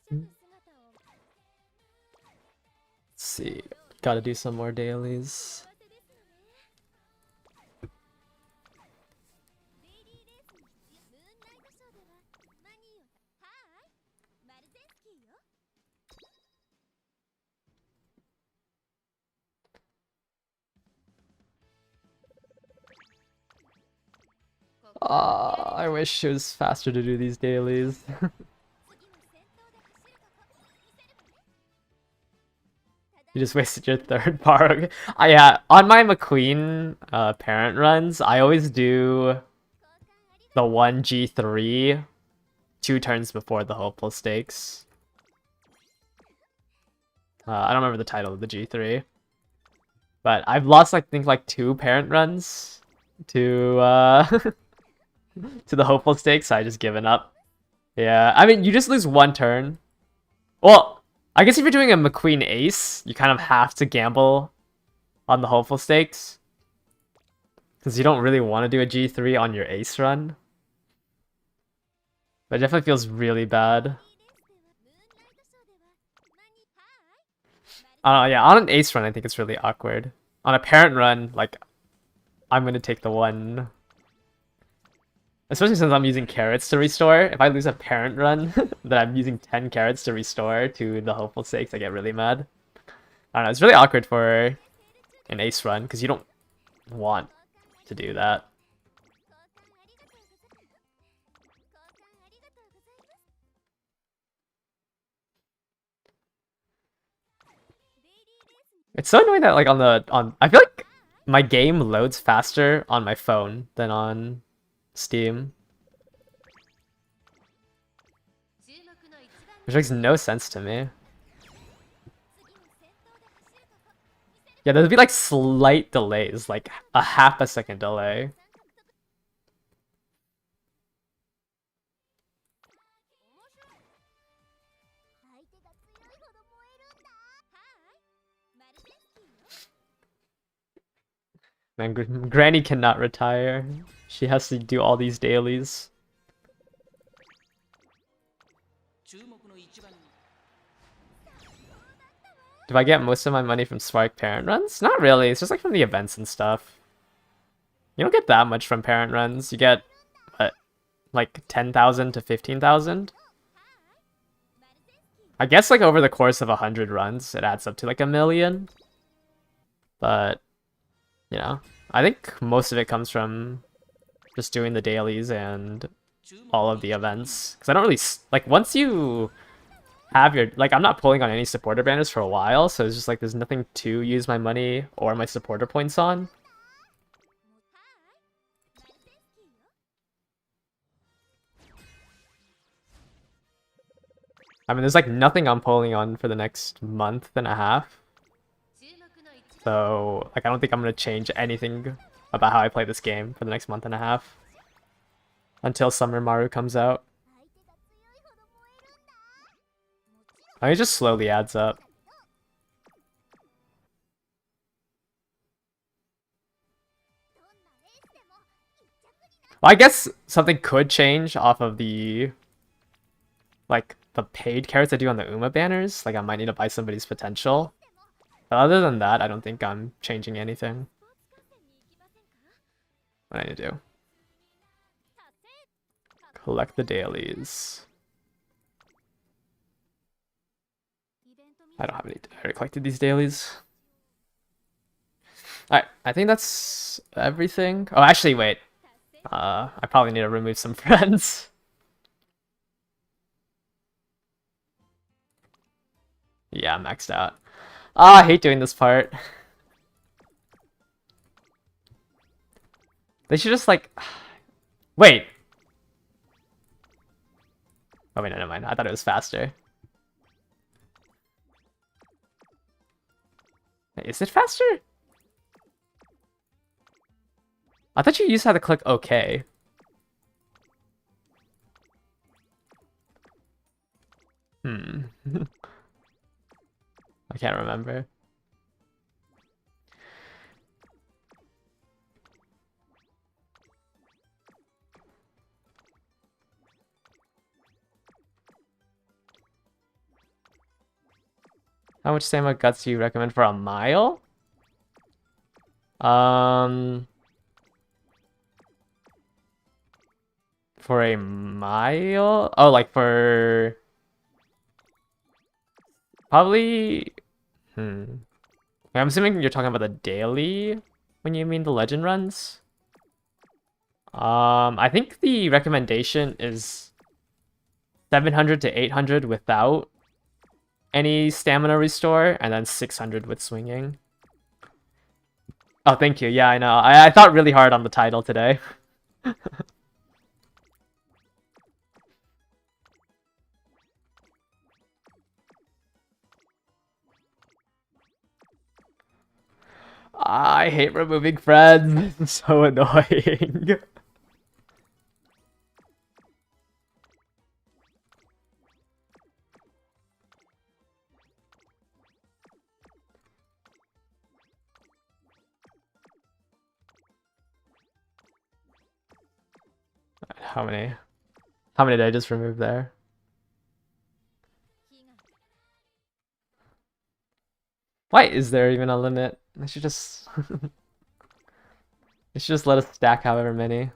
Let's see. Gotta do some more dailies. I wish it was faster to do these dailies. You just wasted your third bar. Yeah, on my McQueen parent runs, I always do the 1G3 2 turns before the hopeful stakes. I don't remember the title of the G3. But I've lost, I think, like 2 parent runs to to the hopeful stakes, so I just given up. Yeah, I mean, you just lose 1 turn. Well, I guess if you're doing a McQueen ace, you kind of have to gamble on the hopeful stakes. Because you don't really want to do a G3 on your ace run. But it definitely feels really bad. Yeah, on an ace run, I think it's really awkward. On a parent run, like, I'm going to take the one. Especially since I'm using carrots to restore. If I lose a parent run, that I'm using 10 carrots to restore to the hopeful stakes, I get really mad. I don't know, it's really awkward for an ace run, because you don't want to do that. It's so annoying that like I feel like my game loads faster on my phone than on Steam. Which makes no sense to me. Yeah, there'd be like slight delays, like a half a second delay. Man, Granny cannot retire. She has to do all these dailies. Do I get most of my money from Spark parent runs? Not really, it's just like from the events and stuff. You don't get that much from parent runs. You get, what, like 10,000 to 15,000? I guess like over the course of 100 runs, it adds up to like 1,000,000. But, you know, I think most of it comes from just doing the dailies and all of the events. Because I don't really, like, once you have your, like, I'm not pulling on any supporter banners for a while, so it's just like there's nothing to use my money or my supporter points on. I mean, there's like nothing I'm pulling on for the next month and a half. So, like, I don't think I'm going to change anything about how I play this game for the next month and a half. Until Summer Maru comes out. I mean, it just slowly adds up. Well, I guess something could change off of the, like, the paid carrots I do on the Uma banners. Like, I might need to buy somebody's potential. But other than that, I don't think I'm changing anything. What I need to do. Collect the dailies. I don't have any. I already collected these dailies. Alright, I think that's everything. Oh, actually, wait. I probably need to remove some friends. Yeah, I'm maxed out. I hate doing this part. They should just like... Wait. Oh wait, no, never mind. I thought it was faster. Wait, is it faster? I thought you used how to click OK. I can't remember. How much stamina guts do you recommend for a mile? For a mile? Oh, like for probably. I'm assuming you're talking about the daily when you mean the legend runs. I think the recommendation is 700 to 800 without any stamina restore, and then 600 with swinging. Oh, thank you. Yeah, I know. I thought really hard on the title today. I hate removing friends. It's so annoying. How many? How many did I just remove there? Why is there even a limit? I should just they should just let us stack however many.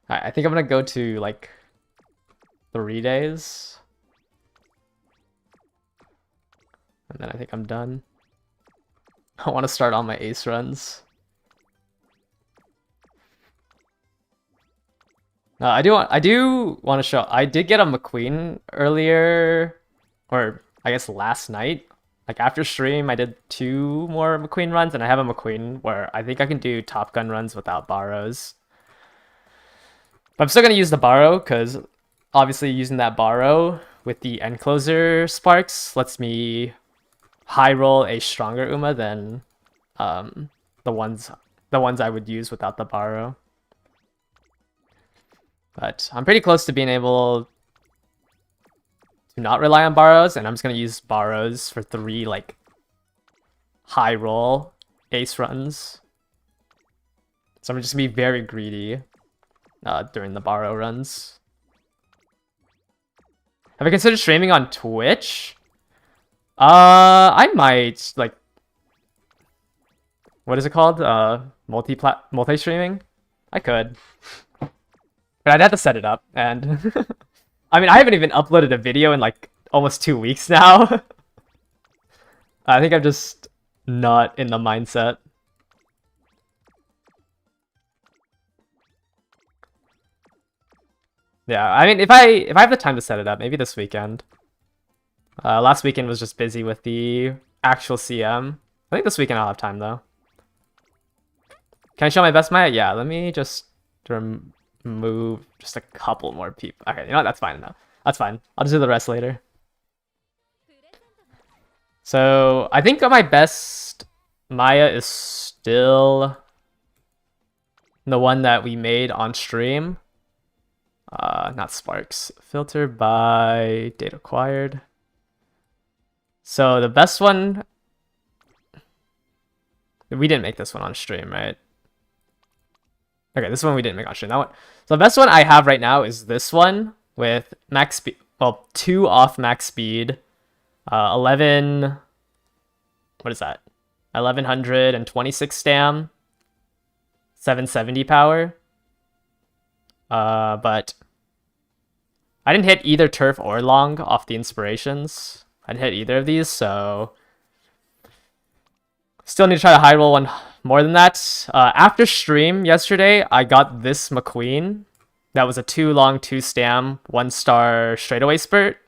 Alright, I think I'm gonna go to like 3 days. And then I think I'm done. I want to start all my ace runs. I do want to show. I did get a McQueen earlier, or I guess last night. Like after stream, I did 2 more McQueen runs, and I have a McQueen where I think I can do Top Gun runs without borrows. But I'm still gonna use the borrow because obviously using that borrow with the end closer sparks lets me high roll a stronger Uma than the ones I would use without the borrow. But I'm pretty close to being able to not rely on borrows, and I'm just gonna use borrows for 3 like high roll ace runs. So I'm just gonna be very greedy during the borrow runs. Have I considered streaming on Twitch? I might, like, what is it called? Multi-streaming? I could. But I'd have to set it up, and I mean, I haven't even uploaded a video in like almost 2 weeks now. I think I'm just not in the mindset. Yeah, I mean, if I have the time to set it up, maybe this weekend. Last weekend was just busy with the actual CM. I think this weekend I'll have time though. Can I show my best Maya? Yeah, let me just remove just a couple more people. Okay, you know what? That's fine enough. That's fine. I'll just do the rest later. So I think my best Maya is still the one that we made on stream. Not Sparks. Filter by date acquired. So the best one, we didn't make this one on stream, right? Okay, this one we didn't make on stream. That one. So the best one I have right now is this one with max speed. Well, 2 off max speed. 11. What is that? 1126 stam. 770 power. But I didn't hit either turf or long off the inspirations. I didn't hit either of these, so still need to try to high roll one more than that. After stream yesterday, I got this McQueen. That was a 2 long, 2 stam, 1 star straightaway spurt.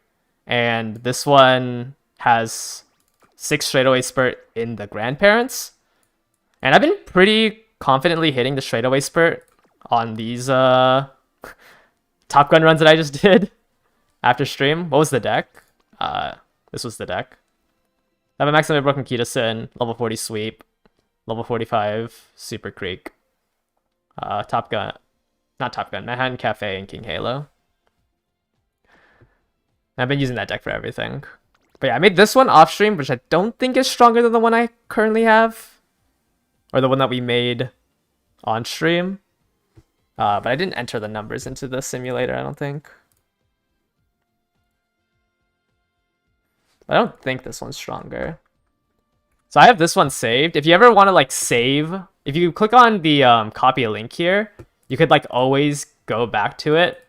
And this one has 6 straightaway spurt in the grandparents. And I've been pretty confidently hitting the straightaway spurt on these Top Gun runs that I just did after stream. What was the deck? This was the deck. I have a maximum broken Kita Sin, level 40 sweep, level 45 Super Creek, Top Gun, not Top Gun, Manhattan Cafe, and King Halo. I've been using that deck for everything. But yeah, I made this one off stream, which I don't think is stronger than the one I currently have, or the one that we made on stream. But I didn't enter the numbers into the simulator, I don't think. I don't think this one's stronger. So I have this one saved. If you ever want to like save, if you click on the copy a link here, you could like always go back to it.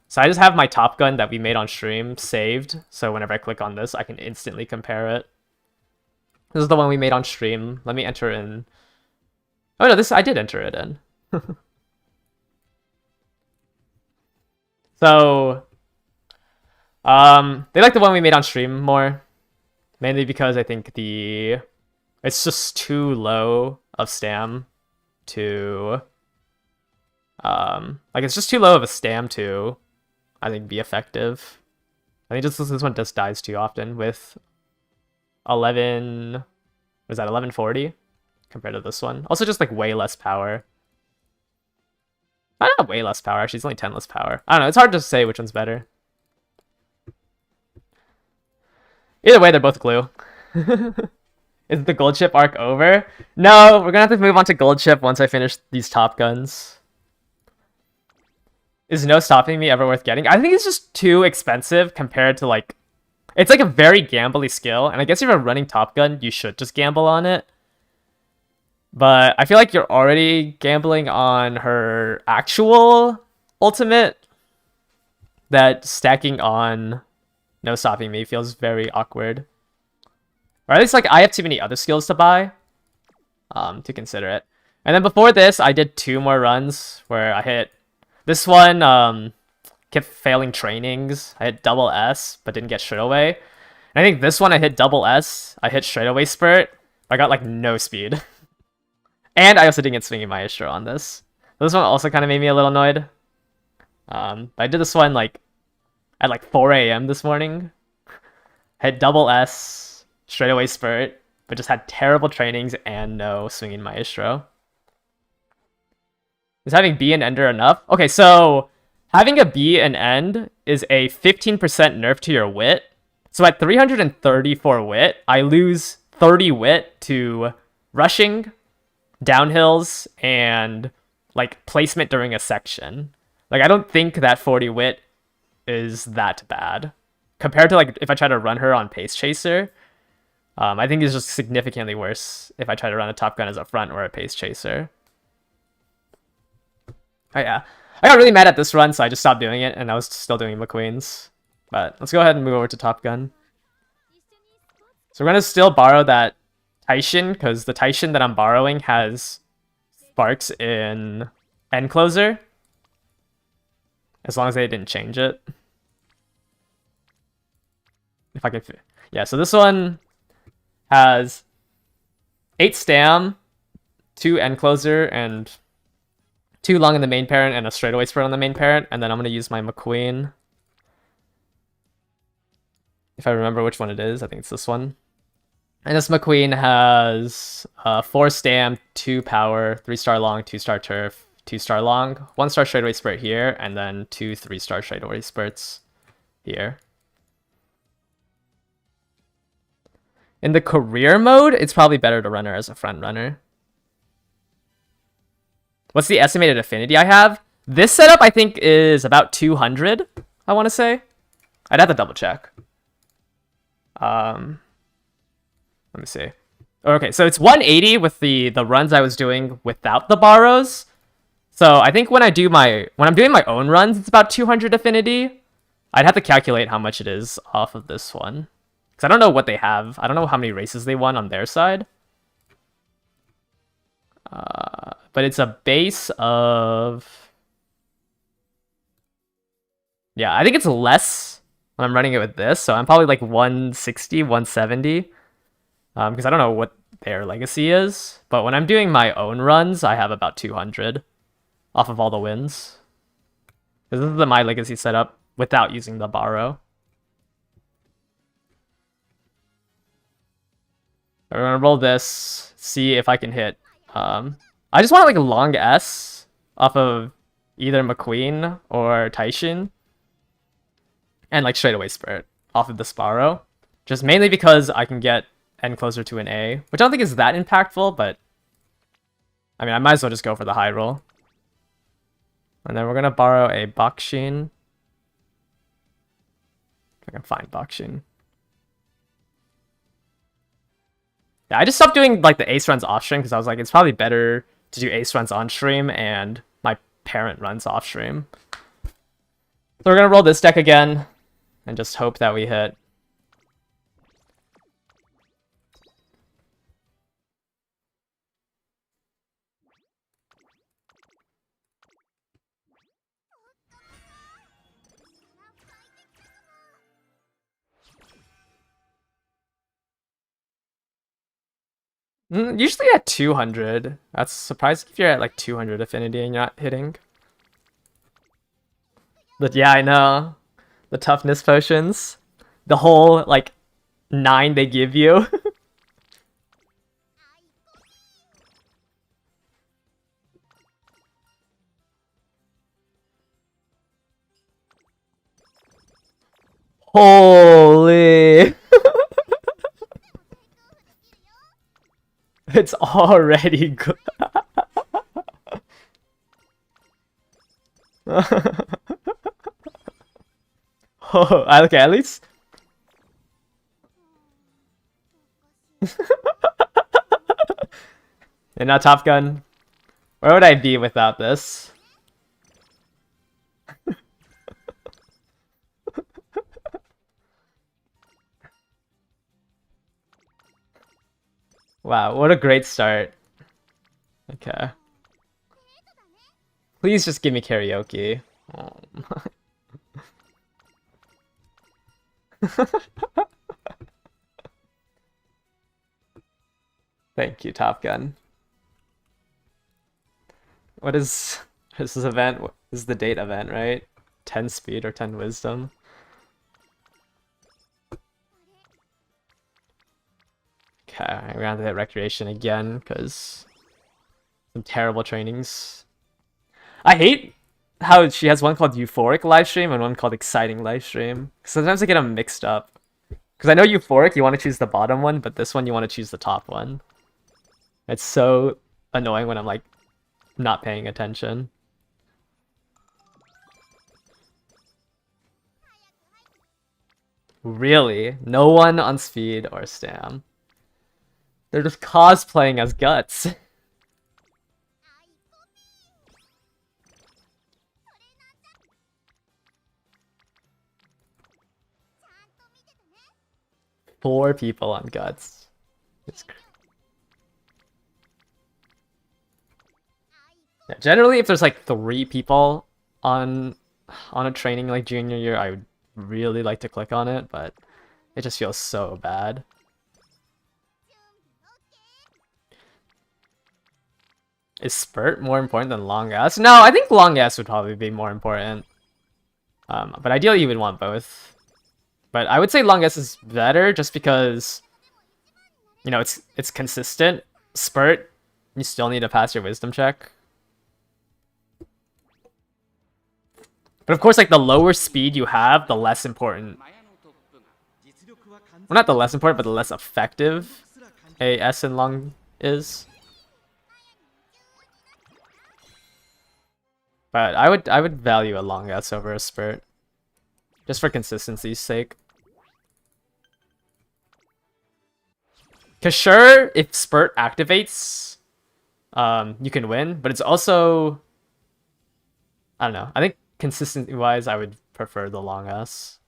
So I just have my Top Gun that we made on stream saved. So whenever I click on this, I can instantly compare it. This is the one we made on stream. Let me enter in. Oh no, I did enter it in. So, they like the one we made on stream more, mainly because I think it's just too low of stam to, like it's just too low of a stam to, I think, be effective. I think just this one just dies too often with 11, was that 1140 compared to this one? Also just like way less power. Not way less power, actually, it's only 10 less power. I don't know, it's hard to say which one's better. Either way, they're both glue. Is the gold chip arc over? No, we're gonna have to move on to gold chip once I finish these Top Guns. Is no stopping me ever worth getting? I think it's just too expensive compared to like... It's like a very gambly skill, and I guess if you're running Top Gun, you should just gamble on it. But I feel like you're already gambling on her actual ultimate, that stacking on no stopping me feels very awkward. Or at least like I have too many other skills to buy to consider it. And then before this, I did 2 more runs where I hit... This one kept failing trainings. I hit double S, but didn't get straight away. And I think this one I hit double S, I hit straight away spurt, but I got like no speed. And I also didn't get swinging maestro on this. This one also kind of made me a little annoyed. But I did this one like at like 4 a.m. this morning. Hit double S, straight away spurt, but just had terrible trainings and no swinging maestro. Is having B and Ender enough? Okay, so having a B and End is a 15% nerf to your wit. So at 334 wit, I lose 30 wit to rushing, downhills, and like placement during a section. Like I don't think that 40 wit is that bad compared to like if I try to run her on Pace Chaser. I think it's just significantly worse if I try to run a Top Gun as a front or a Pace Chaser. Oh yeah, I got really mad at this run, so I just stopped doing it, and I was still doing McQueen's. But let's go ahead and move over to Top Gun. So we're gonna still borrow that Taishin, because the Taishin that I'm borrowing has sparks in End Closer. As long as they didn't change it. If I can... Yeah, so this one has 8 stam, 2 End Closer, and 2 long in the main parent, and a straightaway spread on the main parent. And then I'm going to use my McQueen. If I remember which one it is, I think it's this one. And this McQueen has 4 stam, 2 power, 3-star long, 2-star turf, 2-star long, 1-star straightaway spurt here, and then 2 3-star straightaway spurts here. In the career mode, it's probably better to run her as a front runner. What's the estimated affinity I have? This setup, I think, is about 200, I want to say. I'd have to double check. Let me see. Okay, so it's 180 with the runs I was doing without the borrows. So I think when I'm doing my own runs, it's about 200 affinity. I'd have to calculate how much it is off of this one, because I don't know what they have. I don't know how many races they won on their side. But it's a base of... Yeah, I think it's less when I'm running it with this. So I'm probably like 160, 170. Because I don't know what their legacy is. But when I'm doing my own runs, I have about 200 off of all the wins. Because this is my legacy setup without using the borrow. I'm going to roll this, see if I can hit... I just want like a long S off of either McQueen or Taishin. And like straightaway spurt off of the Sparrow. Just mainly because I can get End Closer to an A, which I don't think is that impactful, but I mean, I might as well just go for the high roll. And then we're gonna borrow a Bakshin. If I can find Bakshin. Yeah, I just stopped doing like the ace runs off stream because I was like, it's probably better to do ace runs on stream and my parent runs off stream. So we're gonna roll this deck again and just hope that we hit. Usually at 200. That's surprising if you're at like 200 affinity and you're not hitting. But yeah, I know. The toughness potions. The whole like 9 they give you. Holy. It's already good. Oh, okay, at least. And now Top Gun. Where would I be without this? Wow, what a great start. Okay. Please just give me karaoke. Oh. Thank you, Top Gun. What is this event? This is the date event, right? 10 speed or 10 wisdom. Okay, we're gonna hit recreation again because some terrible trainings. I hate how she has one called Euphoric Livestream and one called Exciting Livestream. Sometimes I get them mixed up. Because I know Euphoric, you want to choose the bottom one, but this one you want to choose the top one. It's so annoying when I'm like not paying attention. Really? No one on speed or stam. They're just cosplaying as Guts. Four people on Guts. Yeah, generally, if there's like 3 people on a training like junior year, I would really like to click on it, but it just feels so bad. Is Spurt more important than Long S? No, I think Long S would probably be more important. But ideally you would want both. But I would say Long S is better just because, you know, it's consistent. Spurt, you still need to pass your wisdom check. But of course, like the lower speed you have, the less important. Well, not the less important, but the less effective a S in Long is. But I would value a Long S over a Spurt. Just for consistency's sake. Cause sure, if Spurt activates, you can win, but it's also, I don't know. I think consistency wise, I would prefer the Long S.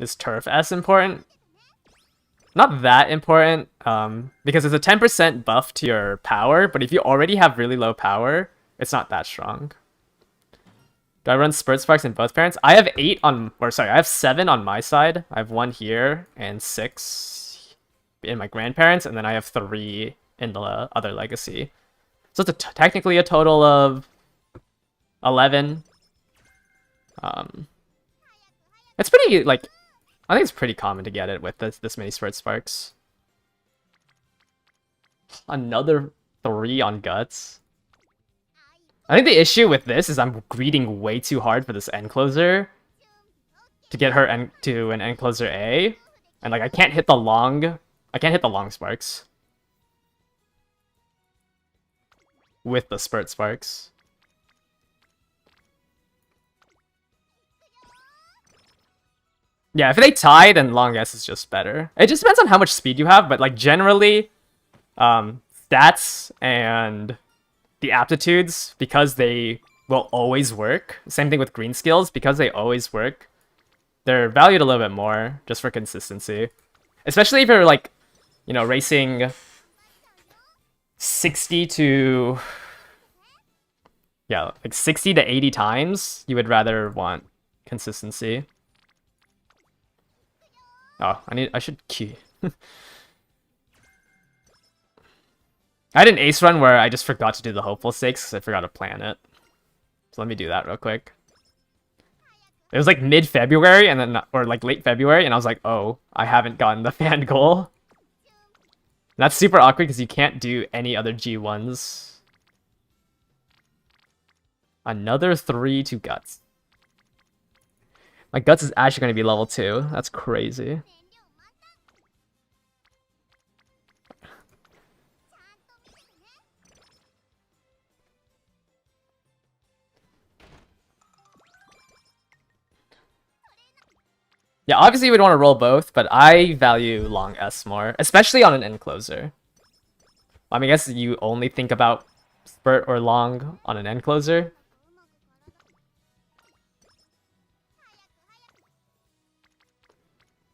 Is Turf S important? Not that important, because it's a 10% buff to your power, but if you already have really low power, it's not that strong. Do I run Spurt Sparks in both parents? I have 8 on, or sorry, I have 7 on my side. I have 1 here and 6 in my grandparents, and then I have 3 in the other legacy. So it's technically a total of 11. It's pretty, like, I think it's pretty common to get it with this many Spurt Sparks. Another 3 on Guts. I think the issue with this is I'm greeding way too hard for this end closer to get her to an end closer A. And like I can't hit the long I can't hit the long sparks with the spurt sparks. Yeah, if they tie, then long S is just better. It just depends on how much speed you have, but like generally, stats and the aptitudes, because they will always work. Same thing with green skills, because they always work. They're valued a little bit more just for consistency. Especially if you're like, you know, racing 60 to... Yeah, like 60 to 80 times, you would rather want consistency. Oh, I should key. I had an ace run where I just forgot to do the hopeful stakes because I forgot to plan it. So let me do that real quick. It was like mid-February and then, or like late February, and I was like, oh, I haven't gotten the fan goal. And that's super awkward because you can't do any other G1s. Another 3 to guts. My guts is actually going to be level 2. That's crazy. Yeah, obviously we'd want to roll both, but I value long S more, especially on an end closer. I mean, I guess you only think about spurt or long on an end closer.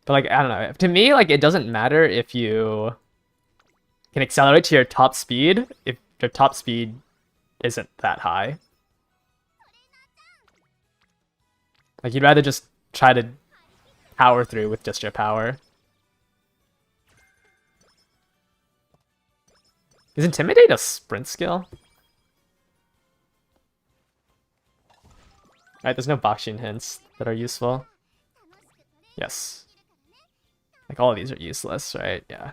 But like, I don't know. To me, like, it doesn't matter if you can accelerate to your top speed if your top speed isn't that high. Like, you'd rather just try to power through with just your power. Is Intimidate a sprint skill? Alright, there's no Bakshin hints that are useful. Yes. Like, all of these are useless, right? Yeah.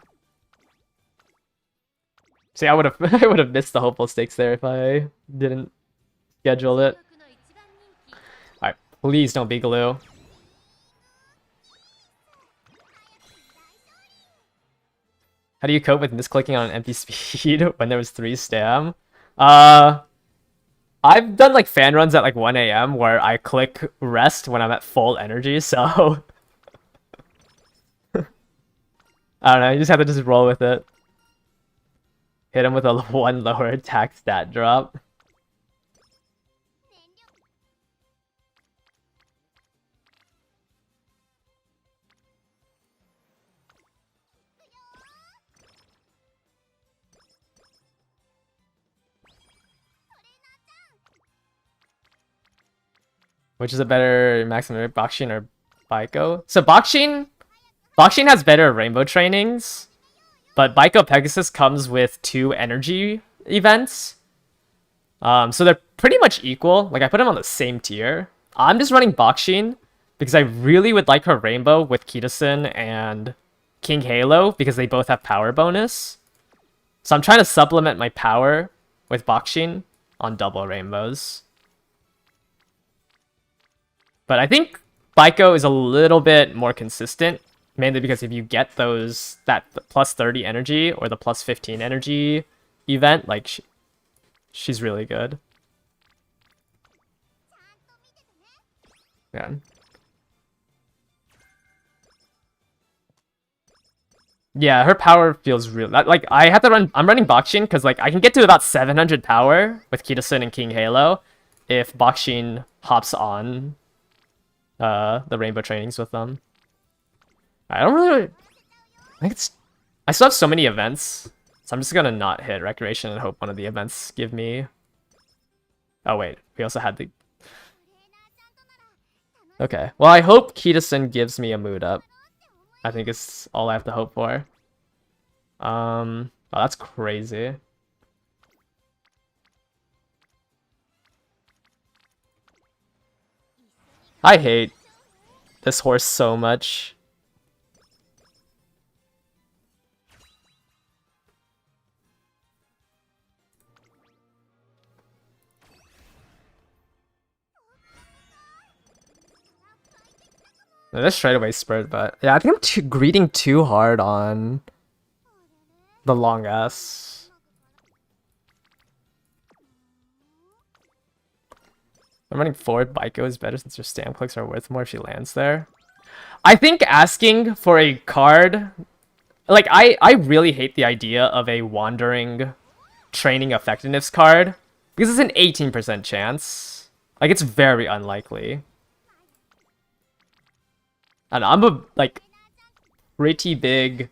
See, I would have missed the hopeful stakes there if I didn't schedule it. Alright, please don't be glue. How do you cope with misclicking on an empty speed when there was 3 stam? I've done like fan runs at like 1 AM where I click rest when I'm at full energy, so I don't know, you just have to just roll with it. Hit him with a 1 lower attack stat drop. Which is a better maximum, Bakshin or Baiko? So Bakshin has better rainbow trainings, but Baiko Pegasus comes with 2 energy events. So they're pretty much equal. Like, I put them on the same tier. I'm just running Bakshin because I really would like her rainbow with Kitasen and King Halo because they both have power bonus. So I'm trying to supplement my power with Bakshin on double rainbows. But I think Baiko is a little bit more consistent, mainly because if you get that plus 30 energy or the plus 15 energy event, like, she's really good. Yeah. Yeah, her power feels real. Like, I have to run. I'm running Bakshin because like I can get to about 700 power with Kitasen and King Halo if Bakshin hops on the rainbow trainings with them. I don't really. I think it's. I still have so many events, so I'm just gonna not hit Recreation and hope one of the events give me. Oh wait, we also had the. Okay, well I hope Kitasen gives me a mood up. I think it's all I have to hope for. Oh, that's crazy. I hate this horse so much. That's straight away spurred, but yeah, I think I'm greeting too hard on The long S. I'm running forward. Baiko is better since her stamp clicks are worth more if she lands there. I think asking for a card... Like, I really hate the idea of a wandering training effectiveness card. Because it's an 18% chance. Like, it's very unlikely. And I'm a, like, pretty big,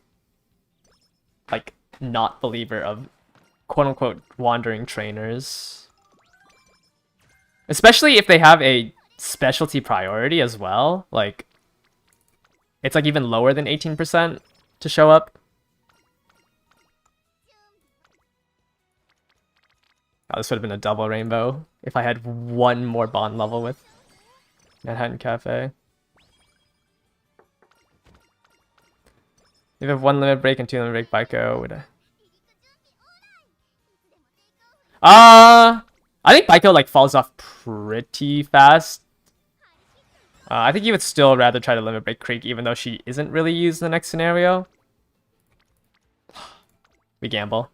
like, not believer of quote-unquote wandering trainers. Especially if they have a specialty priority as well. Like, it's like even lower than 18% to show up. Oh, this would have been a double rainbow if I had one more bond level with Manhattan Cafe. If you have one limit break and two limit break, Baiko would... I think Baiko like falls off pretty fast. I think you would still rather try to limit break Creek even though she isn't really used in the next scenario. We gamble.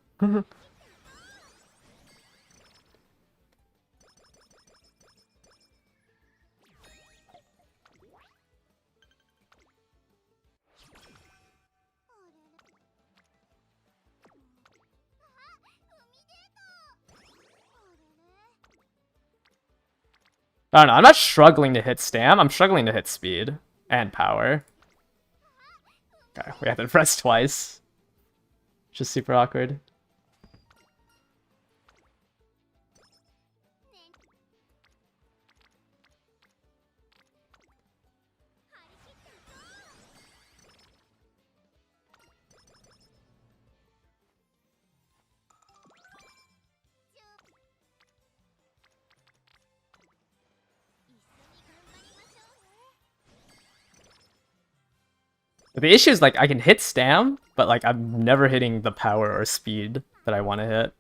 I don't know, I'm not struggling to hit stam, I'm struggling to hit speed and power. Okay, we have to press twice. Just super awkward. The issue is, like, I can hit stam, but, like, I'm never hitting the power or speed that I want to hit.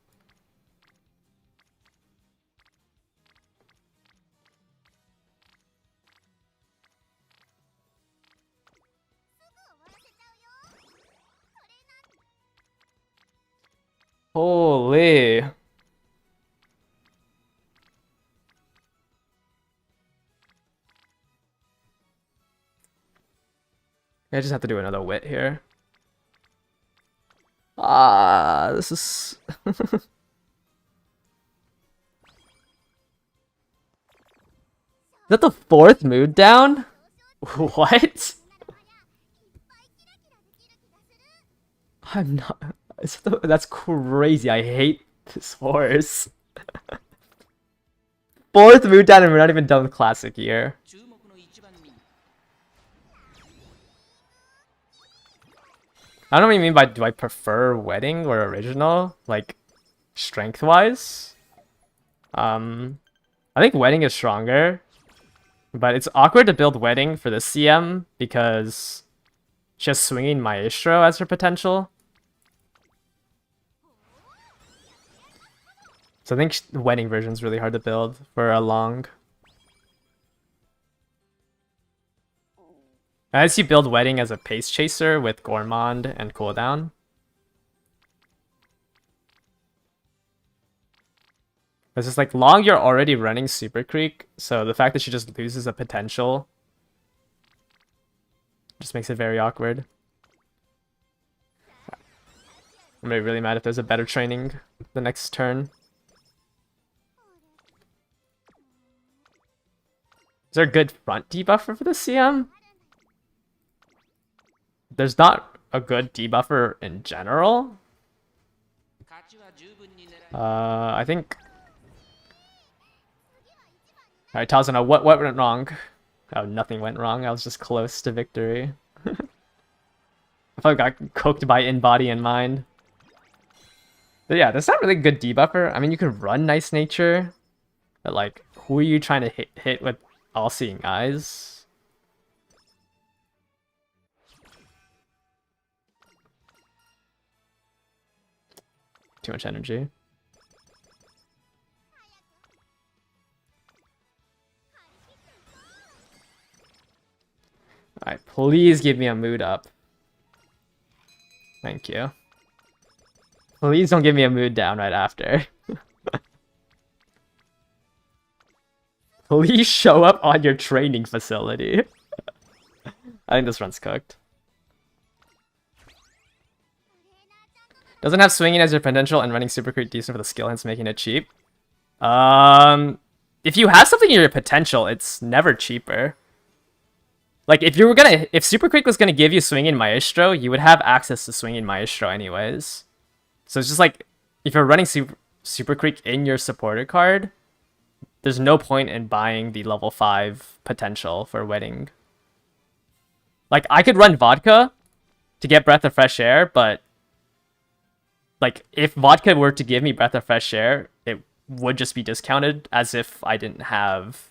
Holy. I just have to do another wit here. Ah, this is... Is that the fourth mood down? What? I'm not... That's crazy. I hate this horse. Fourth mood down and we're not even done with classic year. I don't know what you mean by do I prefer wedding or original, like strength wise. I think wedding is stronger, but it's awkward to build wedding for the CM because she has swinging maestro as her potential. So I think the wedding version is really hard to build for a long. As you build wedding as a pace chaser with Gourmand and cooldown. It's just like long you're already running Super Creek, so the fact that she just loses a potential just makes it very awkward. I'm gonna be really mad if there's a better training the next turn. Is there a good front debuffer for the CM? There's not a good debuffer in general. I think... Alright, Tazuna, what went wrong? Oh, nothing went wrong. I was just close to victory. I felt like I got cooked by in-body and mind. But yeah, that's not really a good debuffer. I mean, you could run Nice Nature, but like, who are you trying to hit with All-Seeing Eyes? Too much energy. Alright, please give me a mood up. Thank you. Please don't give me a mood down right after. Please show up on your training facility. I think this run's cooked. Doesn't have swinging as your potential and running super creep decent for the skill, hence making it cheap. If you have something in your potential, it's never cheaper. Like if Super Creek was gonna give you swinging Maestro, you would have access to swinging Maestro anyways. So it's just like if you're running Super Creek in your supporter card, there's no point in buying the level 5 potential for Wedding. Like I could run Vodka to get Breath of Fresh Air, but like if Vodka were to give me Breath of Fresh Air, it would just be discounted as if I didn't have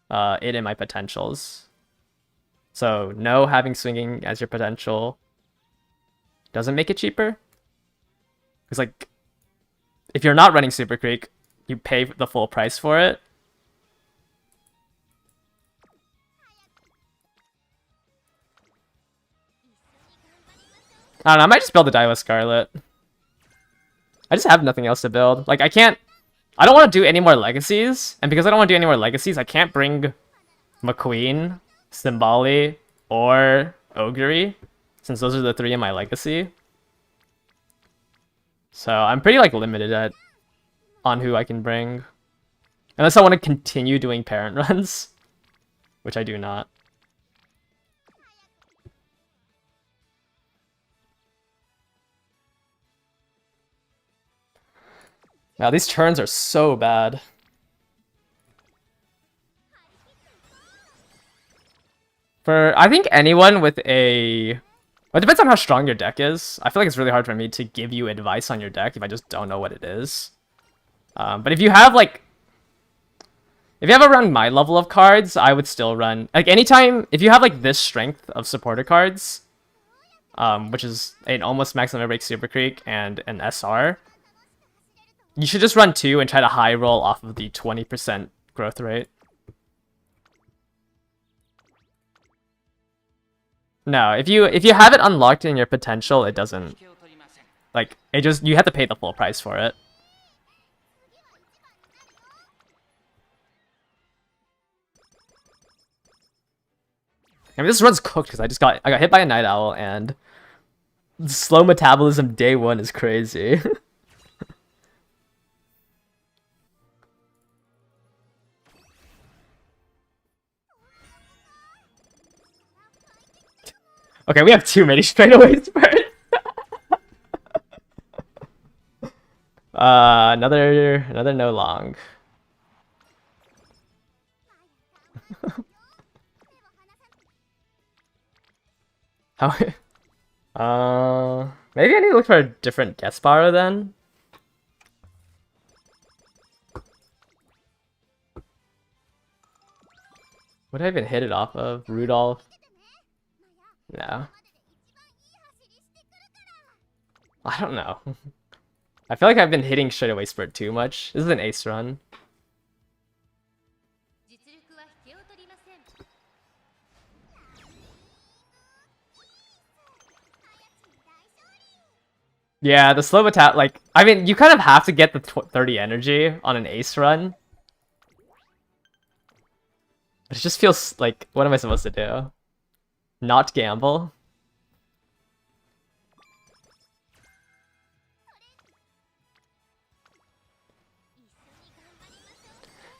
it in my potentials. So no, having swinging as your potential doesn't make it cheaper. Because like, if you're not running Super Creek, you pay the full price for it. I don't know, I might just build the Daiwa Scarlet. I just have nothing else to build. Like I don't want to do any more legacies, and because I don't want to do any more legacies, I can't bring McQueen, Symboli, or Ogre, since those are the 3 in my legacy. So I'm pretty like limited on who I can bring. Unless I want to continue doing parent runs, which I do not. Now these turns are so bad. For, I think anyone with a... Well, it depends on how strong your deck is. I feel like it's really hard for me to give you advice on your deck if I just don't know what it is. But if you have, like... If you have around my level of cards, I would still run... Like, anytime... If you have, like, this strength of supporter cards, which is an almost maximum break Super Creek and an SR, you should just run 2 and try to high roll off of the 20% growth rate. No, if you have it unlocked in your potential, it doesn't, like, it just, you have to pay the full price for it. I mean, this run's cooked because I got hit by a Night Owl, and slow metabolism day 1 is crazy. Okay, we have too many straightaways first. Another no long. How? Maybe I need to look for a different guest borrow then. What did I even hit it off of? Rudolph? No. I don't know. I feel like I've been hitting straightaway spurt too much. This is an ace run. Yeah, the slow attack, like, I mean, you kind of have to get the 30 energy on an ace run. But it just feels like, what am I supposed to do? Not gamble?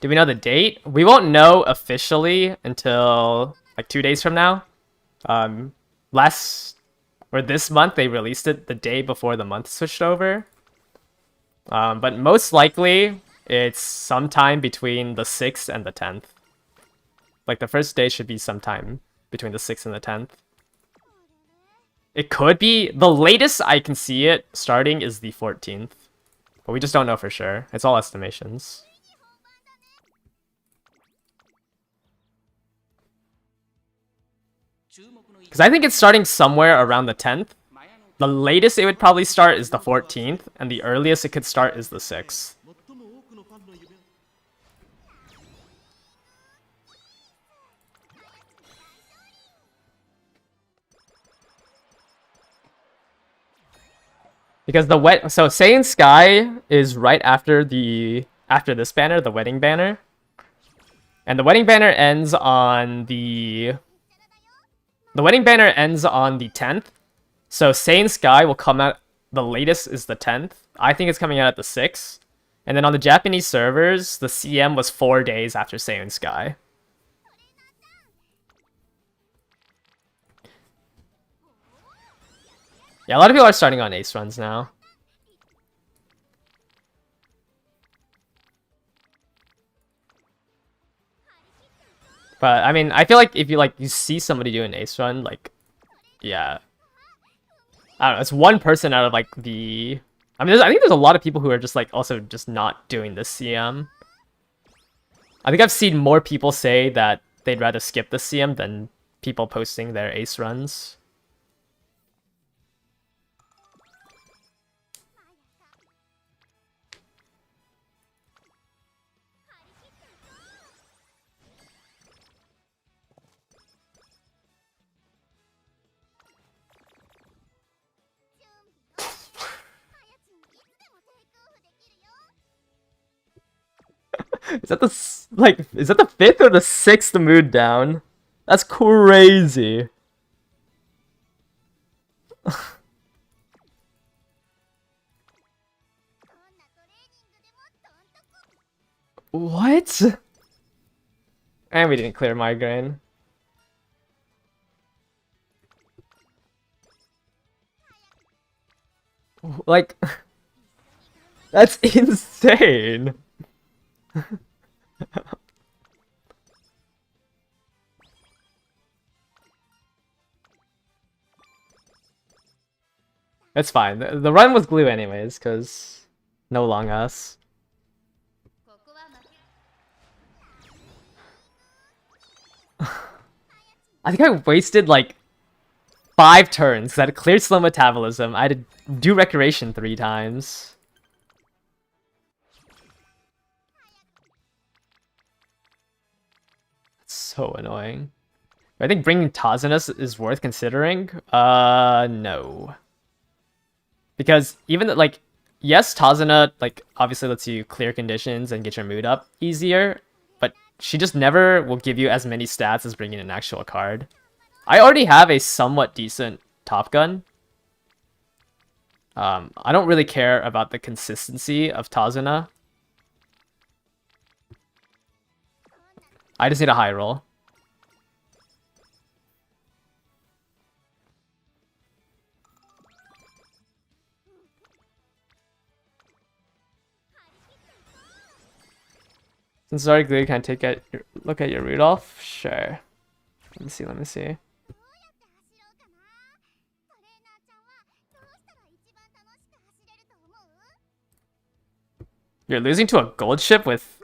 Do we know the date? We won't know officially until like 2 days from now. This month they released it the day before the month switched over. But most likely it's sometime between the 6th and the 10th. Like the first day should be sometime between the 6th and the 10th. It could be, the latest I can see it starting is the 14th. But we just don't know for sure. It's all estimations. Because I think it's starting somewhere around the 10th. The latest it would probably start is the 14th, and the earliest it could start is the 6th. Because so Saiyan Sky is right after this banner, the wedding banner. And the wedding banner ends on the 10th. So Saiyan Sky will come out, the latest is the 10th. I think it's coming out at the 6th. And then on the Japanese servers, the CM was 4 days after Saiyan Sky. Yeah, a lot of people are starting on ace runs now. But I mean, I feel like if you see somebody do an ace run, like, yeah, I don't know, it's one person out of like the. I mean, I think there's a lot of people who are just like also just not doing the CM. I think I've seen more people say that they'd rather skip the CM than people posting their ace runs. Is that the 5th or the 6th mood down? That's crazy. What? And we didn't clear migraine. Like, that's insane. It's fine. The run was glue anyways, because no long us. I think I wasted like 5 turns because I had cleared slow metabolism. I had to do recreation 3 times. It's so annoying. I think bringing Tazinus is worth considering. No. Because even like, yes, Tazina like obviously lets you clear conditions and get your mood up easier, but she just never will give you as many stats as bringing an actual card. I already have a somewhat decent Top Gun. I don't really care about the consistency of Tazina. I just need a high roll. Since it's already glue, can I take a look at your Rudolph? Sure. Let me see. You're losing to a gold ship with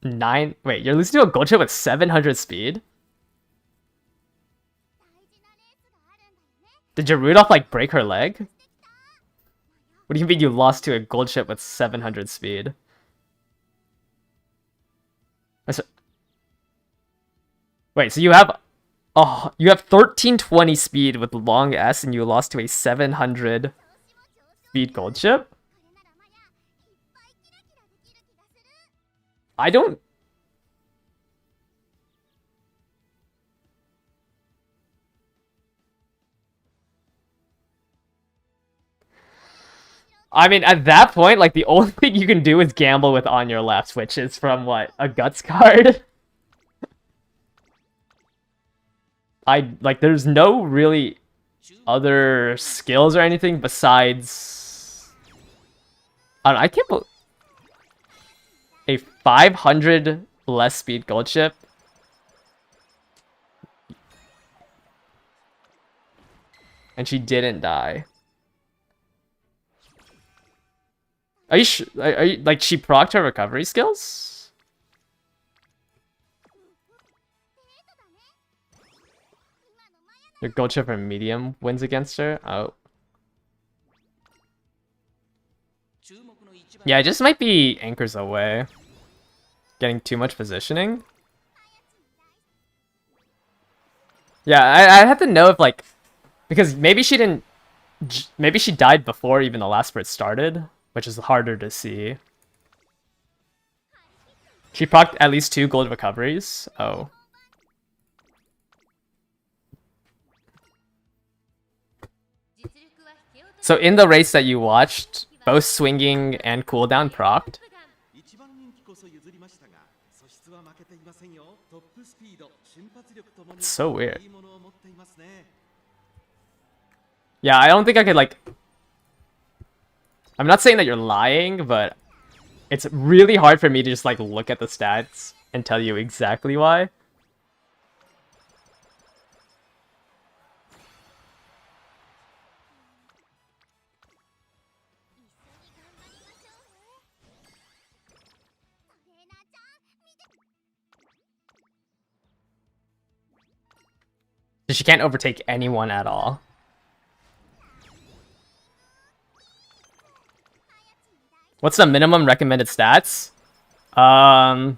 9. Wait, you're losing to a gold ship with 700 speed? Did your Rudolph like break her leg? What do you mean you lost to a gold ship with 700 speed? Wait, so you have 1320 speed with long S and you lost to a 700 speed gold ship? I don't... I mean, at that point, like, the only thing you can do is gamble with On Your Left, which is from, what, a Guts card? There's no really other skills or anything besides... I don't know, I can't believe... A 500 less speed gold ship? And she didn't die. Are you like, she procced her recovery skills? Your gold ship from medium wins against her? Oh. Yeah, it just might be anchors away. Getting too much positioning. Yeah, I have to know if, like... Because maybe she didn't Maybe she died before even the last spurt started, which is harder to see. She procced at least 2 gold recoveries. Oh. So in the race that you watched, both swinging and cooldown procced. It's so weird. Yeah, I don't think I could, like... I'm not saying that you're lying, but it's really hard for me to just, like, look at the stats and tell you exactly why. She can't overtake anyone at all. What's the minimum recommended stats? Well,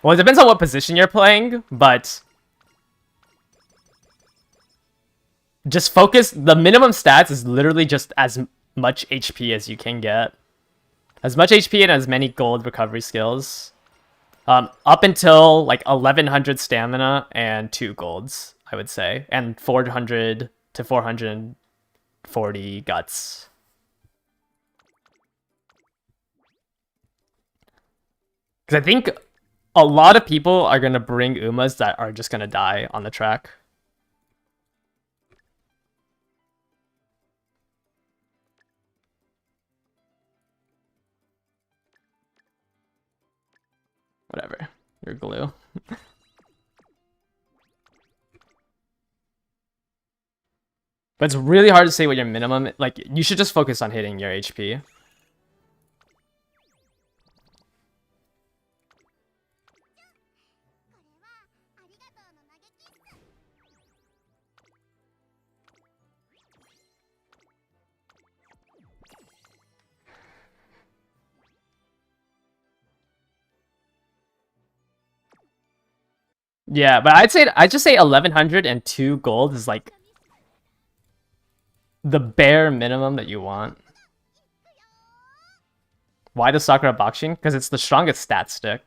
it depends on what position you're playing, but just focus. The minimum stats is literally just as much HP as you can get. As much HP and as many gold recovery skills. Up until like 1100 stamina and 2 golds, I would say. And 400 to 440 guts. Because I think a lot of people are going to bring Umas that are just going to die on the track. Whatever. You're glue. But it's really hard to say what your minimum... Like, you should just focus on hitting your HP. Yeah, but I'd just say 1100 and 2 gold is like the bare minimum that you want. Why the Sakura Bakshin? Because it's the strongest stat stick.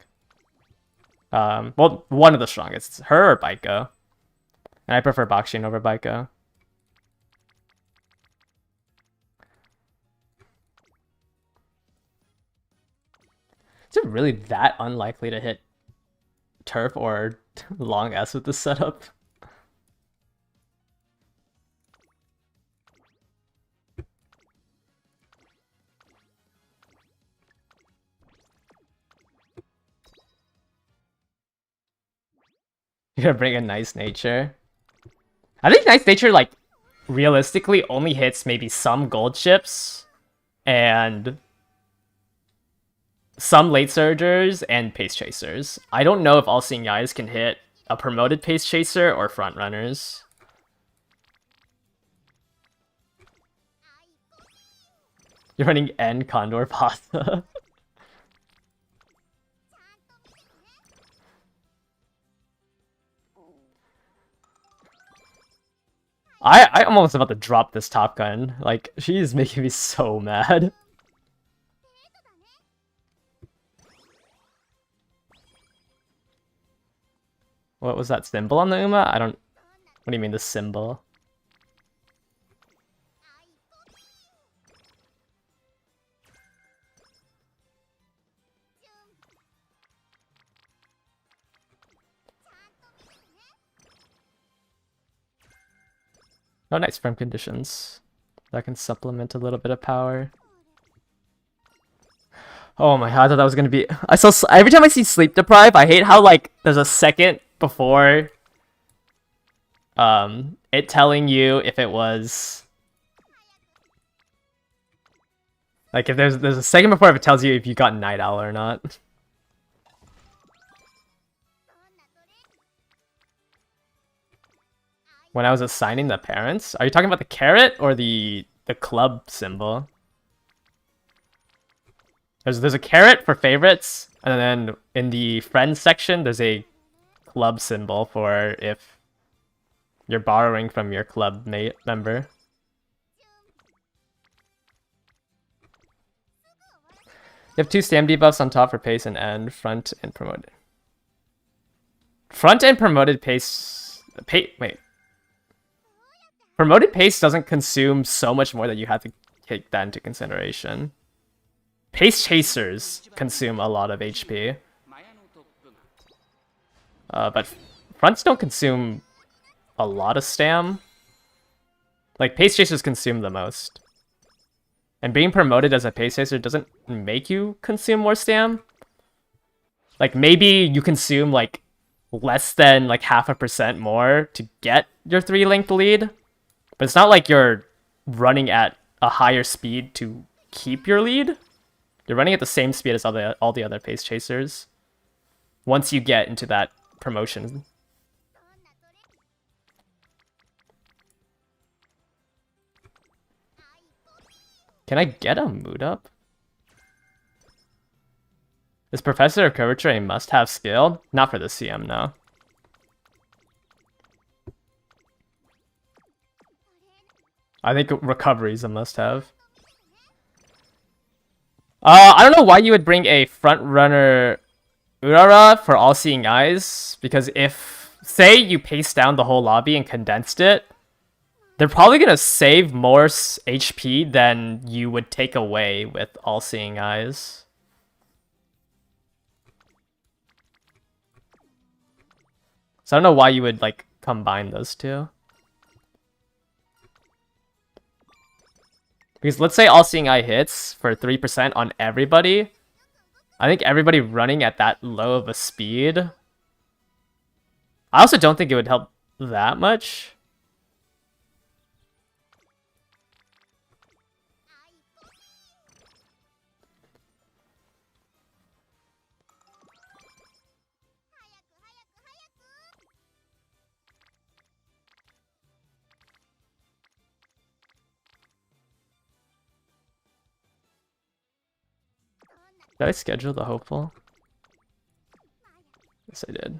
Well, one of the strongest. It's her or Baiko. And I prefer Bakshin over Baiko. Is it really that unlikely to hit Turf or long S with this setup? You're gonna bring a Nice Nature. I think Nice Nature, like, realistically only hits maybe some gold ships and some late surgers and pace chasers. I don't know if all seeing eyes can hit a promoted pace chaser or front runners. You're running N Condor Pasta. I'm almost about to drop this Top Gun. Like, she's making me so mad. What was that symbol on the Uma? I don't... What do you mean, the symbol? Oh, nice frame conditions. That can supplement a little bit of power. Oh my god, I thought that was gonna be... I saw... Every time I see Sleep Deprive, I hate how, like, there's a second before... it telling you if it was... Like, if there's a second before if it tells you if you got Night Owl or not. When I was assigning the parents? Are you talking about the carrot or the club symbol? There's a carrot for favorites, and then in the friends section, there's a club symbol for if you're borrowing from your club mate member. You have 2 stam debuffs on top for pace and end, front and promoted. Front and promoted pace... Wait. Promoted pace doesn't consume so much more that you have to take that into consideration. Pace chasers consume a lot of HP. But fronts don't consume a lot of stam. Like, pace chasers consume the most. And being promoted as a pace chaser doesn't make you consume more stam. Like, maybe you consume, like, less than, like, 0.5% more to get your 3-linked lead. But it's not like you're running at a higher speed to keep your lead. You're running at the same speed as all the other pace chasers. Once you get into that promotion. Can I get a mood up? Is Professor of Curvature a must-have skill? Not for the CM, no. I think recovery is a must-have. I don't know why you would bring a front-runner Urara for All-Seeing Eyes, because if, say, you paced down the whole lobby and condensed it, they're probably going to save more HP than you would take away with All-Seeing Eyes. So I don't know why you would, like, combine those two. Because let's say All-Seeing Eye hits for 3% on everybody. I think everybody running at that low of a speed. I also don't think it would help that much. Did I schedule the hopeful? Yes, I did.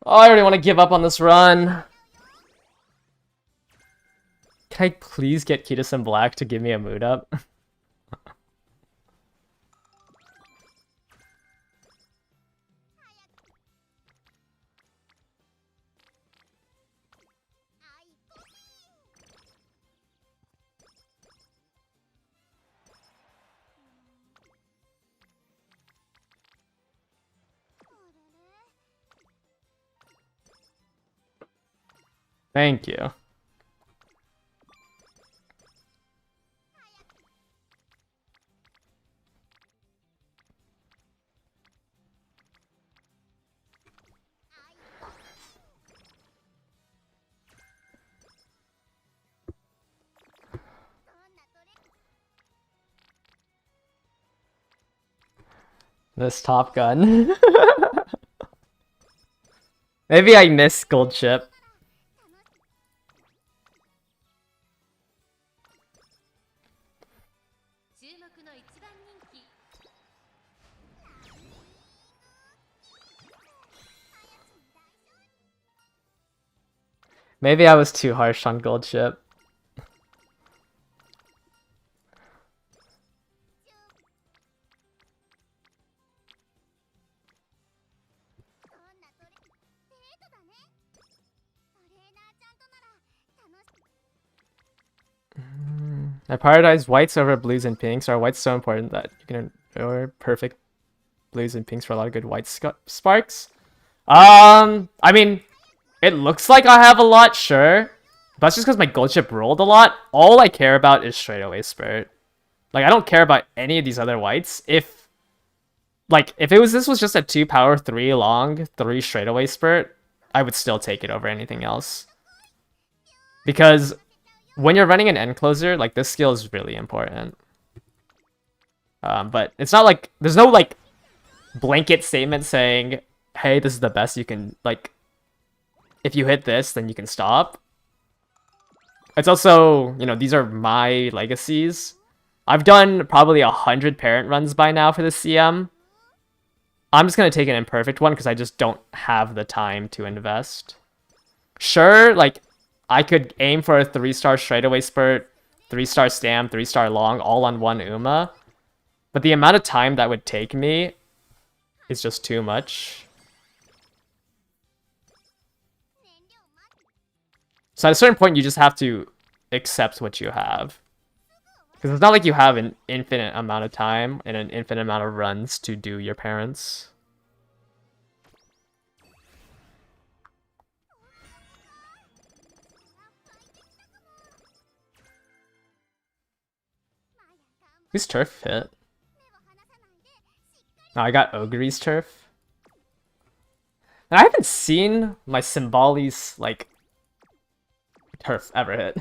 Oh, I already want to give up on this run. Can I please get Kitas in black to give me a mood up? Thank you. This Top Gun. Maybe I missed Gold Chip. Maybe I was too harsh on Gold Chip. I prioritize whites over blues and pinks. Are whites so important that you can ignore perfect blues and pinks for a lot of good white sparks? I mean, it looks like I have a lot, sure. But that's just because my gold chip rolled a lot. All I care about is straightaway spurt. Like, I don't care about any of these other whites. If this was just a 2 power, 3 long, 3 straightaway spurt, I would still take it over anything else. Because when you're running an end closer, like, this skill is really important. But it's not like, there's no, like, blanket statement saying, hey, this is the best you can, like, if you hit this, then you can stop. It's also, you know, these are my legacies. I've done probably 100 parent runs by now for the CM. I'm just going to take an imperfect one because I just don't have the time to invest. Sure, like, I could aim for a 3-star straightaway spurt, 3-star stam, 3-star long, all on one Uma. But the amount of time that would take me is just too much. So at a certain point, you just have to accept what you have. Because it's not like you have an infinite amount of time and an infinite amount of runs to do your parents. Who's turf hit? Oh, I got Ogre's turf. And I haven't seen my Symboli's, like, turf ever hit.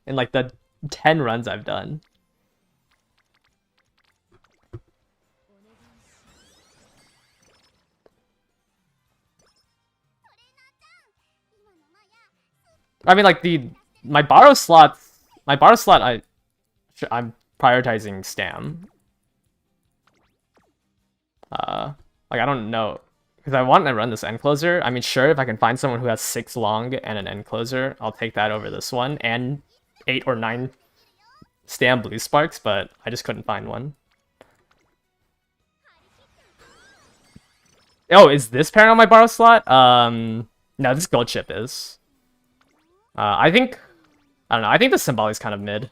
In, like, the 10 runs I've done. I mean, like, my borrow slot, I'm prioritizing Stam. Like, I don't know. Because I want to run this end closer. I mean, sure, if I can find someone who has 6 long and an end closer, I'll take that over this one. And 8 or 9 Stam blue sparks, but I just couldn't find one. Oh, is this pairing on my borrow slot? No, this gold chip is. I don't know, I think the Symbol is kind of mid.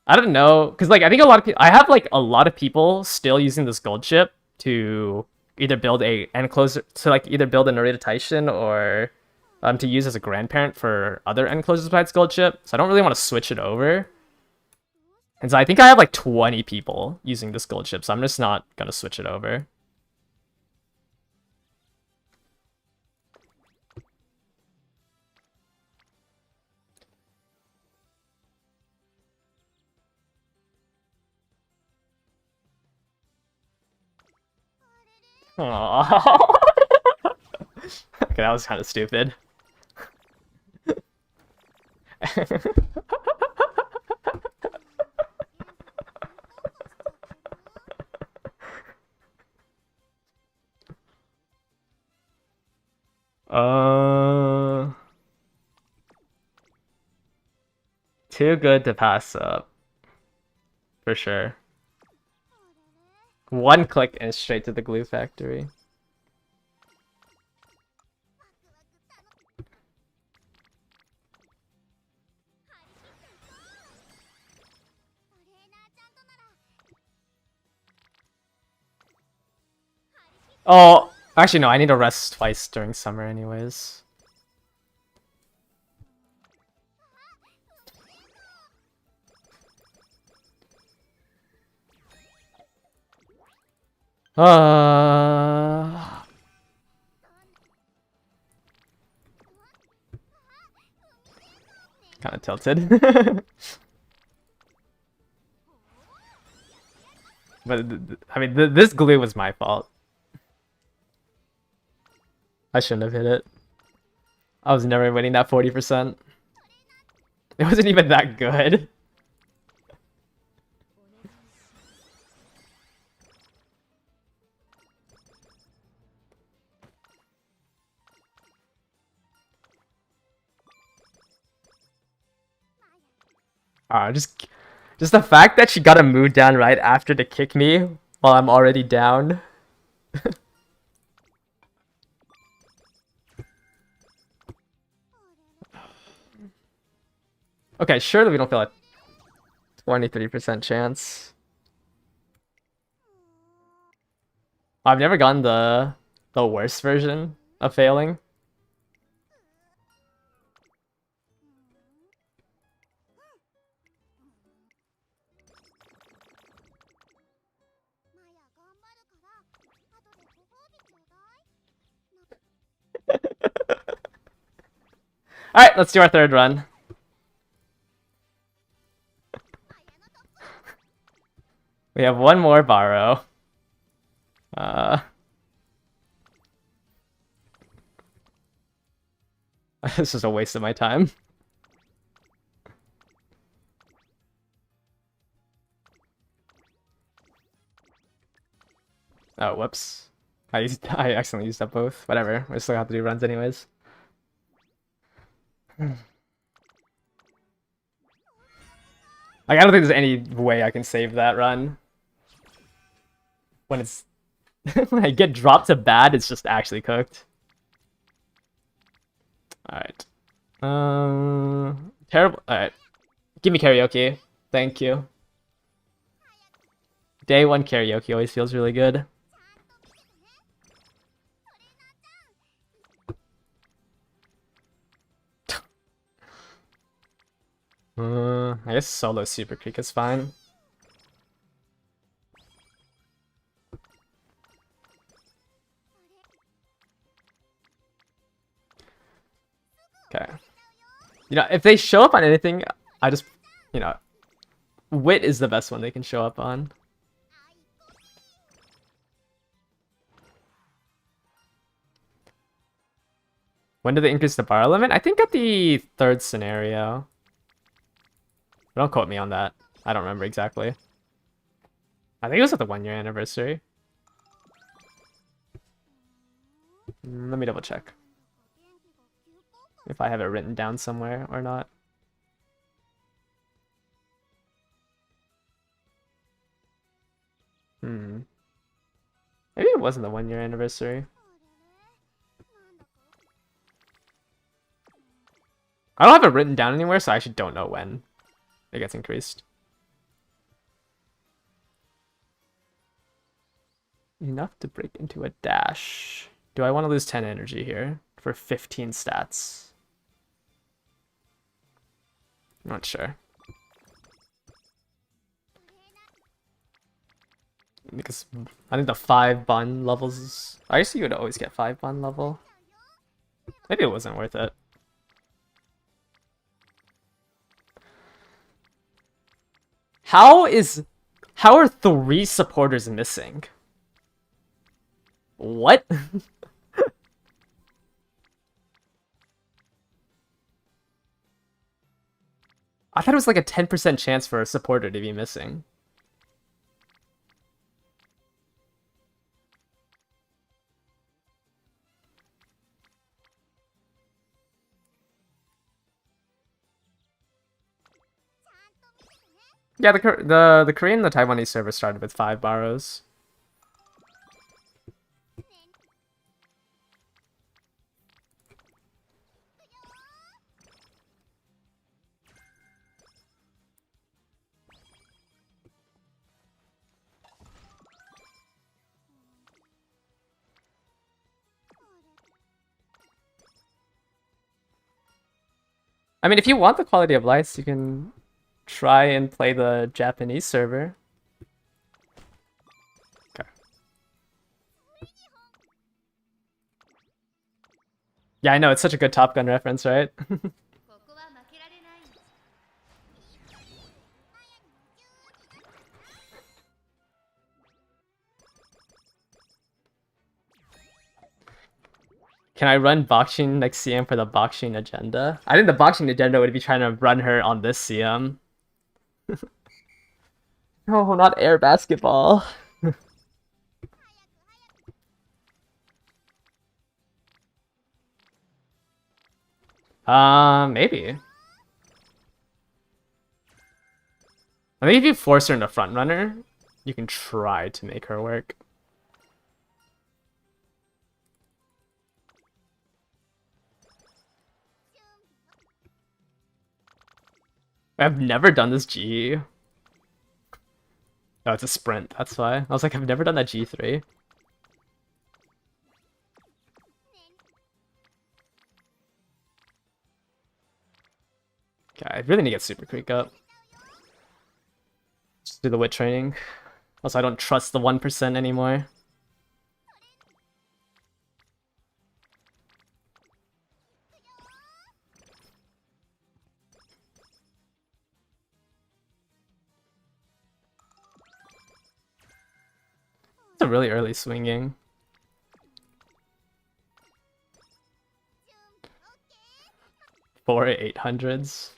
I don't know, because like I think a lot of people, I have like a lot of people still using this gold chip to either build a end closer, to like either build a Narita Taishin or to use as a grandparent for other end closers besides gold chip. So I don't really want to switch it over. And so I think I have like 20 people using this gold chip, so I'm just not gonna switch it over. Aww. Okay, that was kind of stupid. Too good to pass up. For sure. One click and straight to the glue factory. Oh, actually no, I need to rest twice during summer anyways. Kind of tilted. But I mean, this glue was my fault. I shouldn't have hit it. I was never winning that 40%. It wasn't even that good. Just the fact that she got a mood down right after to kick me while I'm already down. Okay, surely we don't feel a 23% chance. I've never gotten the worst version of failing. Alright, let's do our third run. We have one more borrow. This is a waste of my time. Oh, whoops. I accidentally used up both. Whatever. We still have to do runs anyways. Like, I don't think there's any way I can save that run. When it's... when I get dropped to bad, it's just actually cooked. Alright. Terrible. Alright. Give me karaoke. Thank you. Day 1 karaoke always feels really good. I guess solo Super Creek is fine. Okay. You know, if they show up on anything, I just, you know, Wit is the best one they can show up on. When did they increase the bar limit? I think at the 3rd scenario. Don't quote me on that. I don't remember exactly. I think it was at the 1-year anniversary. Let me double check. If I have it written down somewhere or not. Maybe it wasn't the 1-year anniversary. I don't have it written down anywhere, so I actually don't know when it gets increased. Enough to break into a dash. Do I want to lose 10 energy here for 15 stats? Not sure. Because I think the 5 bond levels... I guess you would always get 5 bond level. Maybe it wasn't worth it. How are 3 supporters missing? What? I thought it was like a 10% chance for a supporter to be missing. Yeah, the Korean and the Taiwanese server started with 5 borrows. I mean, if you want the quality of life, you can try and play the Japanese server. Okay. Yeah, I know, it's such a good Top Gun reference, right? Can I run Boxing next CM for the Boxing agenda? I think the Boxing agenda would be trying to run her on this CM. No, not air basketball. Maybe. I think if you force her into front runner, you can try to make her work. I've never done this G. Oh, it's a sprint, that's why. I was like, I've never done that G3. Okay, I really need to get Super Creek up. Just do the wit training. Also, I don't trust the 1% anymore. It's a really early swinging. Four 800s.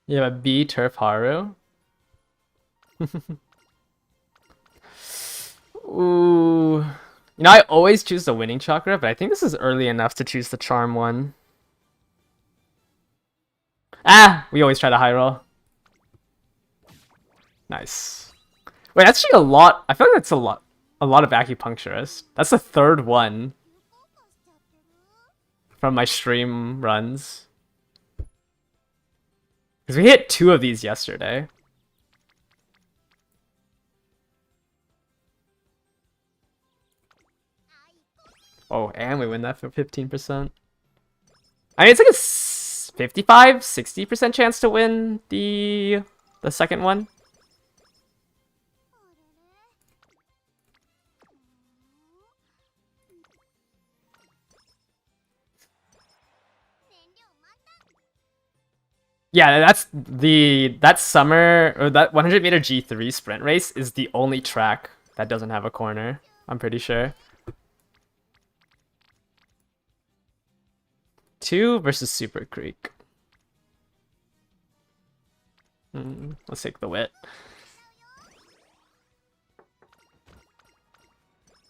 You have a B Turf Haru. Ooh. You know, I always choose the winning chakra, but I think this is early enough to choose the charm one. Ah! We always try to high roll. Nice. Wait, that's actually a lot. I feel like that's a lot. A lot of acupuncturists. That's the third one from my stream runs. Because we hit 2 of these yesterday. Oh, and we win that for 15%. I mean, it's like a 55, 60% chance to win the second one. Yeah, that summer or that 100-meter G3 sprint race is the only track that doesn't have a corner. I'm pretty sure. 2 versus Super Creek. Let's take the wit.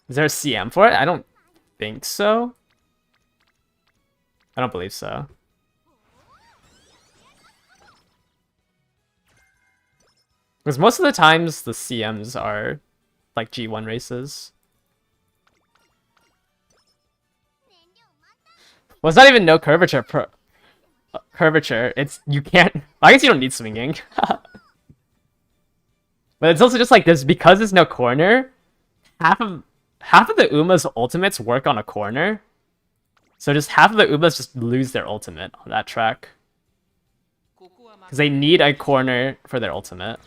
Is there a CM for it? I don't think so. I don't believe so. Because most of the times the CMs are like G1 races. Well, it's not even no curvature. Curvature. It's you can't. I guess you don't need swinging. But it's also just like this because there's no corner. Half of the Uma's ultimates work on a corner. So just half of the Umas just lose their ultimate on that track. Because they need a corner for their ultimate.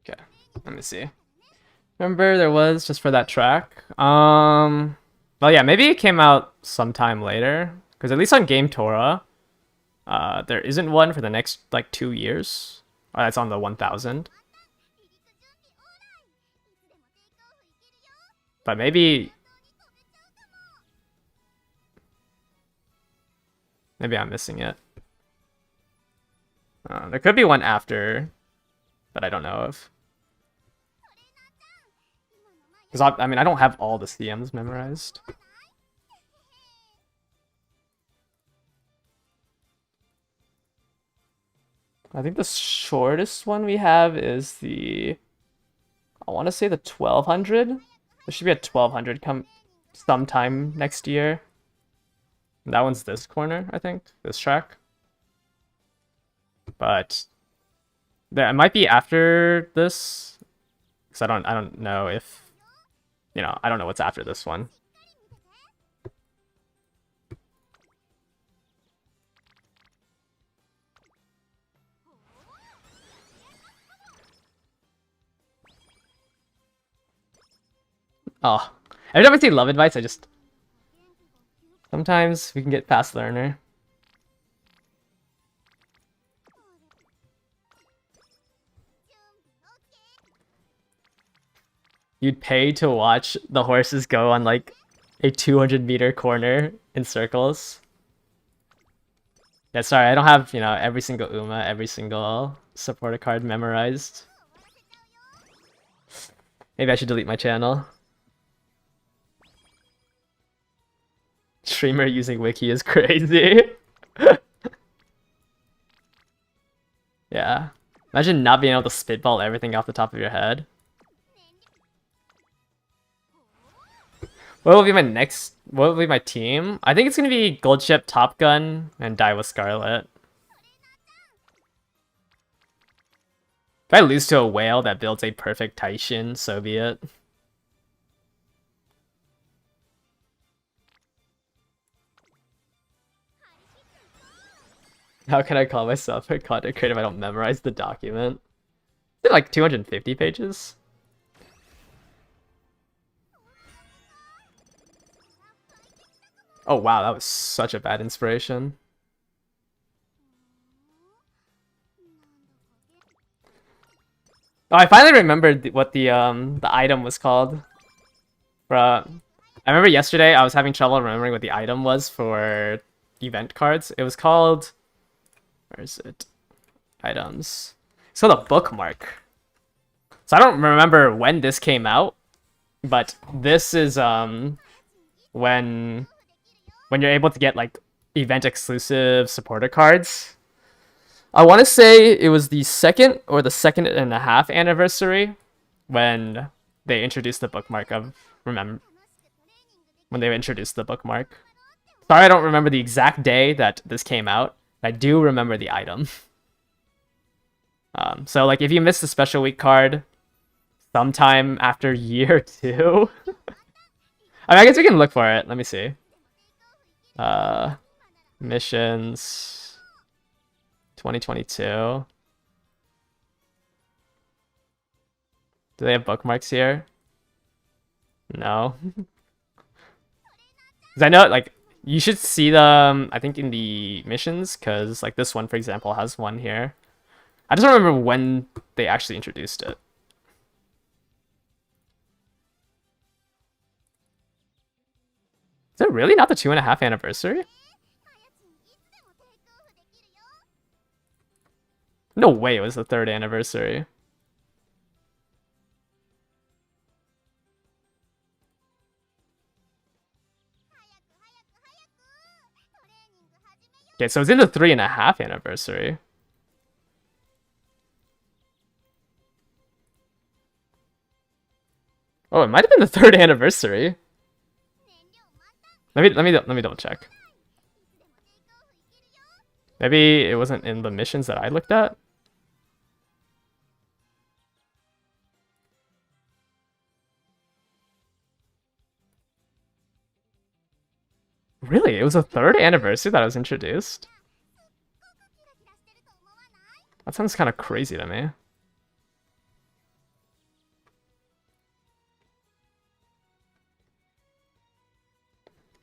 Okay, let me see. Remember there was just for that track. Well, yeah, maybe it came out sometime later because at least on Game Torah, there isn't one for the next like 2 years. That's on the 1000. But maybe I'm missing it. There could be one after that I don't know of. Because I mean, I don't have all the CMs memorized. I think the shortest one we have is I want to say the 1200. There should be a 1200 come sometime next year. And that one's this corner, I think, this track. But it might be after this, because I don't know if, I don't know what's after this one. Oh, every time I see love advice, sometimes we can get fast learner. You'd pay to watch the horses go on like a 200-meter corner in circles. Yeah, sorry, I don't have, every single Uma, every single supporter card memorized. Maybe I should delete my channel. Streamer using wiki is crazy. Yeah. Imagine not being able to spitball everything off the top of your head. What will be my next? What will be my team? I think it's gonna be Gold Ship, Top Gun, and Daiwa Scarlet. If I lose to a whale that builds a perfect Taishin, so be it. How can I call myself a content creator if I don't memorize the document? Is it like 250 pages? Oh wow, that was such a bad inspiration. Oh, I finally remembered what the item was called. I remember yesterday I was having trouble remembering what the item was for event cards. It was called, where is it? Items. It's called a bookmark. So I don't remember when this came out, but this is when you're able to get like event exclusive supporter cards. I want to say it was the second or the 2.5 anniversary when they introduced the bookmark of when they introduced the bookmark. Sorry, I don't remember the exact day that this came out. I do remember the item. So like if you missed the special week card sometime after year 2, I mean, I guess we can look for it. Let me see. Missions 2022. Do they have bookmarks here? No. Because I know, like, you should see them, I think, in the missions, because, like, this one, for example, has one here. I just don't remember when they actually introduced it. Is it really not the 2.5 anniversary? No way it was the 3rd anniversary. Okay, so it's in the 3.5 anniversary. Oh, it might have been the 3rd anniversary. Let me double check. Maybe it wasn't in the missions that I looked at. Really? It was the 3rd anniversary that I was introduced? That sounds kind of crazy to me.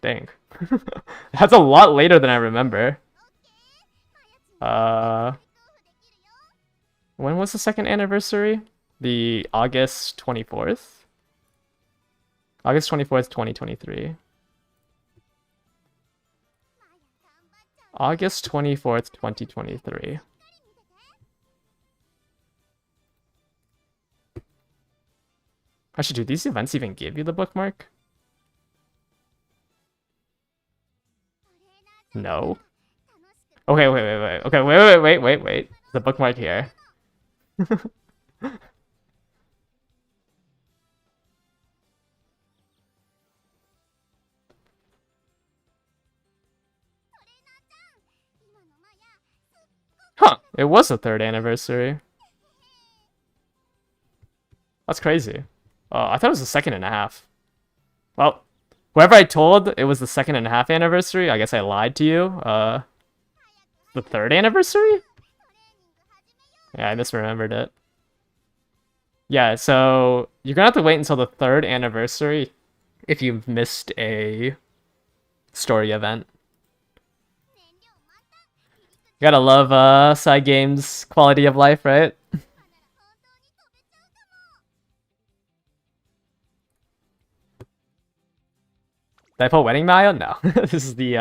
Dang. That's a lot later than I remember. When was the 2nd anniversary? The August 24th? August 24th, 2023. August 24th, 2023. Actually, do these events even give you the bookmark? No. Okay, wait. Okay, wait. The bookmark here. Huh, it was the 3rd anniversary. That's crazy. I thought it was the 2.5. Well, whoever I told it was the 2.5 anniversary, I guess I lied to you. The 3rd anniversary? Yeah, I misremembered it. Yeah, so you're gonna have to wait until the 3rd anniversary if you've missed a story event. You gotta love side games quality of life, right? Did I put Wedding Maya? No. This is the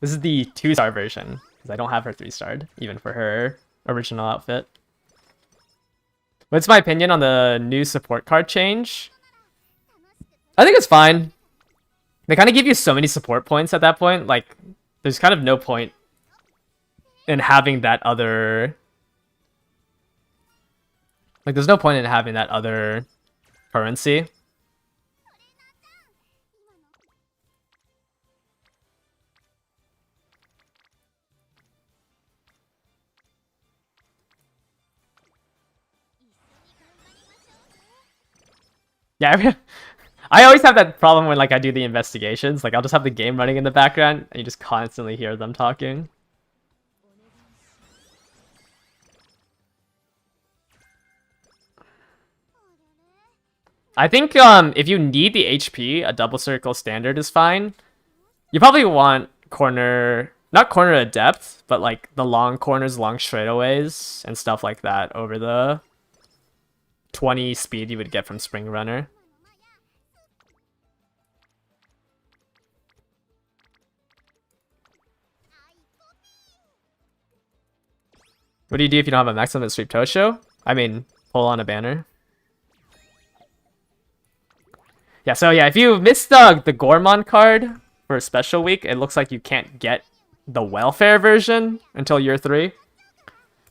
This is the 2-star version, because I don't have her 3-starred, even for her original outfit. What's my opinion on the new support card change? I think it's fine. They kind of give you so many support points at that point, like, there's kind of no point in having that other... Like, there's no point in having that other currency. Yeah, I always have that problem when like I do the investigations. Like I'll just have the game running in the background and you just constantly hear them talking. I think if you need the HP, a double circle standard is fine. You probably want corner, not corner adept, but like the long corners, long straightaways, and stuff like that over the 20 speed you would get from Spring Runner. What do you do if you don't have a max limit sweep Tosho? I mean, pull on a banner. Yeah, so yeah, if you missed the Gormon card for a special week, it looks like you can't get the welfare version until year 3.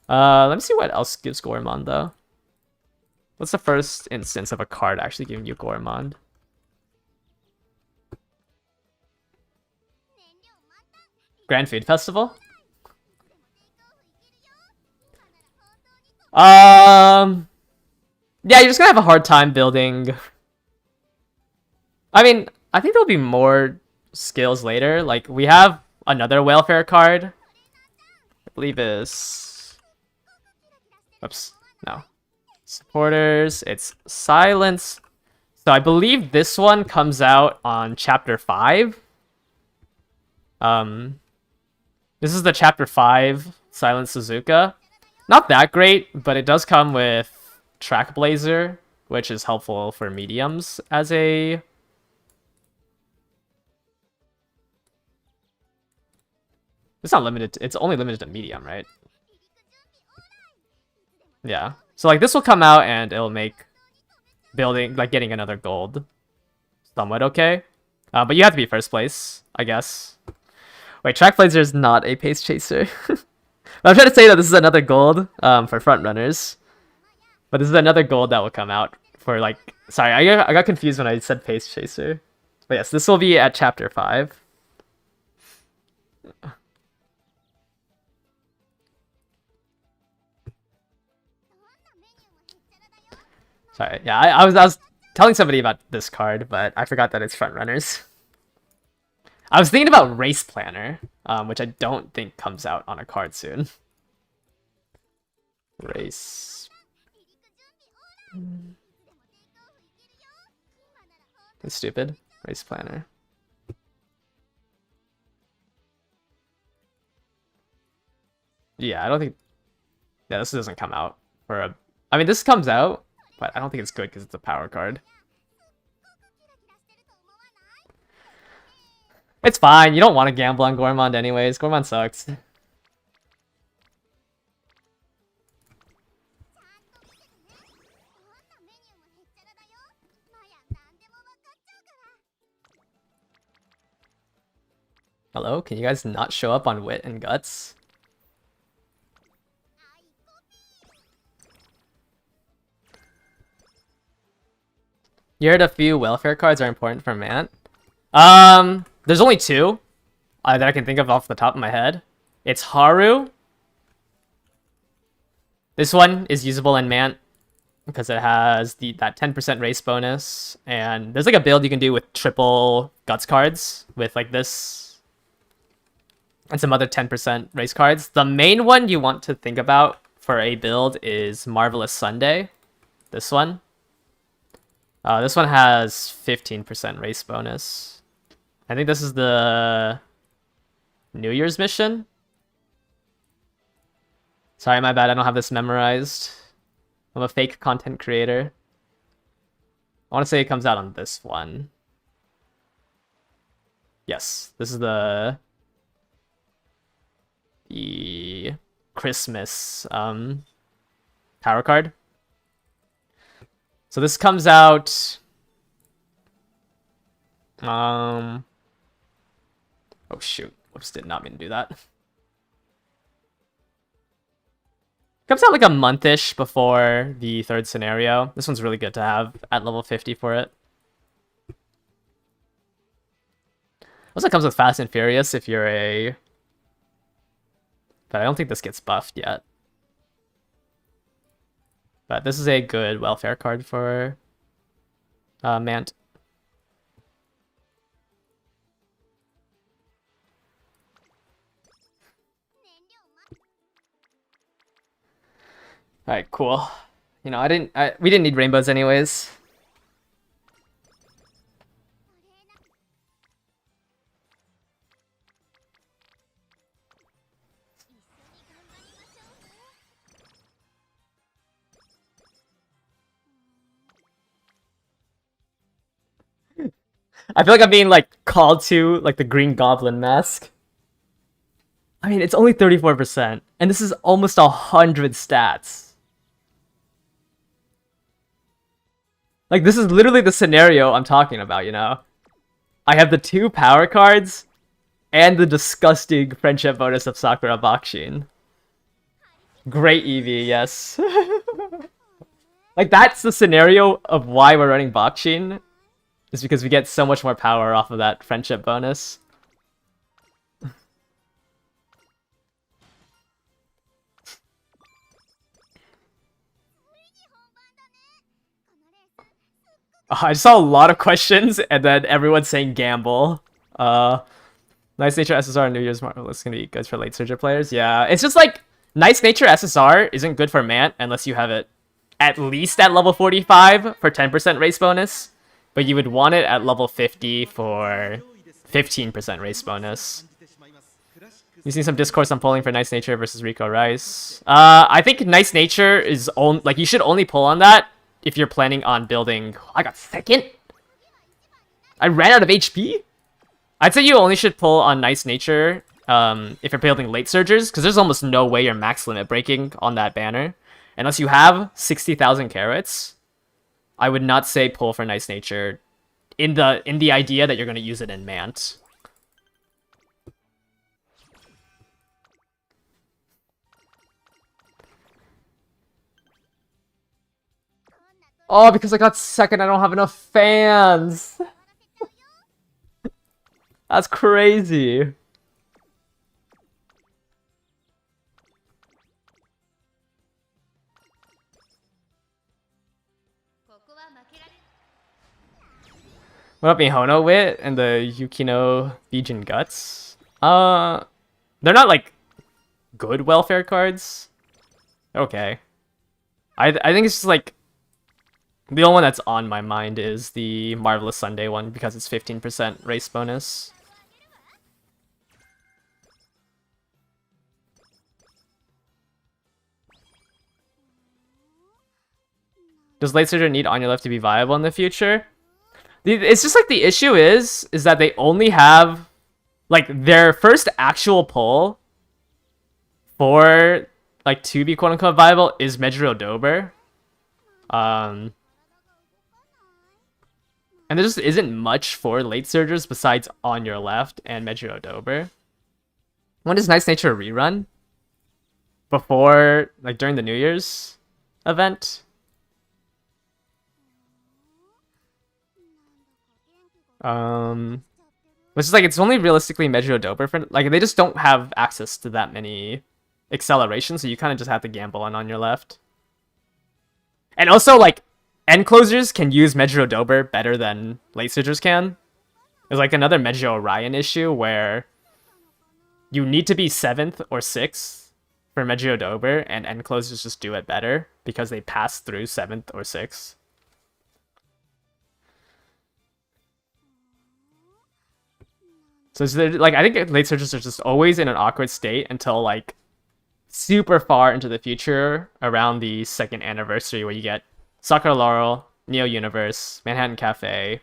Let me see what else gives Gormon though. What's the first instance of a card actually giving you Gormon? Grand Food Festival? Yeah, you're just gonna have a hard time building. I mean, I think there'll be more skills later. Like, we have another welfare card. I believe is... Oops, no. Supporters, it's Silence. So I believe this one comes out on Chapter 5. This is the Chapter 5 Silent Suzuka. Not that great, but it does come with Track Blazer, which is helpful for mediums as a... It's not limited to, it's only limited to medium, right? Yeah. So like this will come out and it'll make building, like getting another gold somewhat okay. But you have to be first place, I guess. Wait, Track Blazer is not a pace chaser. I'm trying to say that this is another gold for front runners. But this is another gold that will come out for like... Sorry, I got confused when I said pace chaser. But yes, this will be at Chapter 5. Sorry, yeah, I was telling somebody about this card, but I forgot that it's front runners. I was thinking about Race Planner, which I don't think comes out on a card soon. Race. It's stupid. Race Planner. Yeah, I don't think... Yeah, this doesn't come out for a... I mean, this comes out, but I don't think it's good because it's a power card. It's fine. You don't want to gamble on Gormond anyways. Gormond sucks. Hello? Can you guys not show up on Wit and Guts? You heard a few welfare cards are important for Mant? There's only 2 that I can think of off the top of my head. It's Haru. This one is usable in Mant because it has that 10% race bonus. And there's like a build you can do with triple Guts cards with like this and some other 10% race cards. The main one you want to think about for a build is Marvelous Sunday. This one. This one has 15% race bonus. I think this is the New Year's mission. Sorry, my bad. I don't have this memorized. I'm a fake content creator. I want to say it comes out on this one. Yes, this is the Christmas power card. So this comes out oh shoot. Whoops, did not mean to do that. Comes out like a month-ish before the 3rd scenario. This one's really good to have at level 50 for it. Also comes with Fast and Furious if you're a... But I don't think this gets buffed yet. But this is a good welfare card for Mant. Alright, cool. You know, we didn't need rainbows anyways. I feel like I'm being like called to like the Green Goblin mask. I mean, it's only 34%, and this is almost 100 stats. Like, this is literally the scenario I'm talking about, you know? I have the 2 power cards, and the disgusting friendship bonus of Sakura Bakshin. Great EV, yes. Like, that's the scenario of why we're running Bakshin, is because we get so much more power off of that friendship bonus. I saw a lot of questions, and then everyone saying gamble. Nice Nature SSR and New Year's Marvelous is gonna be good for late surger players. Yeah, it's just like Nice Nature SSR isn't good for Mant unless you have it at least at level 45 for 10% race bonus, but you would want it at level 50 for 15% race bonus. You see some discourse on pulling for Nice Nature versus Rico Rice. I think Nice Nature is like you should only pull on that if you're planning on building. I got second. I ran out of HP. I'd say you only should pull on Nice Nature if you're building late surgers, because there's almost no way you're max limit breaking on that banner. Unless you have 60,000 carrots, I would not say pull for Nice Nature in the idea that you're going to use it in Mant. Oh, because I got second, I don't have enough fans. That's crazy. What up, Mihono Wit and the Yukino Bijin Guts? They're not like good welfare cards. Okay. I think it's just like the only one that's on my mind is the Marvelous Sunday one because it's 15% race bonus. Does Late Surger need On Your Left to be viable in the future? It's just like the issue is that they only have like their first actual pull for like to be quote unquote viable is Medjuro Dober. And there just isn't much for late surgers besides On Your Left and Medjuro Dober. When does Nice Nature rerun? Before, like during the New Year's event? Which is like, it's only realistically Medjuro Dober for, like, they just don't have access to that many accelerations, so you kind of just have to gamble on Your Left. And also, like, end closers can use Medjuro Dober better than late surgers can. There's like another Medjuro Orion issue where you need to be 7th or 6th for Medjuro Dober, and end closers just do it better because they pass through 7th or 6th. So it's like, I think late surgers are just always in an awkward state until like super far into the future around the 2nd anniversary where you get Sakura Laurel, Neo Universe, Manhattan Cafe,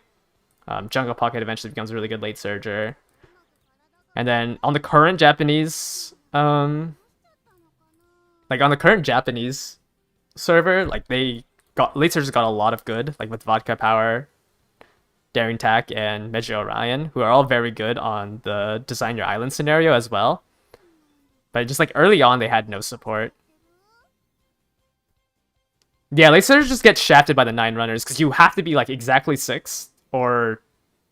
Jungle Pocket eventually becomes a really good late surger. And then on the current Japanese, server, like late surgers got a lot of good, like with Vodka Power, Daring Tack, and Medjuro Orion, who are all very good on the Design Your Island scenario as well. But just like early on, they had no support. Yeah, late surgers just get shafted by the 9 runners because you have to be like exactly 6th or,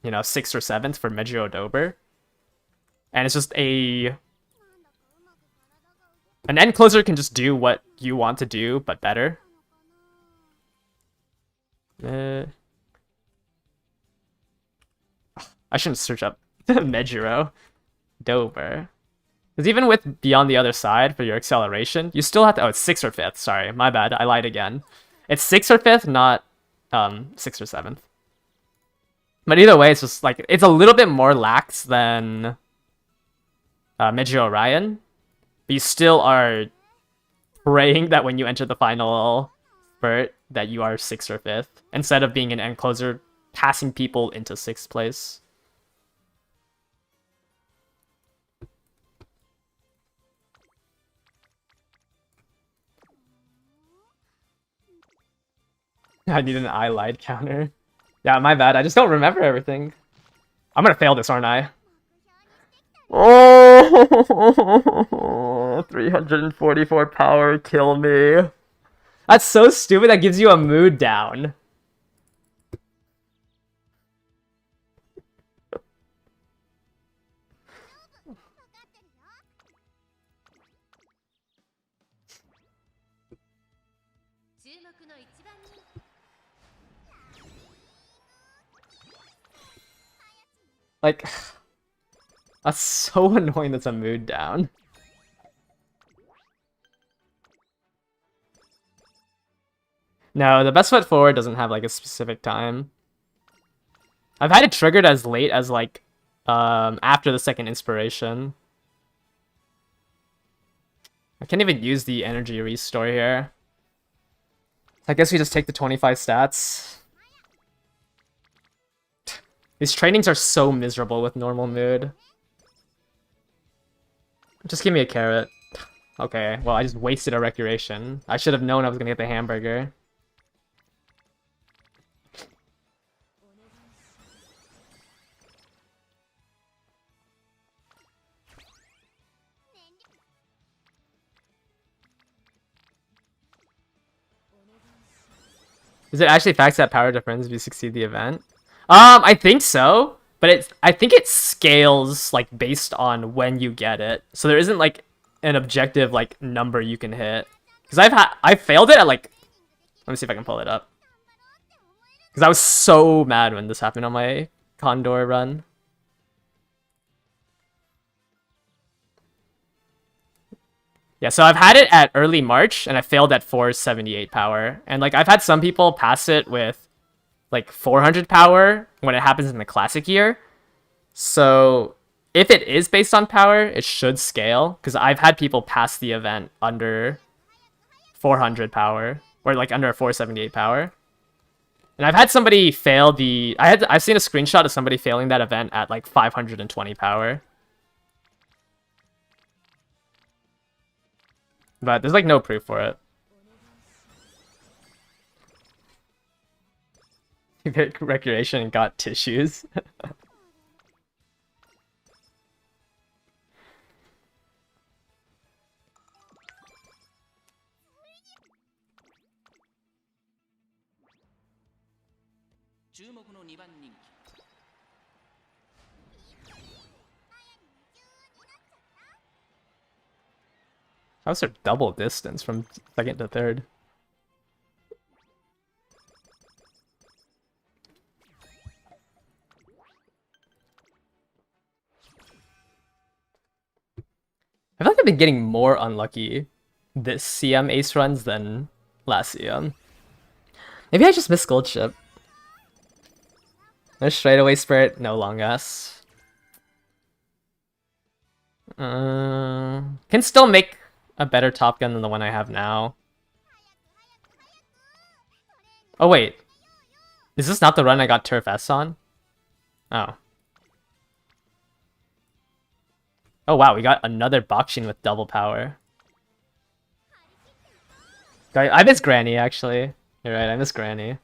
6th or 7th for Medjuro Dober. And it's just an end closer can just do what you want to do, but better. I shouldn't search up Mejiro. Dover. Because even with Beyond the Other Side for your acceleration, you still have to... Oh, it's 6th or 5th. Sorry, my bad. I lied again. It's 6th or 5th, not 6th or 7th. But either way, it's just like... It's a little bit more lax than Meiji Orion. But you still are praying that when you enter the final spurt, that you are 6th or 5th. Instead of being an end closer, passing people into 6th place. I need an I lied counter. Yeah, my bad. I just don't remember everything. I'm gonna fail this, aren't I? Oh, 344 power, kill me. That's so stupid. That gives you a mood down. Like, that's so annoying. That's a mood down. No, the best foot forward doesn't have like a specific time. I've had it triggered as late as like after the second inspiration. I can't even use the energy restore here. I guess we just take the 25 stats. These trainings are so miserable with normal mood. Just give me a carrot. Okay, well I just wasted a recreation. I should have known I was gonna get the hamburger. Is it actually facts that power difference if you succeed the event? I think so, but I think it scales like based on when you get it. So there isn't like an objective like number you can hit. Because I failed it at like, let me see if I can pull it up. Because I was so mad when this happened on my Condor run. Yeah, so I've had it at early March, and I failed at 478 power. And, like, I've had some people pass it with, like, 400 power when it happens in the classic year. So, if it is based on power, it should scale. Because I've had people pass the event under 400 power. Or, like, under 478 power. And I've had somebody fail the... I've seen a screenshot of somebody failing that event at, like, 520 power. But there's like no proof for it. You picked recreation and got tissues. That was a double distance from second to third. I feel like I've been getting more unlucky this CM ace runs than last CM. Maybe I just missed Gold Ship. No straightaway spirit, no long S. Can still make a better Top Gun than the one I have now. Oh wait, is this not the run I got Turf S on? Oh. Oh wow, we got another Bakshin with double power. I miss Granny actually. You're right, I miss Granny.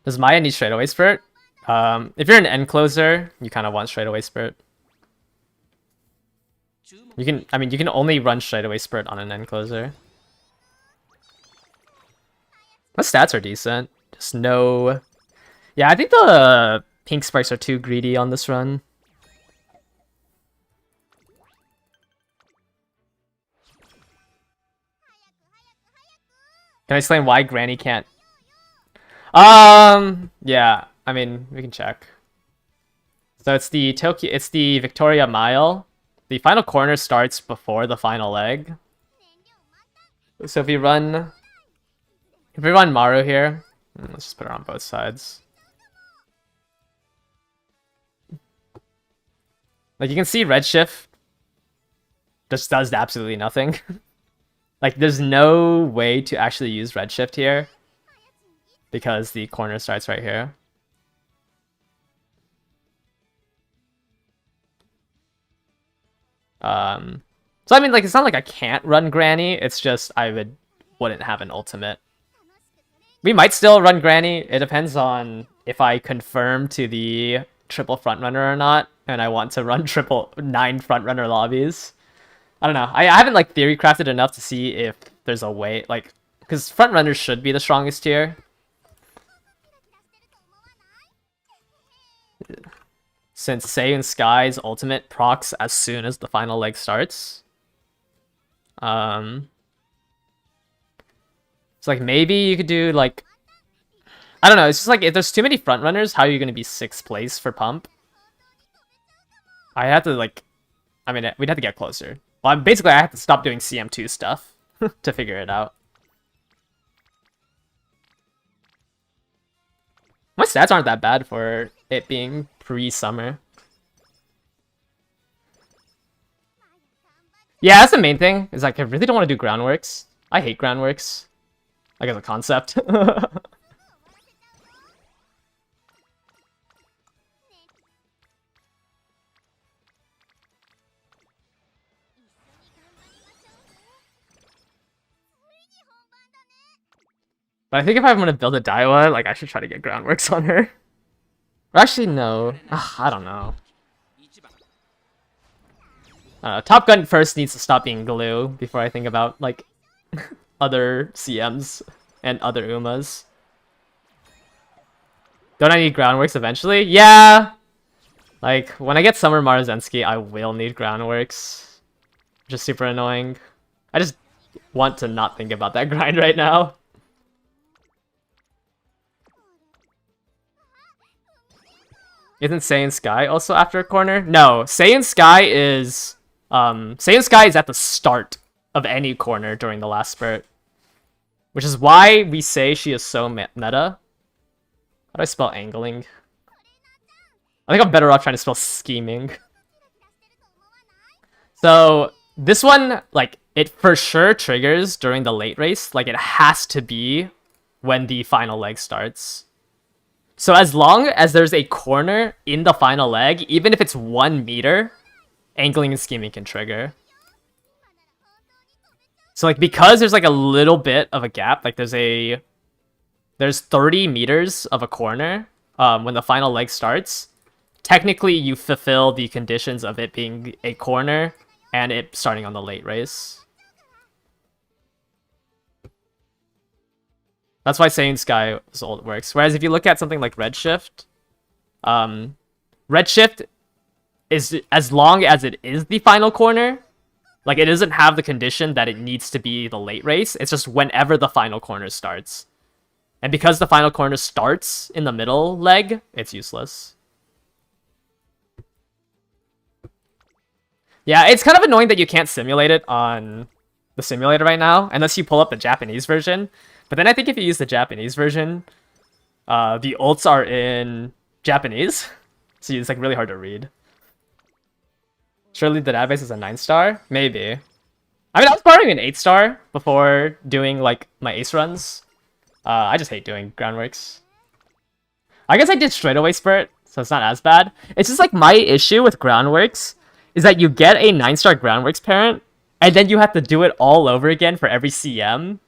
Does Maya need straightaway spirit? If you're an end closer, you kind of want straightaway spirit. You can only run straightaway spirit on an end closer. My stats are decent. Just no... Yeah, I think the pink spikes are too greedy on this run. Can I explain why Granny can't... Yeah, I mean, we can check. So it's the Victoria Mile. The final corner starts before the final leg. So if we run Maru here, let's just put her on both sides. Like you can see Redshift just does absolutely nothing. Like there's no way to actually use Redshift here because the corner starts right here. So I mean, like, it's not like I can't run Granny. It's just I wouldn't have an ultimate. We might still run Granny. It depends on if I confirm to the triple frontrunner or not, and I want to run 9 frontrunner lobbies. I don't know. I haven't like theory crafted enough to see if there's a way, like, because frontrunners should be the strongest tier. Since Sei and Sky's ultimate procs as soon as the final leg starts. It's like maybe you could do like, I don't know, it's just like if there's too many frontrunners, how are you going to be 6th place for pump? I have to like, I mean, we'd have to get closer. Well, basically I have to stop doing CM2 stuff to figure it out. My stats aren't that bad for it being pre-summer. Yeah, that's the main thing. Is like I really don't want to do groundworks. I hate groundworks. Like as a concept. But I think if I'm gonna build a Daiwa, like I should try to get groundworks on her. Or actually, no. Ugh, I don't know. Top Gun first needs to stop being glue before I think about like other CMs and other Umas. Don't I need groundworks eventually? Yeah! Like, when I get Summer Marzensky, I will need groundworks. Which is super annoying. I just want to not think about that grind right now. Isn't Sei and Sky also after a corner? No, Sei and Sky is at the start of any corner during the last spurt. Which is why we say she is so meta. How do I spell angling? I think I'm better off trying to spell scheming. So this one, like, it for sure triggers during the late race. Like, it has to be when the final leg starts. So as long as there's a corner in the final leg, even if it's 1 meter, angling and scheming can trigger. So like because there's like a little bit of a gap, like there's 30 meters of a corner when the final leg starts, technically you fulfill the conditions of it being a corner and it starting on the late race. That's why Saiyan Sky works. Whereas if you look at something like Redshift, Redshift is, as long as it is the final corner, like it doesn't have the condition that it needs to be the late race. It's just whenever the final corner starts. And because the final corner starts in the middle leg, it's useless. Yeah, it's kind of annoying that you can't simulate it on the simulator right now, unless you pull up the Japanese version. But then I think if you use the Japanese version, the ults are in Japanese, so it's like really hard to read. Surely the database is a 9-star? Maybe. I mean, I was probably an 8-star before doing like my ace runs. I just hate doing groundworks. I guess I did straightaway spurt, so it's not as bad. It's just like my issue with groundworks is that you get a 9-star groundworks parent, and then you have to do it all over again for every CM.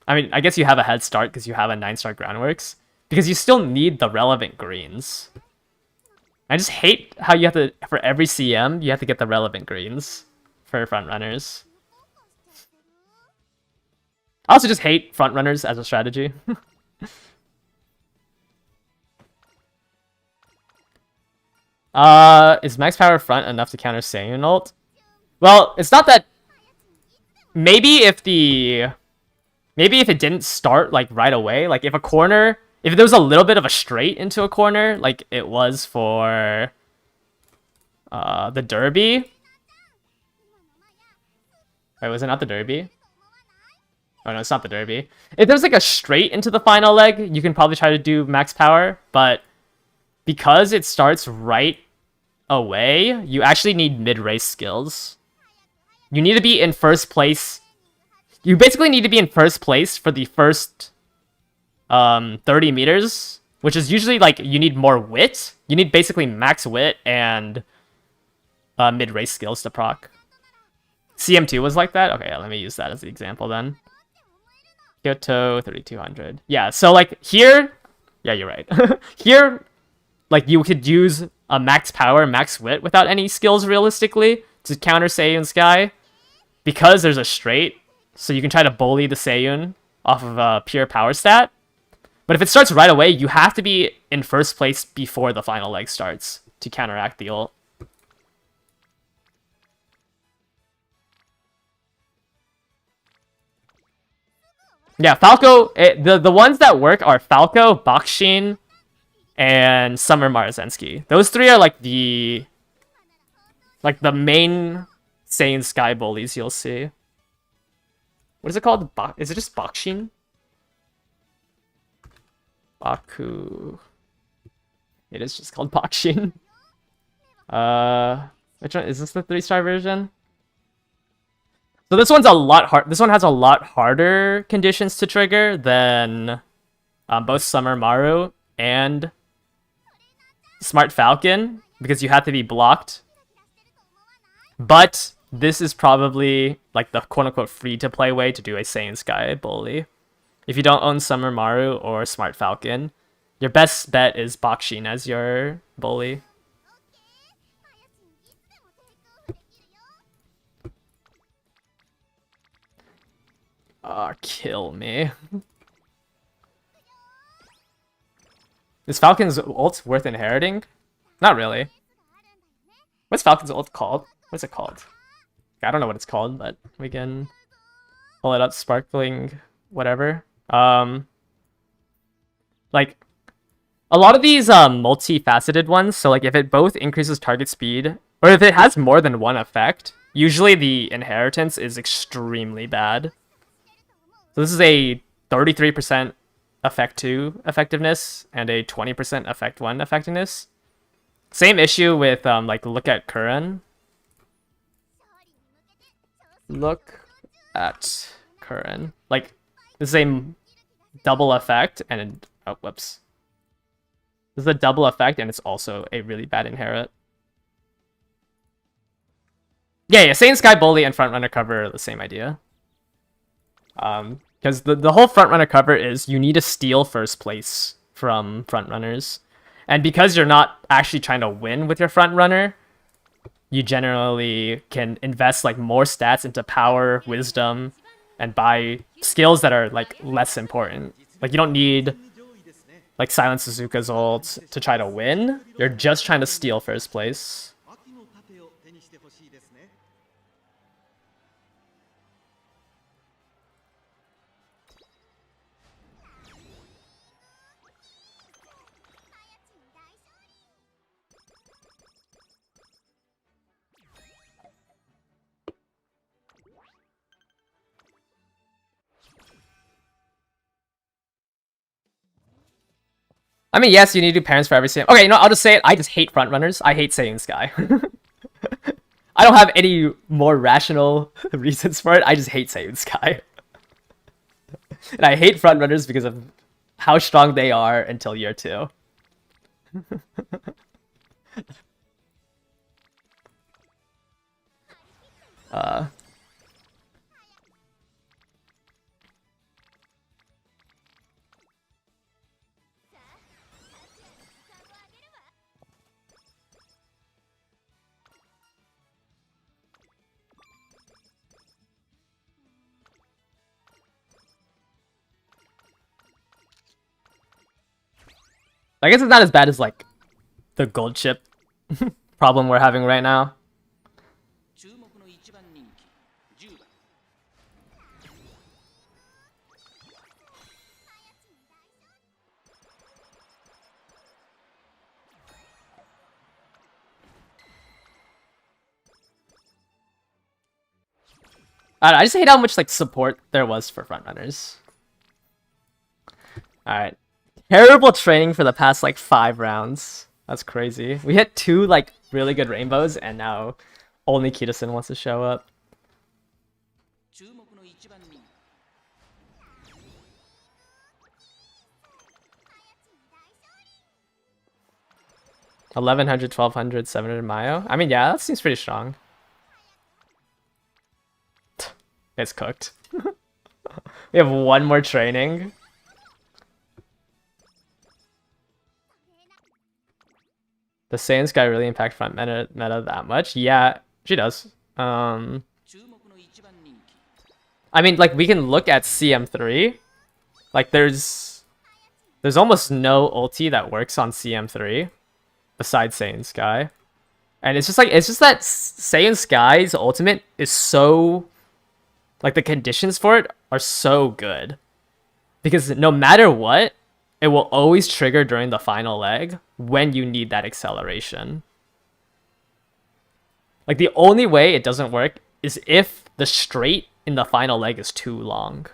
I mean, I guess you have a head start because you have a 9-star groundworks, because you still need the relevant greens. I just hate how you have to, for every CM, you have to get the relevant greens for front runners. I also just hate front runners as a strategy. Is max power front enough to counter Saiyan ult? Well, it's not that. Maybe if it didn't start like right away, like if If there was a little bit of a straight into a corner, like it was for the Derby. Wait, was it not the Derby? Oh no, it's not the Derby. If there's like a straight into the final leg, you can probably try to do max power, but because it starts right away, you actually need mid-race skills. You need to be in first place. You basically need to be in first place for the first 30 meters, which is usually like you need more wit. You need basically max wit and mid-race skills to proc. CM2 was like that? Okay, yeah, let me use that as the example then. Kyoto 3200. Yeah, so like here, yeah, you're right. Here, like you could use a max power, max wit without any skills realistically to counter Seiyun Sky because there's a straight, so you can try to bully the Seiyun off of a pure power stat. But if it starts right away, you have to be in first place before the final leg starts to counteract the ult. Yeah, Falco, the ones that work are Falco, Bakshin, and Summer Marzensky. Those three are like the main Saiyan Sky bullies you'll see. What is it called? Is it just Bakshin? Baku. It is just called Bakshin. Which one is this, the 3-star version? So this one's a lot hard. This one has a lot harder conditions to trigger than both Summer Maru and Smart Falcon because you have to be blocked. But this is probably like the quote-unquote free-to-play way to do a Saiyan Sky bully. If you don't own Summer Maru or Smart Falcon, your best bet is Bakshin as your bully. Kill me. Is Falcon's ult worth inheriting? Not really. What's Falcon's ult called? What's it called? I don't know what it's called, but we can pull it up. Sparkling whatever. Like a lot of these multifaceted ones, so like if it both increases target speed or if it has more than one effect, usually the inheritance is extremely bad. So this is a 33% effect 2 effectiveness and a 20% effect 1 effectiveness. Same issue with like look at Curran. Look at Curran. Like this is a double effect and oh whoops. This is a double effect and it's also a really bad inherit. Yeah, Saiyan Sky Bully and Frontrunner cover are the same idea. Because the whole Frontrunner cover is you need to steal first place from Frontrunners. And because you're not actually trying to win with your Frontrunner, you generally can invest like more stats into power, wisdom, and buy skills that are like less important. Like you don't need like Silent Suzuka's ult to try to win. You're just trying to steal first place. I mean, yes, you need to do parents for every Saiyan. Okay, no, I'll just say it. I just hate Frontrunners. I hate Saiyan Sky. I don't have any more rational reasons for it. I just hate Saiyan Sky. And I hate Frontrunners because of how strong they are until year 2. I guess it's not as bad as like the gold chip problem we're having right now. I just hate how much like support there was for frontrunners. Alright. Terrible training for the past like 5 rounds. That's crazy. We hit 2 like really good rainbows and now only Kitasen wants to show up. 1100, 1200, 700 Mayo. I mean, yeah, that seems pretty strong. It's cooked. We have 1 more training. Does Saiyan Sky really impact front meta that much? Yeah, she does. I mean, like, we can look at CM3. Like, there's almost no ulti that works on CM3 besides Saiyan Sky. And it's just that Saiyan Sky's ultimate is so, like, the conditions for it are so good. Because no matter what, it will always trigger during the final leg when you need that acceleration. Like, the only way it doesn't work is if the straight in the final leg is too long.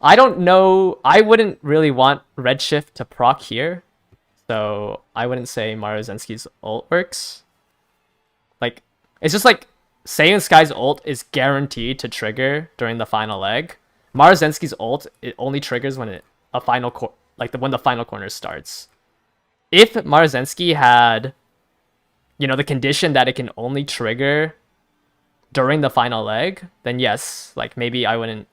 I don't know. I wouldn't really want Redshift to proc here. So I wouldn't say Maruzensky's ult works. Like, it's just like Saiyan Sky's ult is guaranteed to trigger during the final leg. Maruzensky's ult, it only triggers when when the final corner starts. If Maruzensky had, the condition that it can only trigger during the final leg, then yes, like maybe I wouldn't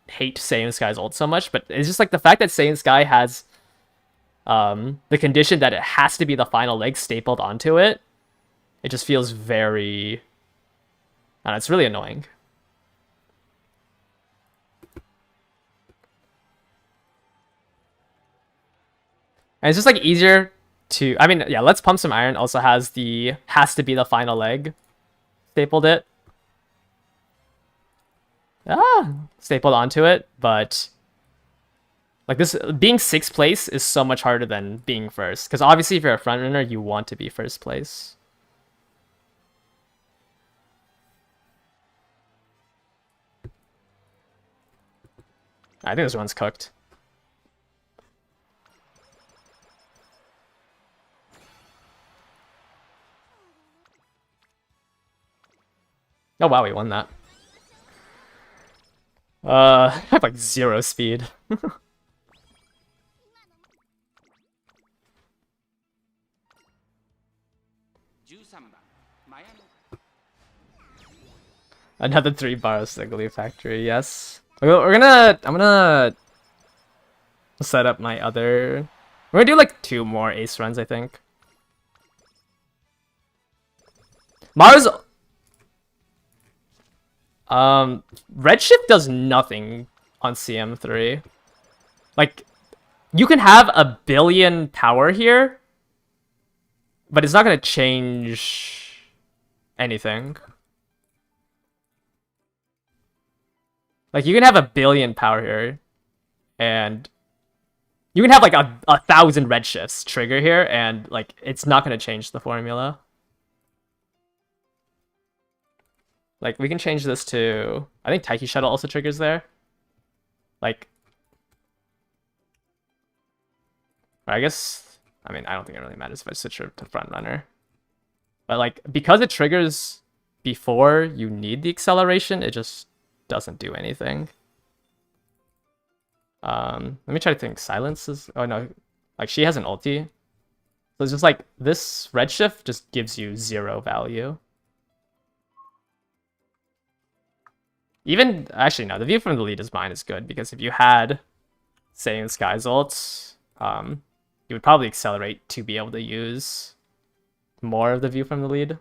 hate Saiyan Sky's ult so much, but it's just like the fact that Saiyan Sky has the condition that it has to be the final leg stapled onto it, it just feels very, I don't know, it's really annoying. And it's just like easier to, I mean, yeah, Let's Pump Some Iron also has to be the final leg stapled it. Stapled onto it, but like this, being 6th place is so much harder than being first. Because obviously if you're a front runner, you want to be first place. I think this one's cooked. Oh wow, we won that. I have like 0 speed. Another 3 bar Siggly Factory, yes. I'm gonna set up my other. We're gonna do like 2 more ace runs, I think. Mars. Redshift does nothing on CM3. Like, you can have a billion power here, but it's not gonna change anything. Like, you can have a billion power here, and you can have like a 1,000 redshifts trigger here, and like it's not gonna change the formula. Like, we can change this to, I think Taiki Shuttle also triggers there. Like, I guess, I mean, I don't think it really matters if I switch it to front runner. But like, because it triggers before you need the acceleration, it just doesn't do anything. Let me try to think. Silence is, oh no, like she has an ulti. So it's just like, this redshift just gives you 0 value. Even, actually no, the view from the lead is mine is good, because if you had Saiyan Sky's ults, you would probably accelerate to be able to use more of the view from the lead.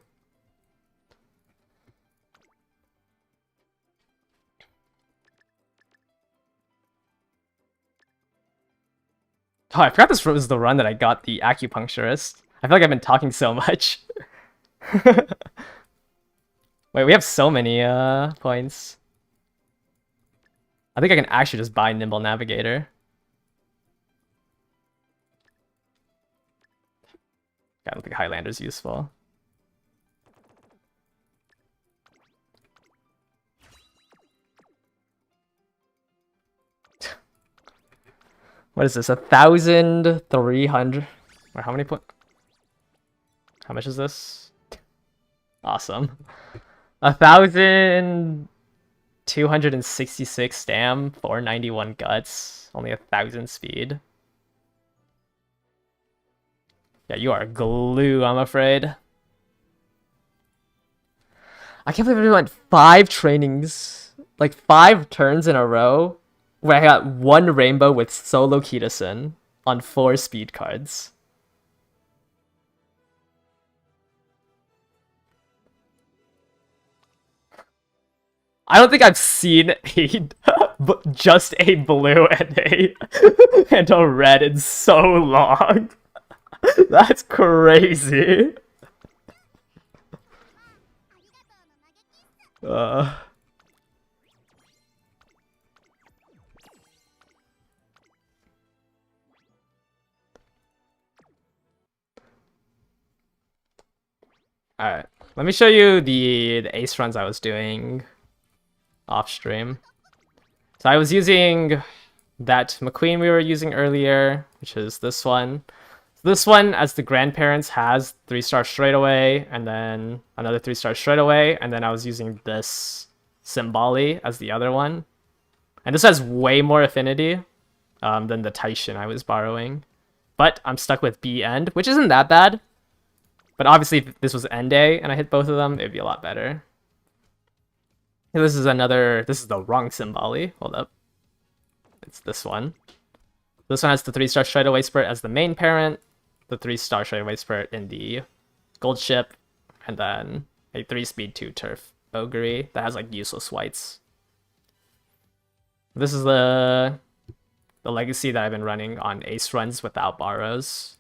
Oh, I forgot this was the run that I got the acupuncturist. I feel like I've been talking so much. Wait, we have so many points. I think I can actually just buy Nimble Navigator. I don't think Highlander's useful. What is this? 1,300? Or how many points? How much is this? Awesome. 1,266 stam, 491 guts, only 1,000 speed. Yeah, you are glue, I'm afraid. I can't believe we went 5 trainings, like 5 turns in a row, where I got 1 rainbow with solo Kitasen on 4 speed cards. I don't think I've seen just a blue and a red in so long. That's crazy. Alright, let me show you the ace runs I was doing off stream. So I was using that McQueen we were using earlier, which is this one. This one, as the grandparents, has 3-star straight away, and then another 3-star straight away, and then I was using this Symboli as the other one. And this has way more affinity than the Taishin I was borrowing. But I'm stuck with B end, which isn't that bad. But obviously, if this was end A and I hit both of them, it'd be a lot better. This is the wrong Symboli. Hold up. It's this one. This one has the 3-star straight away spurt as the main parent, the 3-star straight away spurt in the gold ship, and then a 3-speed 2-turf Ogre that has like useless whites. This is the legacy that I've been running on ace runs without borrows.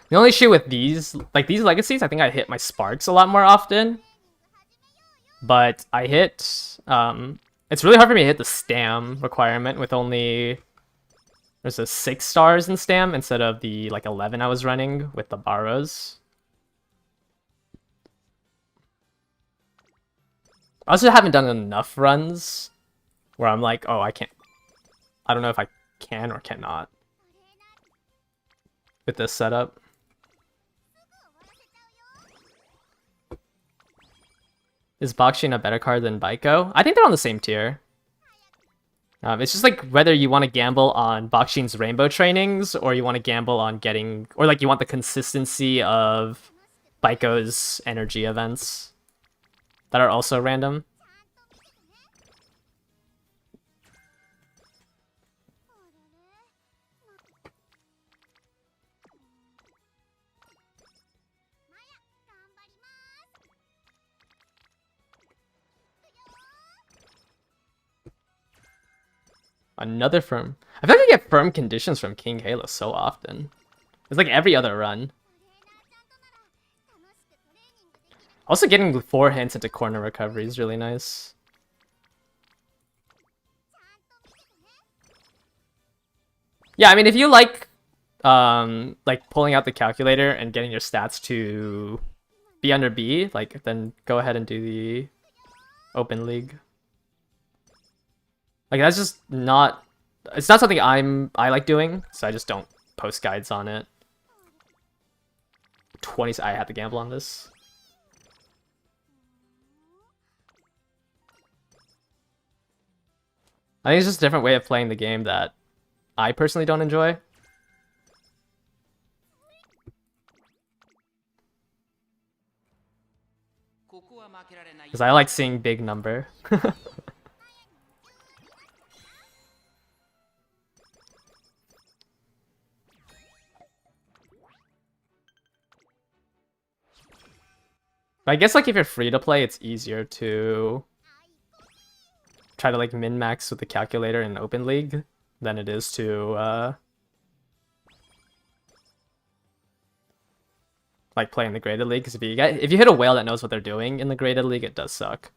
The only issue with these legacies, I think I hit my sparks a lot more often. But I hit, it's really hard for me to hit the stam requirement with only, there's a 6 stars in stam instead of the like 11 I was running with the borrows. I also haven't done enough runs where I'm like, oh, I don't know if I can or cannot with this setup. Is Bakshin a better card than Baiko? I think they're on the same tier. It's just like whether you want to gamble on Bakshin's rainbow trainings or you want to gamble on getting, or like you want the consistency of Baiko's energy events that are also random. Another firm. I feel like I get firm conditions from King Halo so often. It's like every other run. Also getting 4 hints into corner recovery is really nice. Yeah, I mean, if you like pulling out the calculator and getting your stats to be under B, like, then go ahead and do the Open League. Like, that's just not, it's not something I like doing, so I just don't post guides on it. 20, I had to gamble on this. I think it's just a different way of playing the game that I personally don't enjoy. Because I like seeing big number. But I guess like if you're free to play, it's easier to try to like min-max with the calculator in Open League than it is to like play in the graded league. Because if you hit a whale that knows what they're doing in the graded league, it does suck.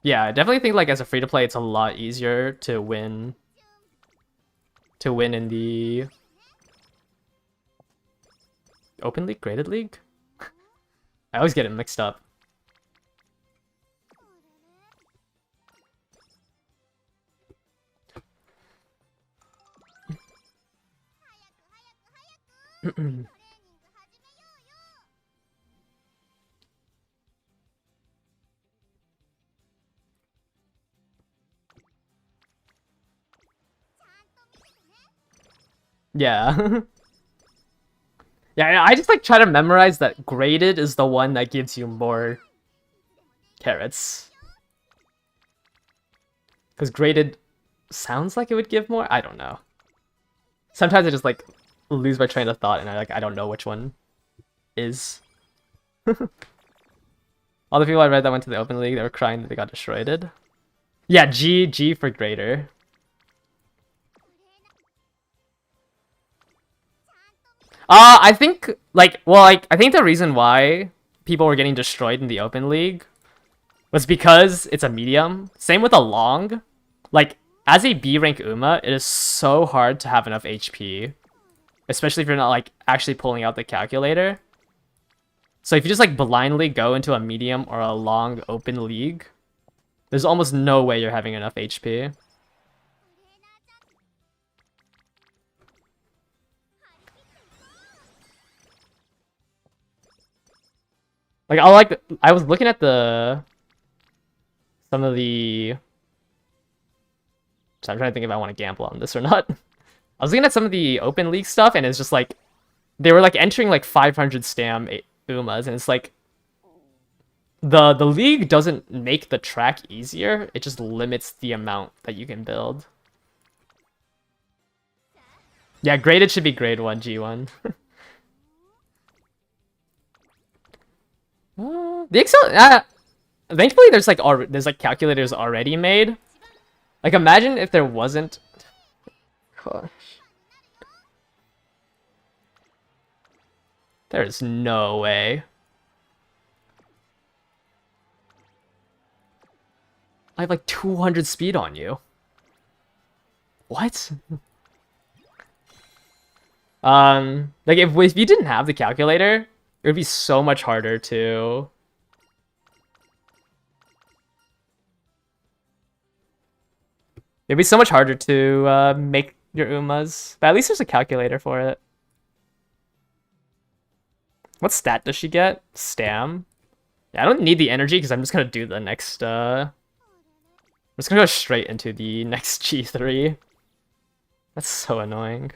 Yeah, I definitely think like as a free to play, it's a lot easier to win in the Open League, graded league. I always get it mixed up. Yeah. Yeah, I just like try to memorize that graded is the one that gives you more carrots. Because graded sounds like it would give more? I don't know. Sometimes I just like lose my train of thought and I don't know which one is. All the people I read that went to the Open League, they were crying that they got destroyed. Yeah, G for greater. I think I think the reason why people were getting destroyed in the Open League was because it's a medium. Same with a long. Like, as a B rank Uma, it is so hard to have enough HP. Especially if you're not like actually pulling out the calculator. So if you just like blindly go into a medium or a long open league, there's almost no way you're having enough HP. Like I was looking at some of the. So I'm trying to think if I want to gamble on this or not. I was looking at some of the Open League stuff, and it's just like they were like entering like 500 stam Umas, and it's like the league doesn't make the track easier; it just limits the amount that you can build. Yeah, graded should be grade 1, G1. The Excel, thankfully there's like calculators already made. Like imagine if there wasn't. Gosh. There's no way. I have like 200 speed on you. What? Like if you didn't have the calculator, it would be so much harder to. It'd be so much harder to make your Umas, but at least there's a calculator for it. What stat does she get? Stam? Yeah, I don't need the energy because I'm just gonna do the next, I'm just gonna go straight into the next G3. That's so annoying.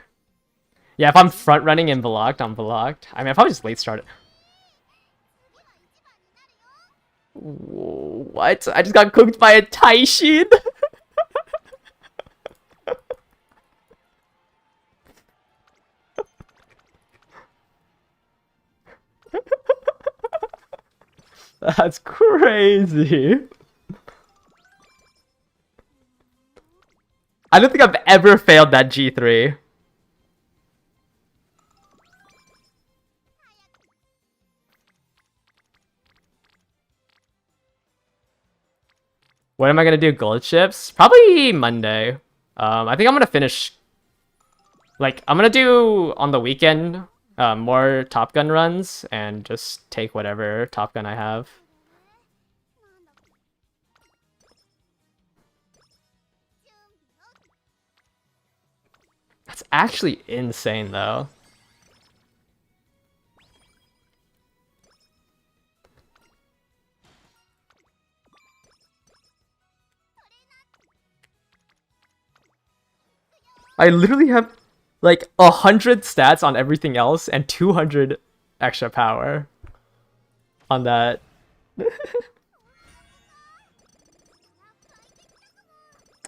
Yeah, if I'm front running and blocked, I'm blocked. I mean, I'll probably just late start it. What? I just got cooked by a Taishin? That's crazy. I don't think I've ever failed that G3. When am I gonna do gold ships? Probably Monday. I think I'm gonna finish. Like, I'm gonna do on the weekend more Top Gun runs and just take whatever Top Gun I have. That's actually insane, though. I literally have like 100 stats on everything else and 200 extra power on that.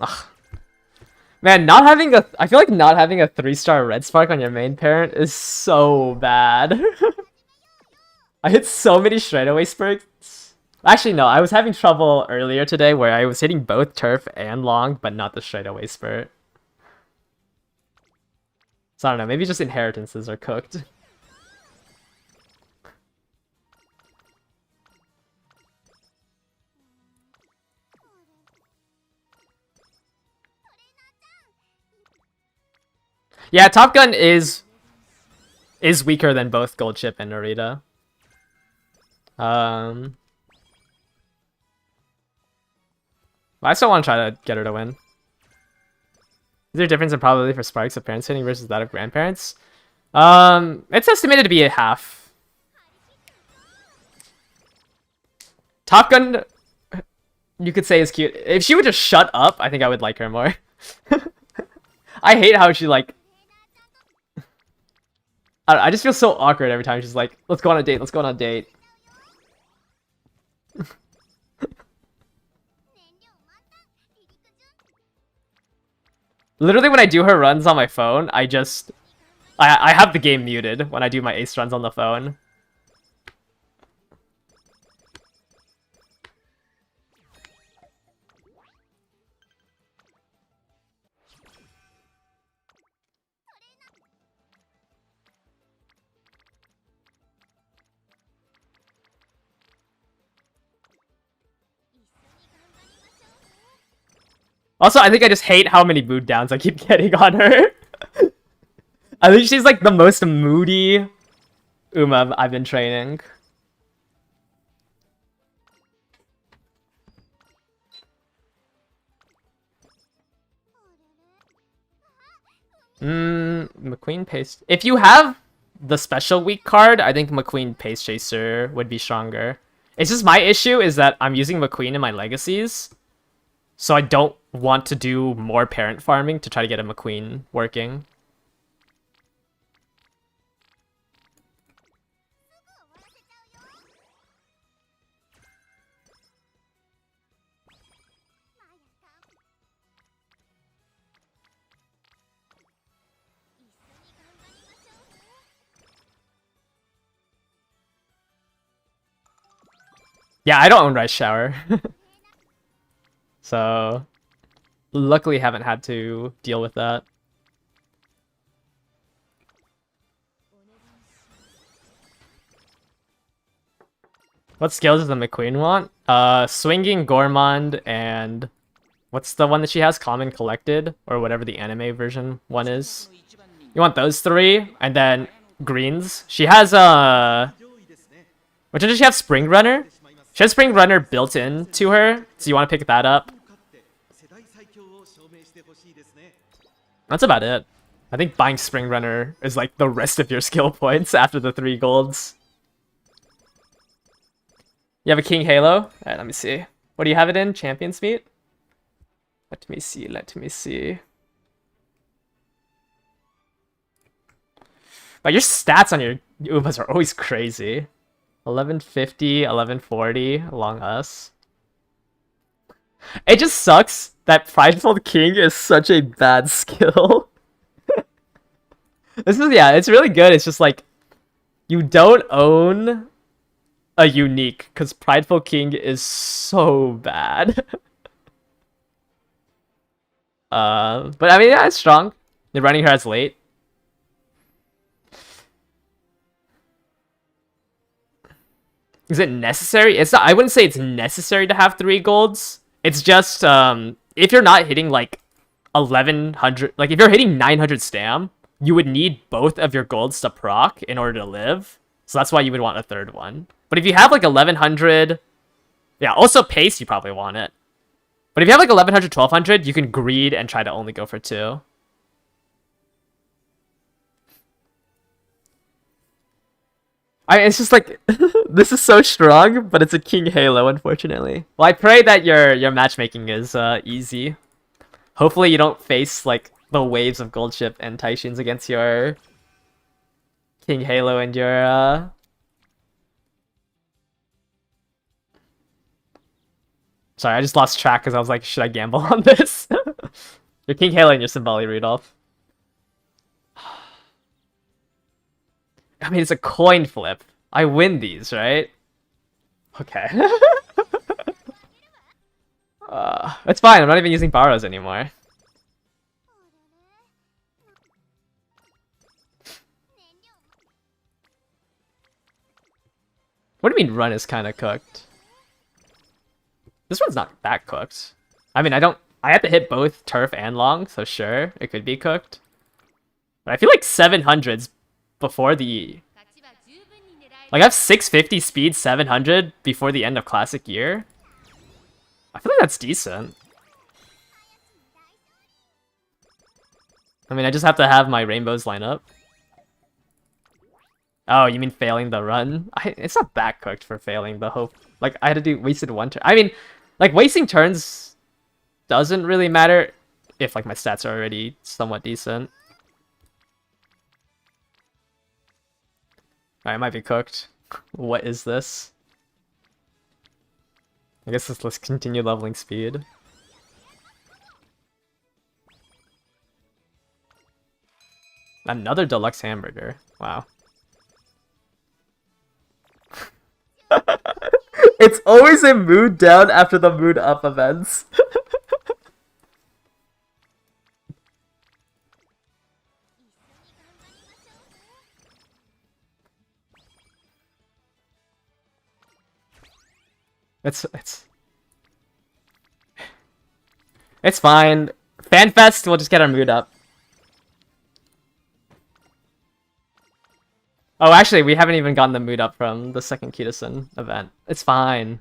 Ugh. Man, not having a... I feel like not having a 3-star red spark on your main parent is so bad. I hit so many straightaway spurts. Actually, no, I was having trouble earlier today where I was hitting both turf and long, but not the straightaway spurt. So I don't know, maybe just inheritances are cooked. Yeah, Top Gun is weaker than both Gold Chip and Narita. I still want to try to get her to win. Is there a difference in probability for sparks of parents hitting versus that of grandparents? It's estimated to be a half. Top Gun, you could say, is cute. If she would just shut up, I think I would like her more. I hate how she, like... I just feel so awkward every time she's like, let's go on a date, let's go on a date. Literally, when I do her runs on my phone, I have the game muted when I do my ace runs on the phone. Also, I think I just hate how many mood downs I keep getting on her. I think she's like the most moody Uma I've been training. McQueen Pace... If you have the special weak card, I think McQueen Pace Chaser would be stronger. It's just my issue is that I'm using McQueen in my legacies. So I don't want to do more parent farming to try to get a McQueen working. Yeah, I don't own Rice Shower. So, luckily haven't had to deal with that. What skills does the McQueen want? Swinging, Gourmand, and... What's the one that she has? Calm and Collected? Or whatever the anime version one is. You want those 3, and then greens. She has, Which one does she have? Spring Runner? She has Spring Runner built in to her, so you want to pick that up. That's about it. I think buying Spring Runner is like the rest of your skill points after the 3 golds. You have a King Halo? Alright, let me see. What do you have it in? Champions Meet? Let me see, let me see. But your stats on your Umas are always crazy. 1150, 1140 along us. It just sucks that Prideful King is such a bad skill. Yeah, it's really good. It's just like, you don't own a unique, because Prideful King is so bad. But I mean, yeah, it's strong. They're running her as late. Is it necessary? It's not. I wouldn't say it's necessary to have 3 golds. It's just if you're not hitting like 1100, like if you're hitting 900 stam, you would need both of your golds to proc in order to live. So that's why you would want a 3rd one. But if you have like 1100, yeah, also pace, you probably want it. But if you have like 1100, 1200, you can greed and try to only go for 2. It's just like, this is so strong, but it's a King Halo, unfortunately. Well, I pray that your matchmaking is easy. Hopefully you don't face like the waves of Gold Chip and Taishins against your King Halo and your Sorry, I just lost track because I was like, should I gamble on this? Your King Halo and your Symboli Rudolph. I mean, it's a coin flip. I win these, right? Okay. It's fine. I'm not even using borrows anymore. What do you mean run is kind of cooked? This one's not that cooked. I mean, I have to hit both turf and long, so sure, it could be cooked. But I feel like 700's before the... Like, I have 650 speed, 700 before the end of Classic Year. I feel like that's decent. I mean, I just have to have my rainbows line up. Oh, you mean failing the run? It's not that cooked for failing the hope. Like, I had to do wasted one turn. I mean, like, wasting turns doesn't really matter if, like, my stats are already somewhat decent. Alright, it might be cooked. What is this? I guess let's continue leveling speed. Another deluxe hamburger. Wow. It's always a mood down after the mood up events. It's fine. FanFest, we'll just get our mood up. Oh, actually, we haven't even gotten the mood up from the second Kitasen event. It's fine.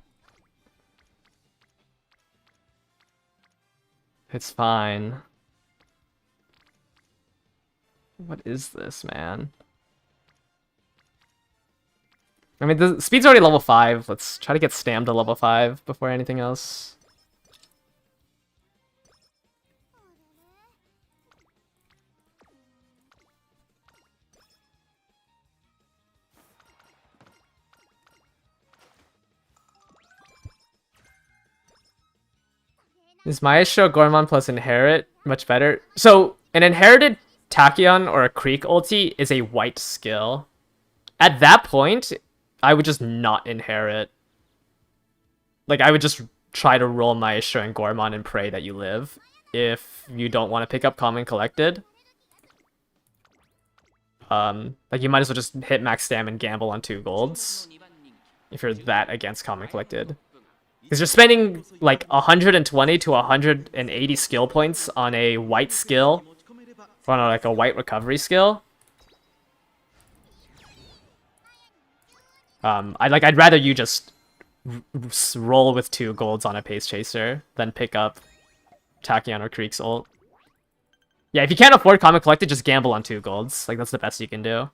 It's fine. What is this, man? I mean, the speed's already level 5. Let's try to get Stam to level 5 before anything else. Is Maestro Gormon plus Inherit much better? So, an Inherited Tachyon or a Creek ulti is a white skill. At that point, I would just not inherit. Like, I would just try to roll Maestro and Gormon and pray that you live if you don't want to pick up Common Collected. Like, you might as well just hit max stam and gamble on 2 golds if you're that against Common Collected. Because you're spending like 120 to 180 skill points on a white skill, or on like a white recovery skill. I'd rather you just roll with 2 golds on a pace chaser than pick up Tachyon or Creek's ult. Yeah, if you can't afford Common Collected, just gamble on 2 golds. Like, that's the best you can do.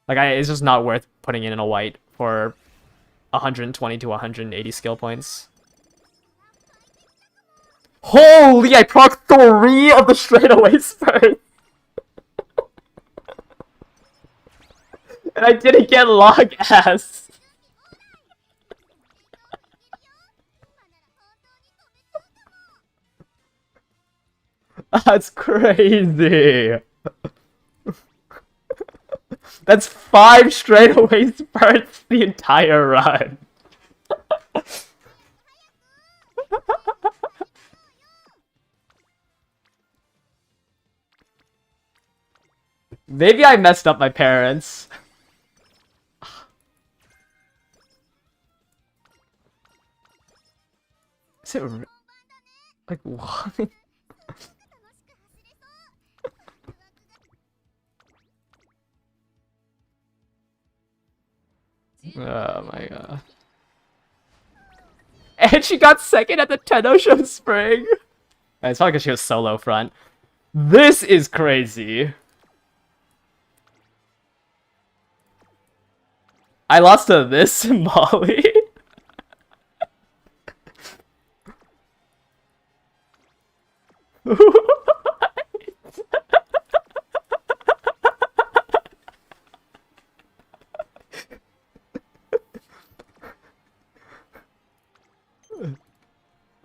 Like, it's just not worth putting in a white for 120 to 180 skill points. Holy, I proc 3 of the straightaway spurt! And I didn't get log ass! That's crazy! That's 5 straightaway spurts the entire run. Maybe I messed up my parents. Is it like what? Oh my god. And she got second at the Tenno Show Spring! It's probably because she was solo front. This is crazy. I lost to this in Molly.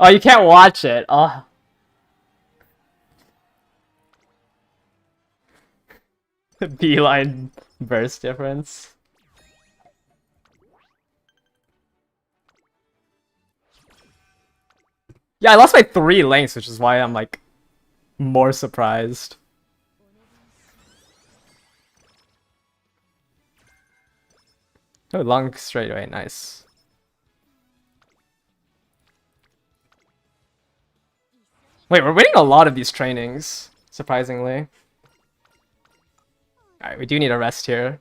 Oh, you can't watch it. Oh. Beeline burst difference. Yeah, I lost by 3 lengths, which is why I'm like more surprised. Oh, long straightaway, nice. Wait, we're winning a lot of these trainings, surprisingly. Alright, we do need a rest here.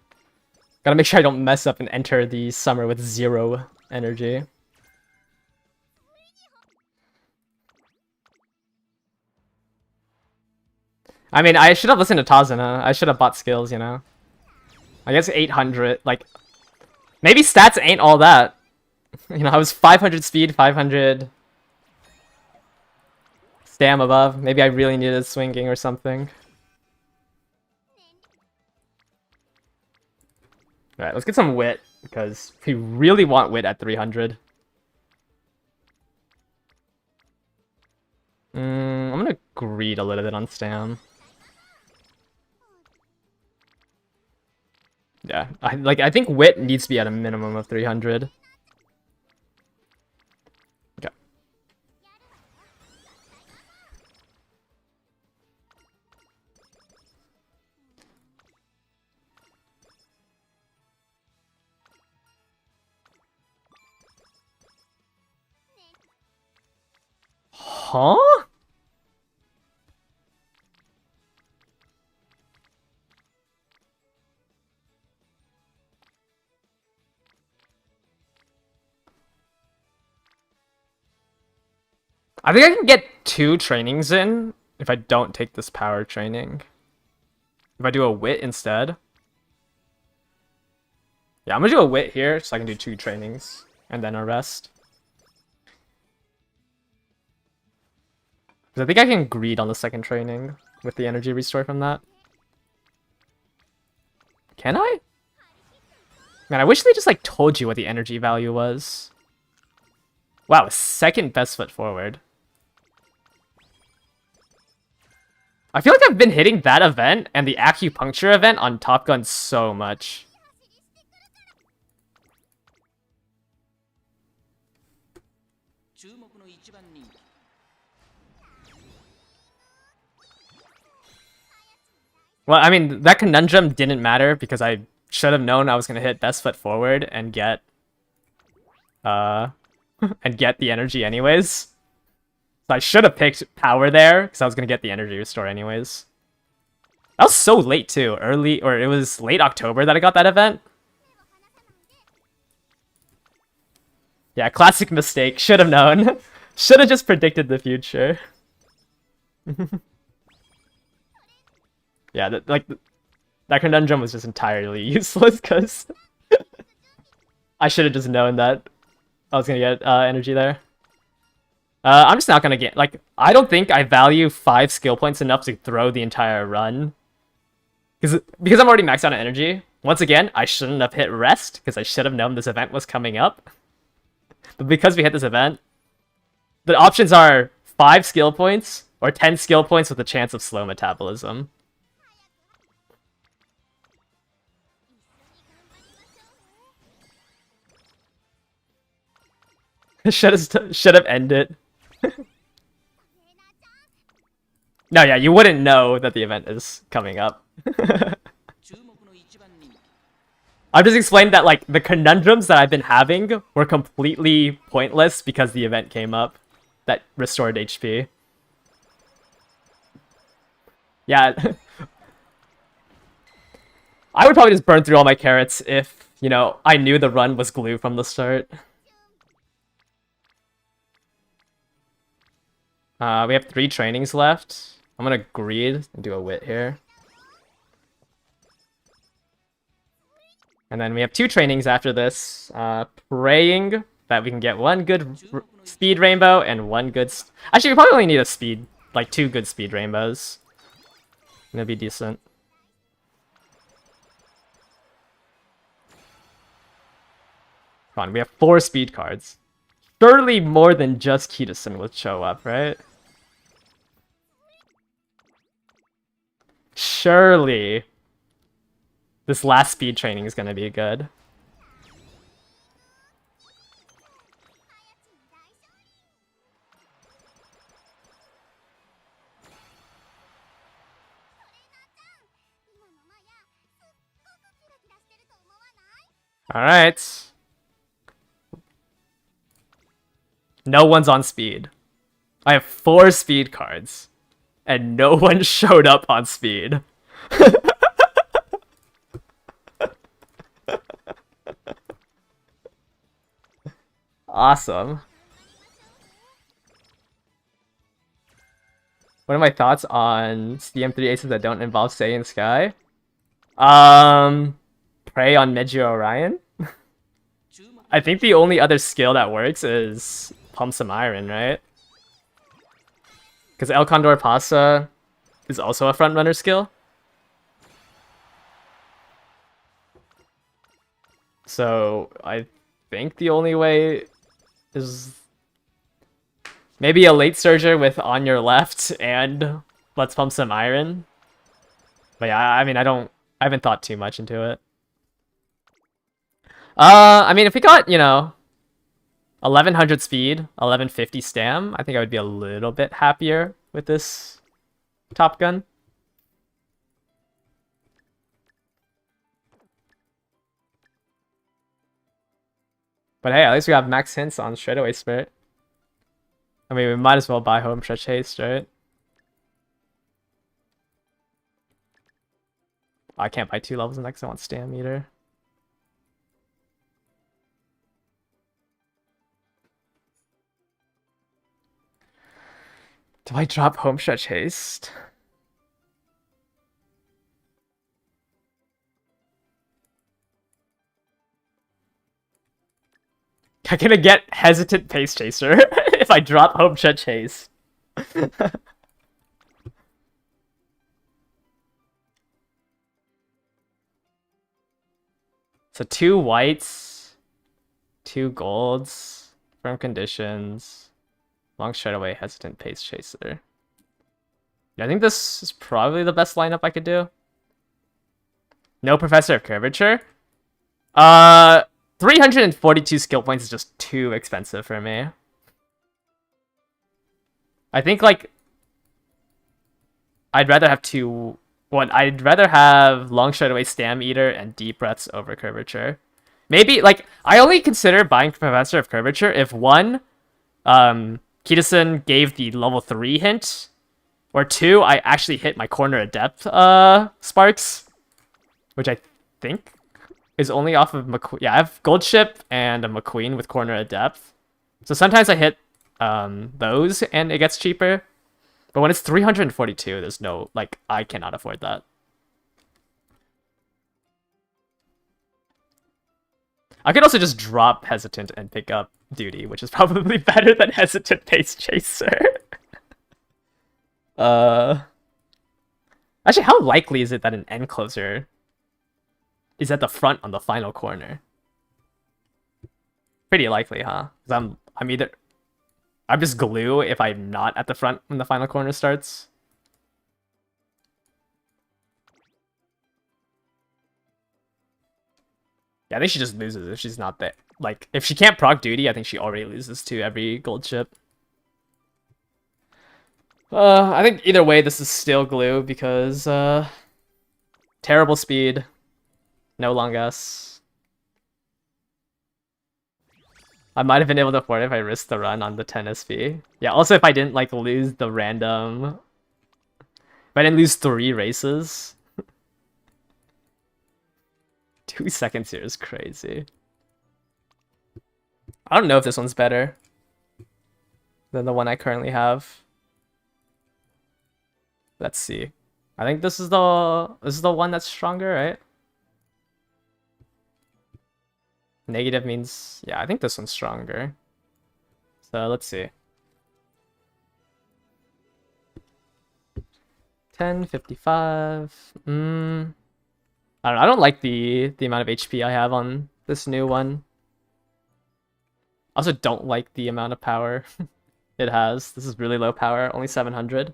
Gotta make sure I don't mess up and enter the summer with 0 energy. I mean, I should have listened to Tazuna. I should have bought skills, you know? I guess 800, like... Maybe stats ain't all that. You know, I was 500 speed, 500... Stam above. Maybe I really needed swinging or something. Alright, let's get some wit, because we really want wit at 300. I'm gonna greed a little bit on Stam. Yeah, I think wit needs to be at a minimum of 300. Okay. Huh? I think I can get 2 trainings in if I don't take this power training. If I do a wit instead. Yeah, I'm gonna do a wit here so I can do 2 trainings and then a rest. Because I think I can greed on the second training with the energy restore from that. Can I? Man, I wish they just like told you what the energy value was. Wow, second best foot forward. I feel like I've been hitting that event and the acupuncture event on Top Gun so much. Well, I mean, that conundrum didn't matter because I should have known I was gonna hit best foot forward and get and get the energy anyways. So I should have picked power there because I was gonna get the energy restore anyways. That was so late too, it was late October that I got that event. Yeah, classic mistake. Should have known. Should have just predicted the future. Yeah, that conundrum was just entirely useless because I should have just known that I was gonna get energy there. I'm just not gonna get, like, I don't think I value 5 skill points enough to throw the entire run. Because I'm already maxed out on energy. Once again, I shouldn't have hit rest because I should have known this event was coming up. But because we hit this event, the options are 5 skill points or 10 skill points with a chance of slow metabolism. should have ended. No, yeah, you wouldn't know that the event is coming up. I've just explained that, like, the conundrums that I've been having were completely pointless because the event came up that restored HP. Yeah. I would probably just burn through all my carrots if, you know, I knew the run was glue from the start. We have 3 trainings left. I'm gonna greed and do a wit here. And then we have 2 trainings after this. Praying that we can get 1 good speed rainbow and 1 good... Actually, we probably only need a speed, like 2 good speed rainbows. Gonna be decent. Come on, we have 4 speed cards. surely more than just Kitasen would show up, right? Surely this last speed training is gonna be good. Alright. No one's on speed. I have 4 speed cards. And no one showed up on speed. Awesome. What are my thoughts on CM3 aces that don't involve Sei and Sky? Prey on Meiji Orion? I think the only other skill that works is Pump some Iron, right? Because El Condor Pasa is also a frontrunner skill. So I think the only way is maybe a late surger with On Your Left and Let's Pump Some Iron. But yeah, I mean, I haven't thought too much into it. I mean, if we got, you know, 1100 speed, 1150 stam, I think I would be a little bit happier with this Top Gun. But hey, at least we have max hints on Straightaway Spirit. I mean, we might as well buy Home Stretch Haste, right? I can't buy 2 levels next. I want Stam Meter. Do I drop Home Stretch Haste? I'm gonna get Hesitant Pace Chaser if I drop Home Stretch Haste. So 2 whites, 2 golds, firm conditions, long straightaway, hesitant pace chaser. Yeah, I think this is probably the best lineup I could do. No Professor of Curvature. 342 skill points is just too expensive for me. I think like I'd rather have I'd rather have Long Straightaway, Stam Eater, and Deep Breaths over Curvature. Maybe, like, I only consider buying Professor of Curvature if, 1, Kitasen gave the level 3 hint, or 2, I actually hit my Corner of Depth sparks, which I think is only off of McQueen. Yeah, I have Gold Ship and a McQueen with Corner of Depth. So sometimes I hit those and it gets cheaper. But when it's 342, there's no, like, I cannot afford that. I could also just drop Hesitant and pick up Duty, which is probably better than Hesitant Pace Chaser. Actually, how likely is it that an end closer is at the front on the final corner? Pretty likely, huh? Because I'm just glue if I'm not at the front when the final corner starts. Yeah, I think she just loses if she's not there. Like, if she can't proc Duty, I think she already loses to every gold chip. I think either way, this is still glue because, terrible speed, no Longus. I might have been able to afford it if I risked the run on the 10 SP. Yeah, also if I didn't, like, lose the random... If I didn't lose 3 races. 2 seconds here is crazy. I don't know if this one's better than the one I currently have. Let's see. I think this is the one that's stronger, right? Negative means, yeah, I think this one's stronger. So let's see. 1055. I don't know. I don't like the amount of HP I have on this new one. Also don't like the amount of power it has. This is really low power, only 700.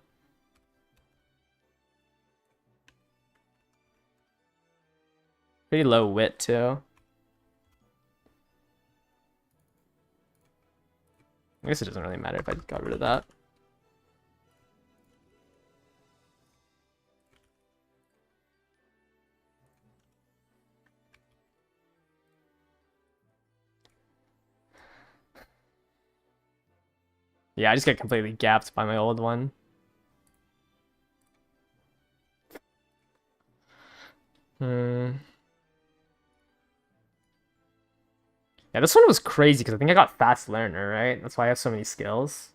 Pretty low wit too. I guess it doesn't really matter if I got rid of that. Yeah, I just get completely gapped by my old one. Yeah, this one was crazy because I think I got fast learner, right? That's why I have so many skills.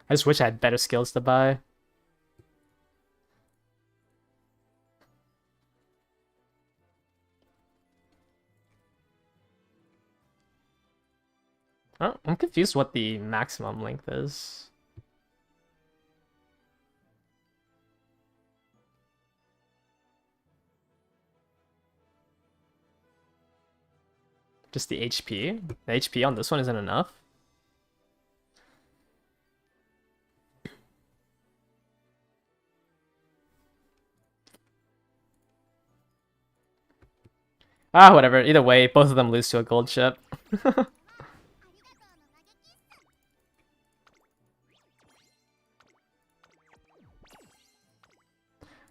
I just wish I had better skills to buy. Oh, I'm confused what the maximum length is. Just the HP? The HP on this one isn't enough? Ah, whatever. Either way, both of them lose to a gold ship.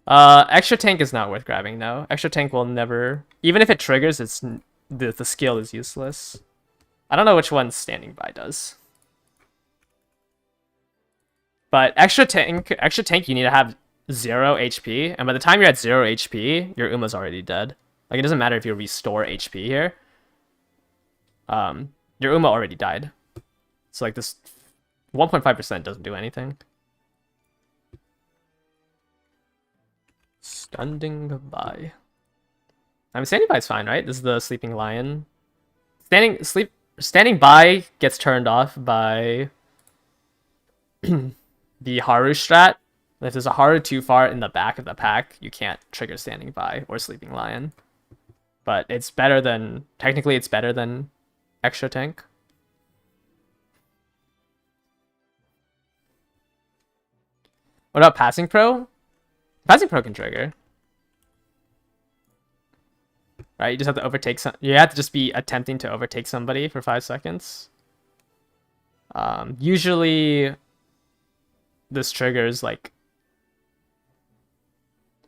Extra tank is not worth grabbing, no. Extra tank will never... Even if it triggers, it's the skill is useless. I don't know which one standing by does. But extra tank, you need to have 0 HP, and by the time you're at 0 HP, your Uma's already dead. Like, it doesn't matter if you restore HP here. Your Uma already died. So, like, this 1.5% doesn't do anything. Standing by. I mean, standing by is fine, right? This is the sleeping lion. Standing by gets turned off by the Haru strat. If there's a Haru too far in the back of the pack, you can't trigger standing by or sleeping lion. But it's better than... Technically, it's better than extra tank. What about passing pro? Passing pro can trigger. Right, you just have to overtake some... You have to just be attempting to overtake somebody for 5 seconds. Usually, this triggers, like,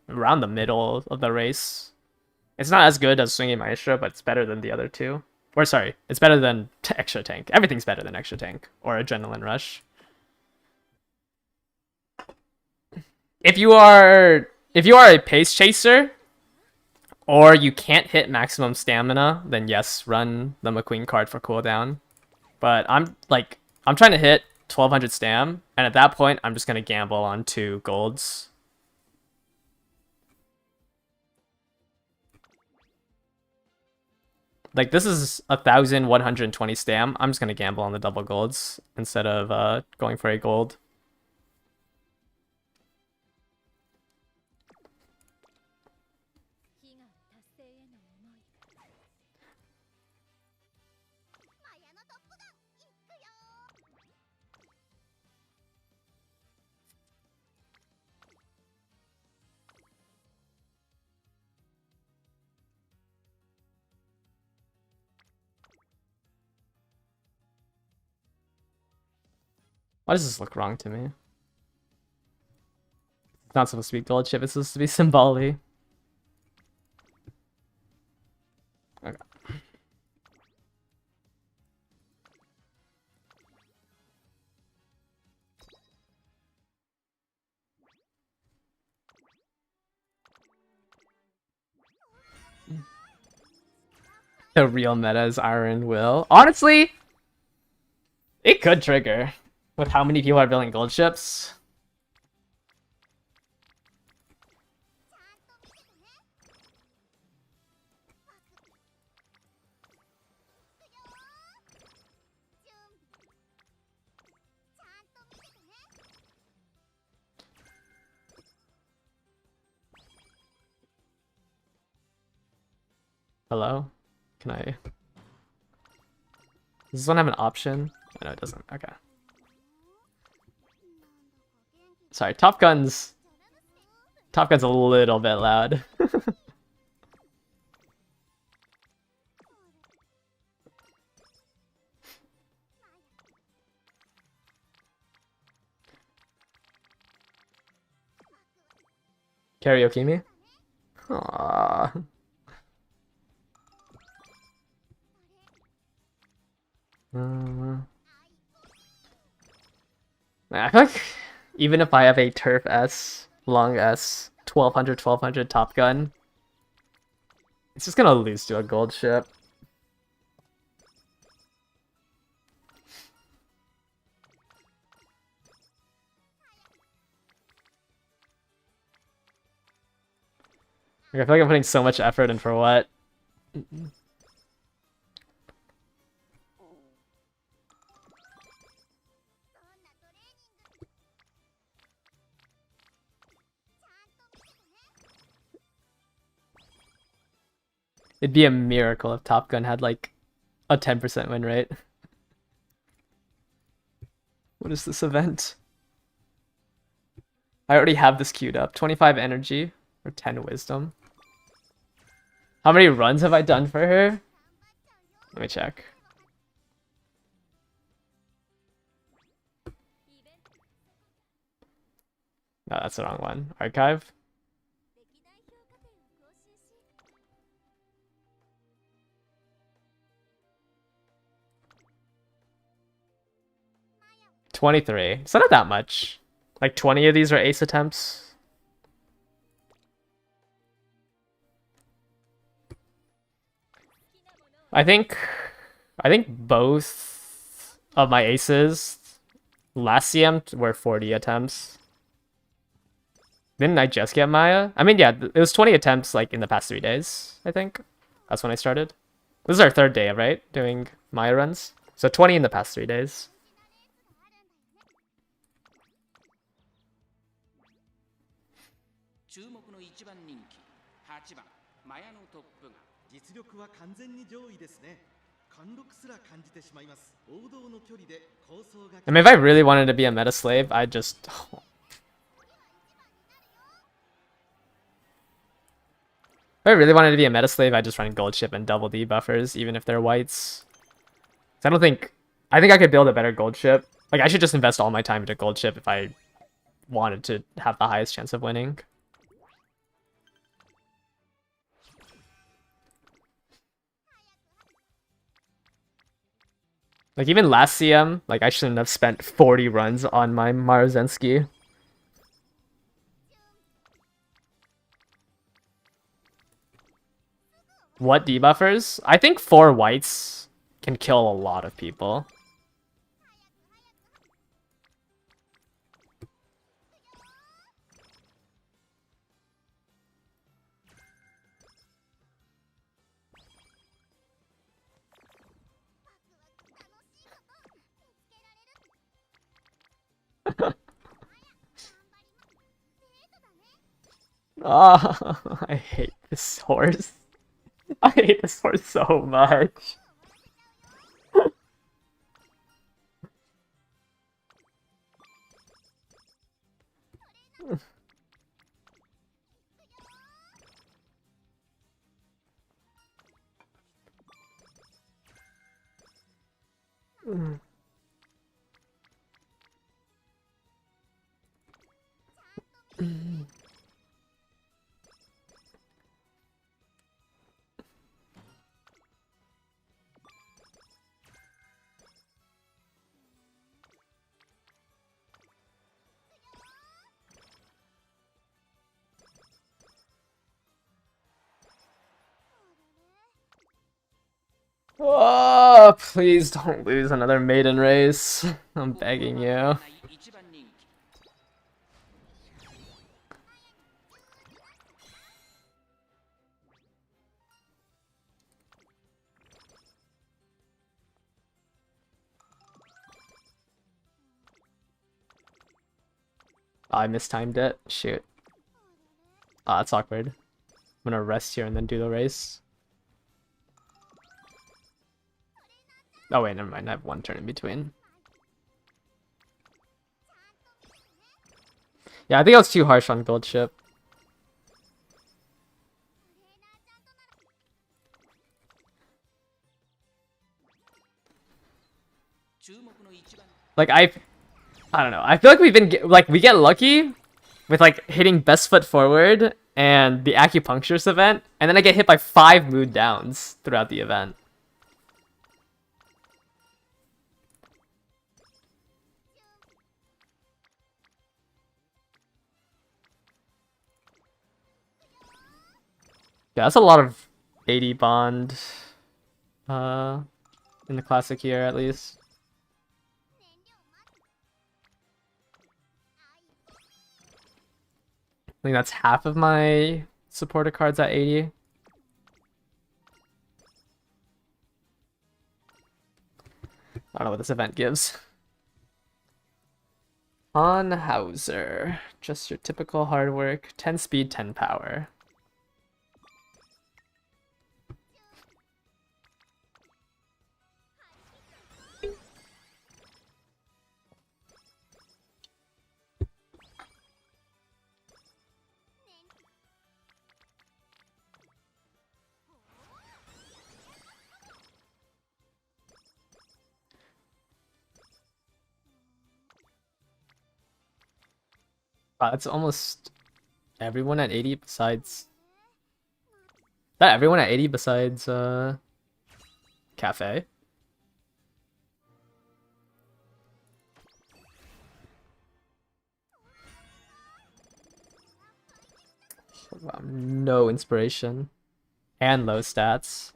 around the middle of the race. It's not as good as Swinging Maestro, but it's better than the other two. Or, sorry, it's better than Extra Tank. Everything's better than Extra Tank or Adrenaline Rush. If you are a pace chaser, or you can't hit maximum stamina, then yes, run the McQueen card for cooldown. But I'm trying to hit 1200 stam, and at that point, I'm just gonna gamble on 2 golds. Like, this is 1120 stam. I'm just gonna gamble on the double golds instead of going for a gold. Why does this look wrong to me? It's not supposed to be gold chip, it's supposed to be Symboli. Okay. The real meta is Iron Will. Honestly, it could trigger with how many people are building gold ships. Hello? Can I... Does this one have an option? Oh, no, it doesn't. Okay. Sorry, Top Gun's a little bit loud. Karaoke me? Aww. I feel like even if I have a Turf S, Long S, 1200 Top Gun, it's just gonna lose to a gold ship. Like, I feel like I'm putting so much effort in for what? It'd be a miracle if Top Gun had like a 10% win rate. What is this event? I already have this queued up. 25 energy or 10 wisdom. How many runs have I done for her? Let me check. No, that's the wrong one. Archive. $23. It's not that much. Like 20 of these are ace attempts. I think both of my aces last CM were 40 attempts. Didn't I just get Maya? I mean, yeah, it was 20 attempts like in the past 3 days, I think. That's when I started. This is our 3rd day, right? Doing Maya runs. So 20 in the past 3 days. I mean, if I really wanted to be a meta slave, I'd just... If I really wanted to be a meta slave, I'd just run gold ship and double D buffers, even if they're whites. I think I could build a better gold ship. Like, I should just invest all my time into gold ship if I wanted to have the highest chance of winning. Like, even last CM, like, I shouldn't have spent 40 runs on my Marozensky. What debuffers? I think 4 whites can kill a lot of people. Oh, I hate this horse. I hate this horse so much. Oh, please don't lose another maiden race. I'm begging you. Oh, I mistimed it. Shoot. Ah, that's awkward. I'm gonna rest here and then do the race. Oh wait, never mind. I have one turn in between. Yeah, I think I was too harsh on gold ship. Like I don't know. I feel like we've been we get lucky with like hitting best foot forward and the acupuncturist event, and then I get hit by 5 mood downs throughout the event. Yeah, that's a lot of 80 bond in the classic here at least. I think that's half of my supporter cards at 80. I don't know what this event gives. On Hauser. Just your typical hard work. 10 speed, 10 power. That's almost everyone at 80 besides... That everyone at 80 besides Cafe. Wow, no inspiration. And low stats.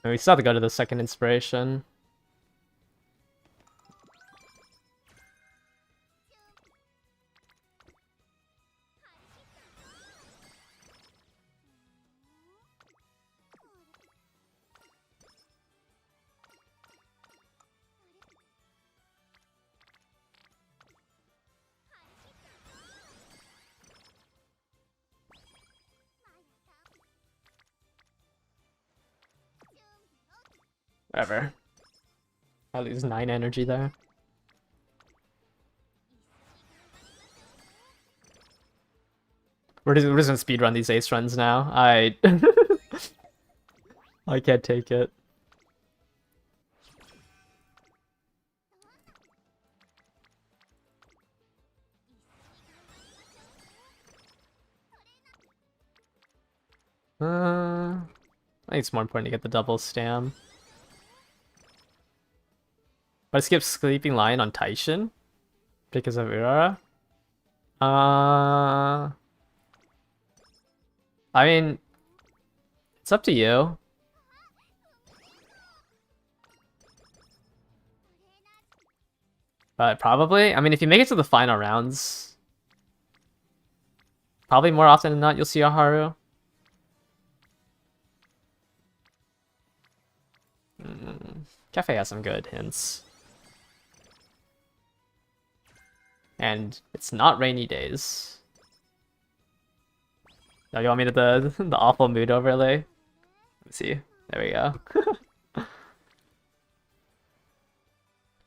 And we still have to go to the second inspiration. Whatever. I lose 9 energy there. We're just gonna speedrun these ace runs now. I can't take it. I think it's more important to get the double stam. But I skipped Sleeping Lion on Taishin because of Urara. I mean, it's up to you. But probably, I mean, if you make it to the final rounds, probably more often than not, you'll see a Haru. Cafe has some good hints. And it's not rainy days. Oh, you want me to the awful mood overlay? Let's see. There we go.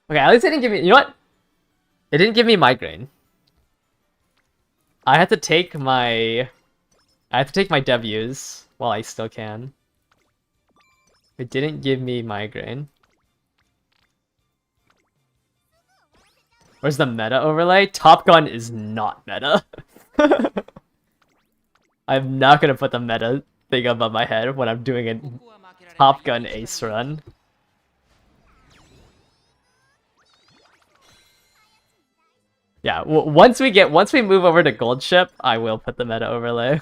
Okay, at least it didn't give me... You know what? It didn't give me migraine. I had to take my W's while I still can. It didn't give me migraine. Where's the meta overlay? Top Gun is not meta. I'm not gonna put the meta thing above my head when I'm doing a Top Gun ace run. Yeah, once we move over to Gold Ship, I will put the meta overlay.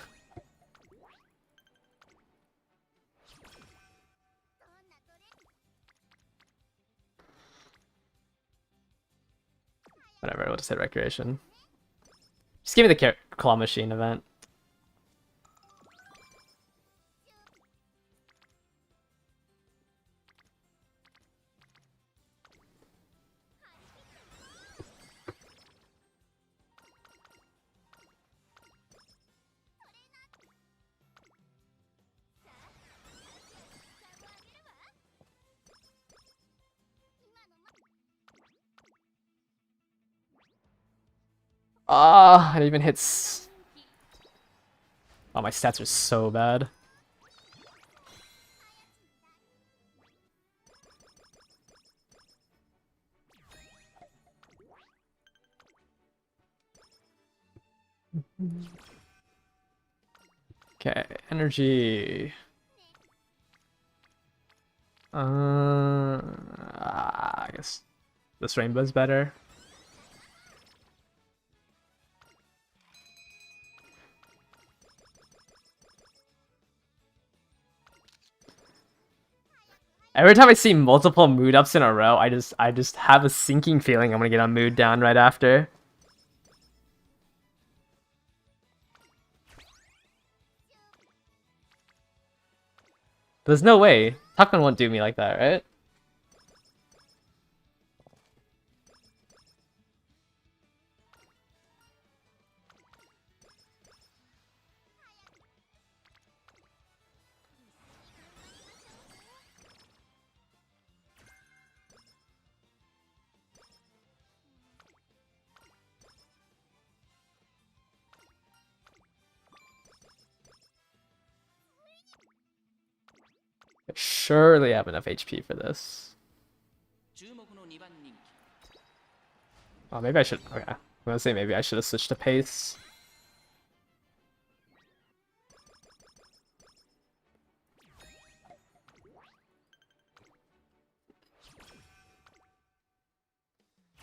Whatever, we'll just hit Recreation. Just give me the claw machine event. Ah, it even hits. Oh, my stats are so bad. Okay, energy. I guess this rainbow's better. Every time I see multiple mood ups in a row, I just have a sinking feeling I'm gonna get a mood down right after. There's no way. Tuckman won't do me like that, right? I surely have enough HP for this. Oh, maybe I should. Okay. I'm gonna say maybe I should have switched to pace.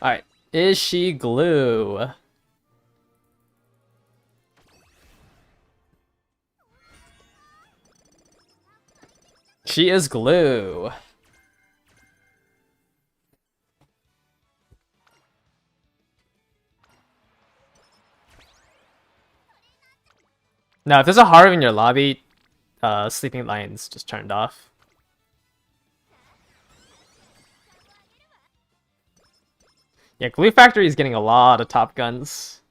Alright. Is she glue? She is glue. Now, if there's a Haru in your lobby, Sleeping Lion's just turned off. Yeah, Glue Factory is getting a lot of top guns.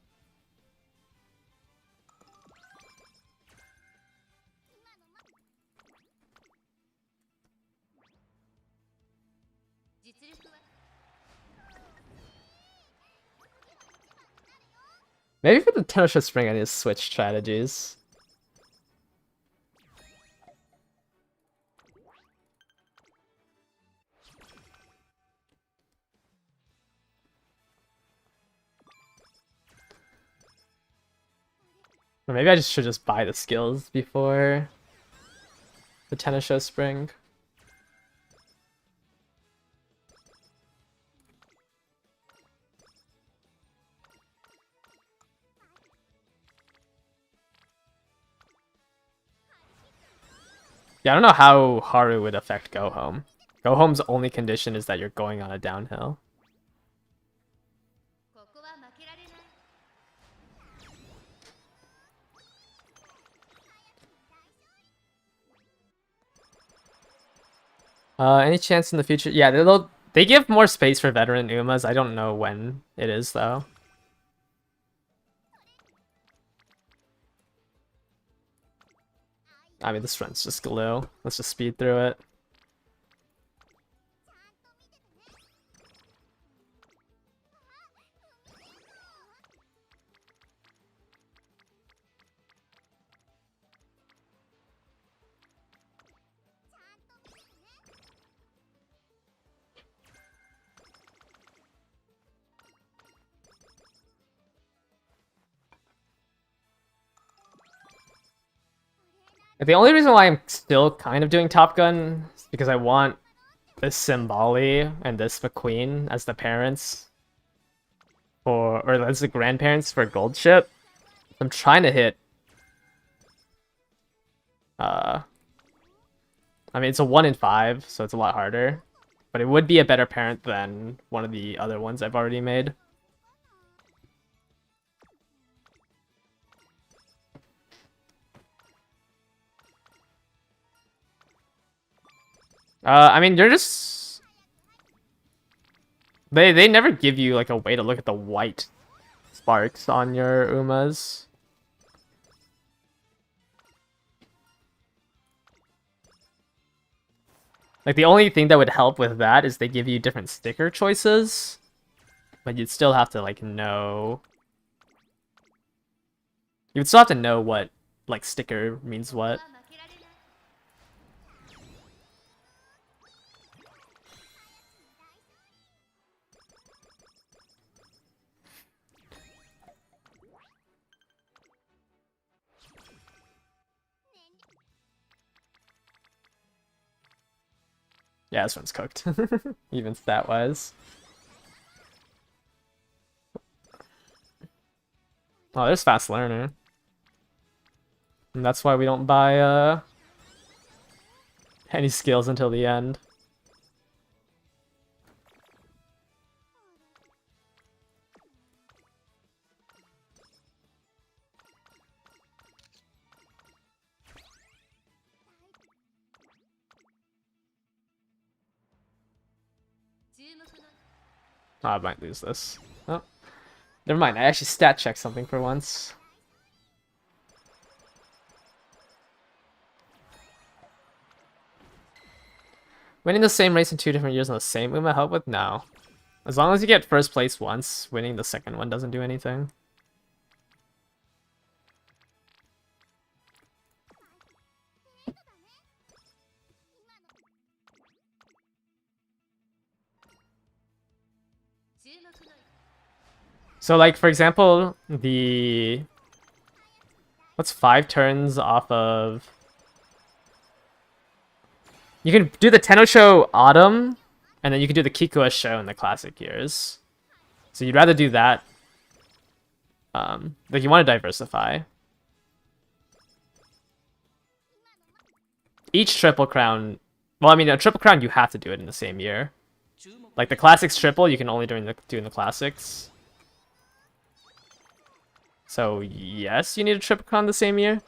Maybe for the Tenosha Spring I need to switch strategies. Or maybe I should just buy the skills before the Tenosha Spring. Yeah, I don't know how Haru would affect Go Home. Go Home's only condition is that you're going on a downhill. Any chance in the future? Yeah, they give more space for veteran Umas. I don't know when it is though. I mean, this run's just glue. Let's just speed through it. The only reason why I'm still kind of doing Top Gun is because I want this Symboli and this McQueen as the parents or as the grandparents for Gold Ship. I'm trying to hit I mean it's a 1 in 5, so it's a lot harder. But it would be a better parent than one of the other ones I've already made. I mean, they're just... They never give you, like, a way to look at the white sparks on your Umas. Like, the only thing that would help with that is they give you different sticker choices. But you'd still have to, like, know... You would still have to know what, like, sticker means what. Yeah, this one's cooked. Even stat-wise. Oh, there's Fast Learner. And that's why we don't buy, any skills until the end. Oh, I might lose this. Oh, never mind. I actually stat checked something for once. Winning the same race in 2 different years on the same Uma help with? No. As long as you get first place once, winning the second one doesn't do anything. So, like, for example, what's 5 turns off of... You can do the Tenno Show Autumn, and then you can do the Kikua Show in the classic years. So you'd rather do that. Like, you want to diversify. Each Triple Crown... Well, I mean, a Triple Crown, you have to do it in the same year. Like, the Classics Triple, you can only do in the Classics. So, yes, you need a Triple Crown the same year.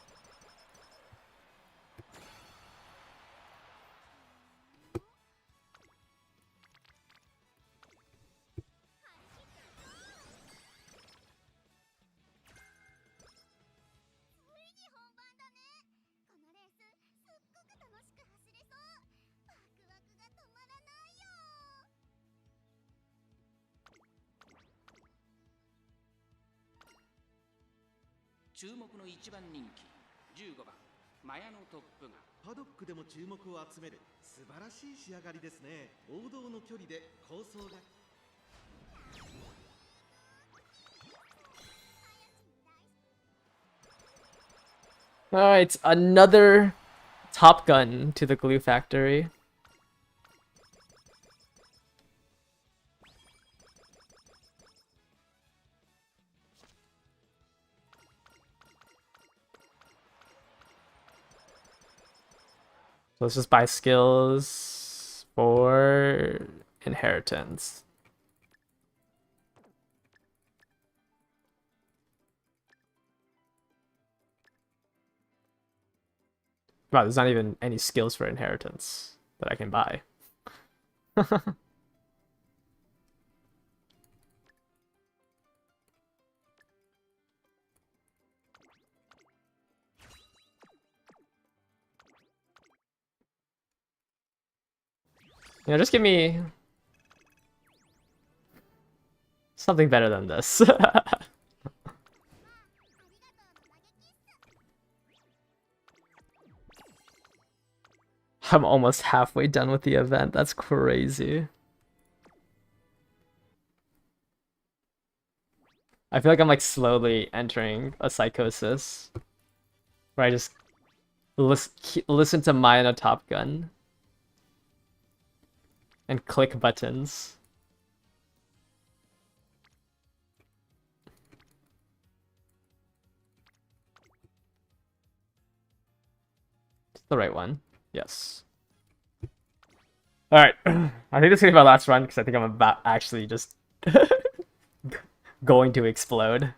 Alright, another Top Gun to the Glue Factory. So let's just buy skills for inheritance. Wow, there's not even any skills for inheritance that I can buy. You know, just give me something better than this. I'm almost halfway done with the event. That's crazy. I feel like I'm like slowly entering a psychosis where I just listen to Maya no Top Gun and click buttons. It's the right one. Yes. Alright. I think this is gonna be my last run because I think I'm about actually just going to explode.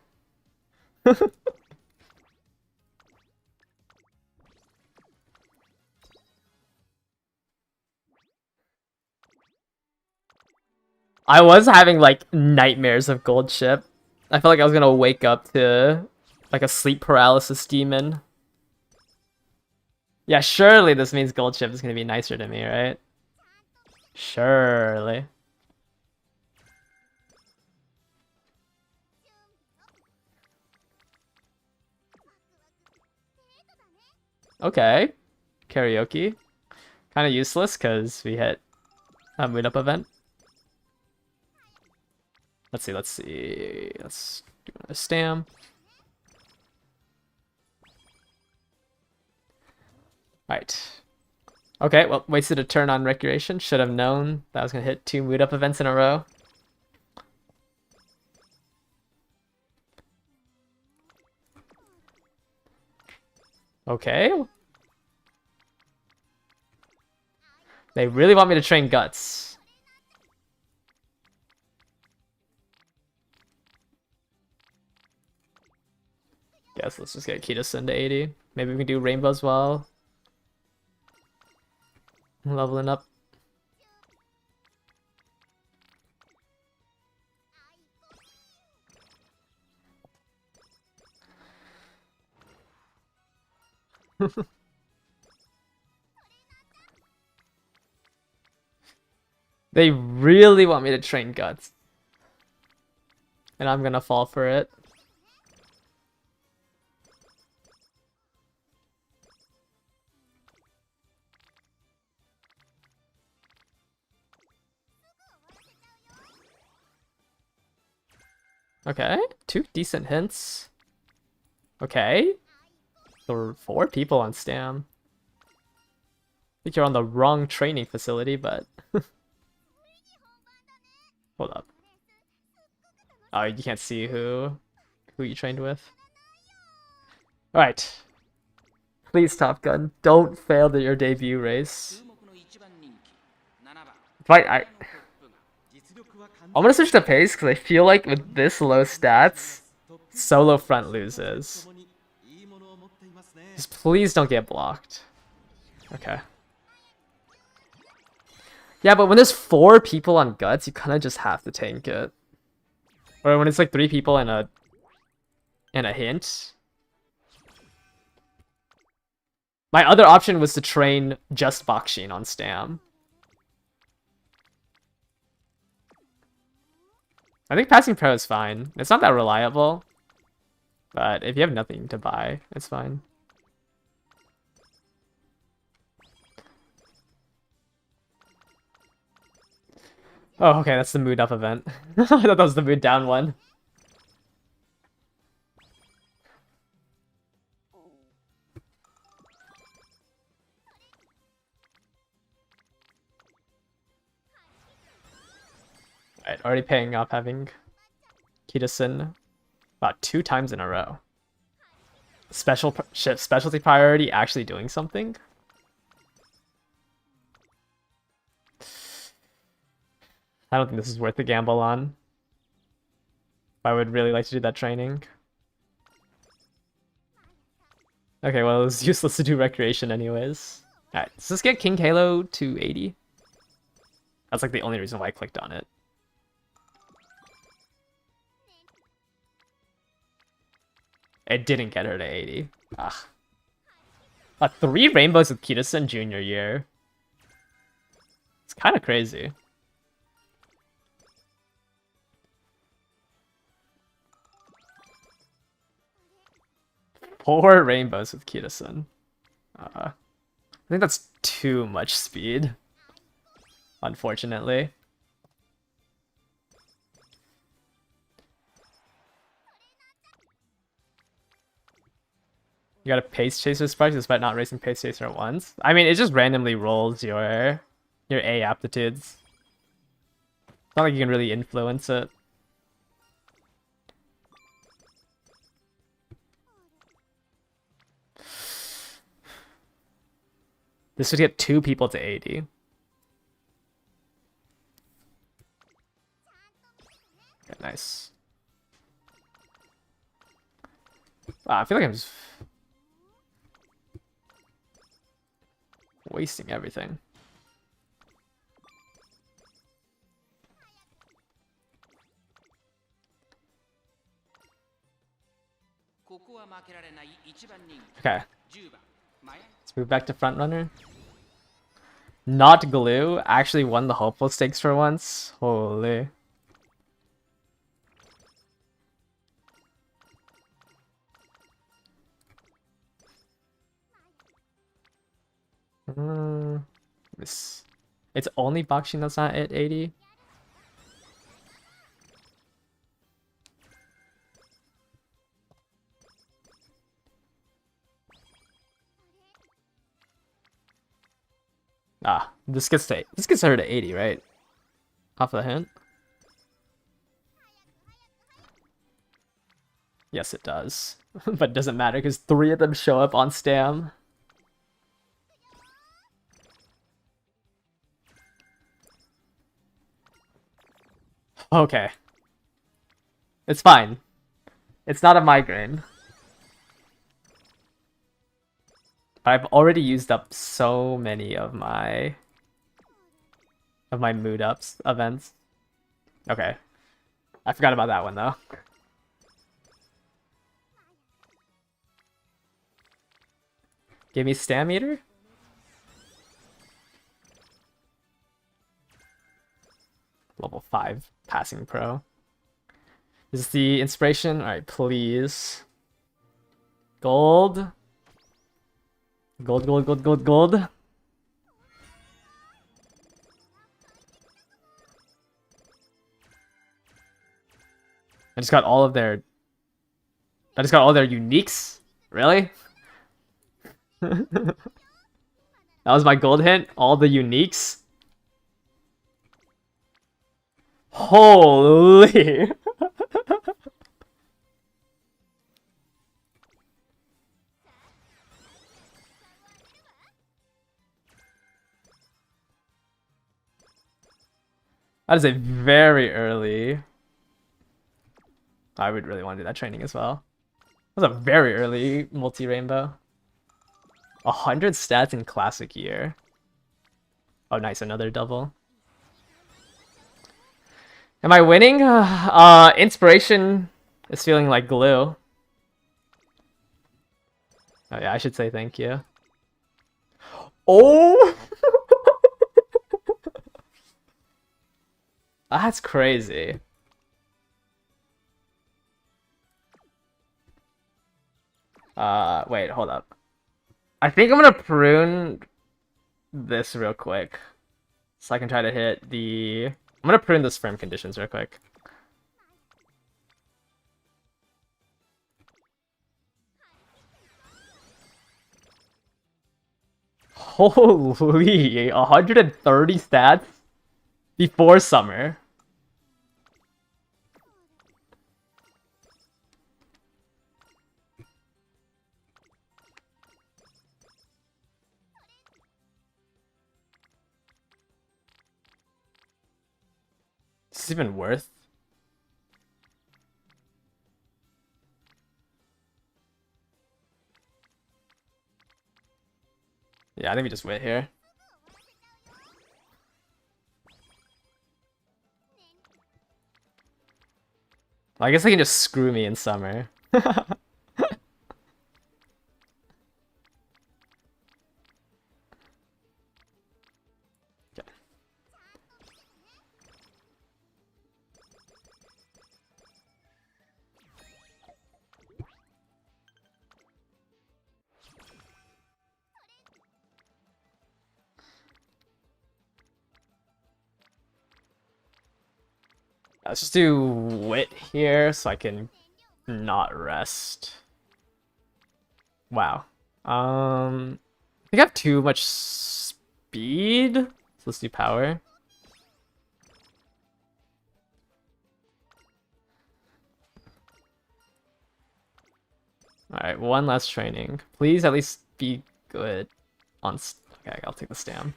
I was having like nightmares of gold chip. I felt like I was gonna wake up to like a sleep paralysis demon. Yeah, surely this means gold chip is gonna be nicer to me, right? Surely. Okay. Karaoke. Kind of useless because we hit a mood up event. Let's see, let's see. Let's do a stam. Right. Okay, well, wasted a turn on Recreation. Should have known that I was going to hit 2 mood up events in a row. Okay. They really want me to train Guts. Guess let's just get Kitasin to 80. Maybe we can do Rainbow as well. Leveling up. They really want me to train Guts. And I'm gonna fall for it. Okay, 2 decent hints. Okay. There were 4 people on Stam. I think you're on the wrong training facility, but... Hold up. Oh, you can't see who you trained with. Alright. Please, Top Gun, don't fail your debut race. I'm gonna switch to pace because I feel like with this low stats, solo front loses. Just please don't get blocked. Okay. Yeah, but when there's 4 people on Guts, you kind of just have to tank it. Or when it's like 3 people and a hint. My other option was to train just Bakshin on Stam. I think passing pro is fine. It's not that reliable. But if you have nothing to buy, it's fine. Oh, okay, that's the mood up event. I thought that was the mood down one. Alright, already paying off having Kitasin about 2 times in a row. Specialty priority actually doing something? I don't think this is worth the gamble on. I would really like to do that training. Okay, well, it was useless to do Recreation anyways. Alright, so let's get King Halo to 80. That's like the only reason why I clicked on it. It didn't get her to 80. Ah. 3 rainbows with Kitasin junior year. It's kind of crazy. Four rainbows with Kitasin. I think that's too much speed. Unfortunately. You got a Pace Chaser Sparks despite not racing Pace Chaser at once. I mean, it just randomly rolls your A aptitudes. It's not like you can really influence it. This would get 2 people to 80. Okay, nice. Wow, I feel like I'm just wasting everything. Okay. Let's move back to front runner. Not glue. Actually won the hopeful stakes for once. Holy. It's only boxing that's not at 80. Ah, this gets her to 80, right? Off the hint. Yes, it does. But it doesn't matter because 3 of them show up on Stam. Okay. It's fine. It's not a migraine. But I've already used up so many of my mood ups events. Okay. I forgot about that one though. Give me Stam meter? Level 5 passing pro. Is this the inspiration? Alright, please. Gold. Gold, gold, gold, gold, gold. I just got all their uniques? Really? That was my gold hint? All the uniques? Holy! That is a very early... I would really want to do that training as well. That was a very early multi-rainbow. 100 stats in classic year. Oh nice, another double. Am I winning? Inspiration is feeling like glue. Oh yeah, I should say thank you. Oh! That's crazy. Wait, hold up. I think I'm gonna prune this real quick. So I can try to hit the... I'm gonna prune this firm conditions real quick. Holy, 130 stats before summer. Is this even worth? Yeah, I think we just wait here. I guess they can just screw me in summer. Let's just do wit here so I can not rest. Wow. I think I have too much speed. So let's do power. Alright, one less training. Please at least be good on... Okay, I'll take the Stam.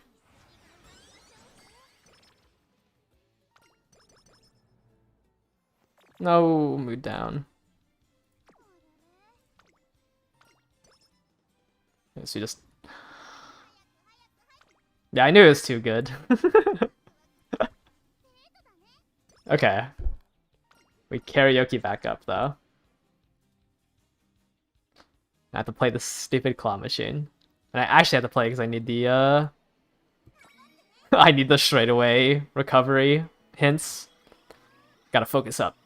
No, mood down. Okay, so you just... Yeah, I knew it was too good. Okay. We karaoke back up, though. I have to play this stupid claw machine. And I actually have to play because I need the I need the straightaway recovery hints. Gotta focus up.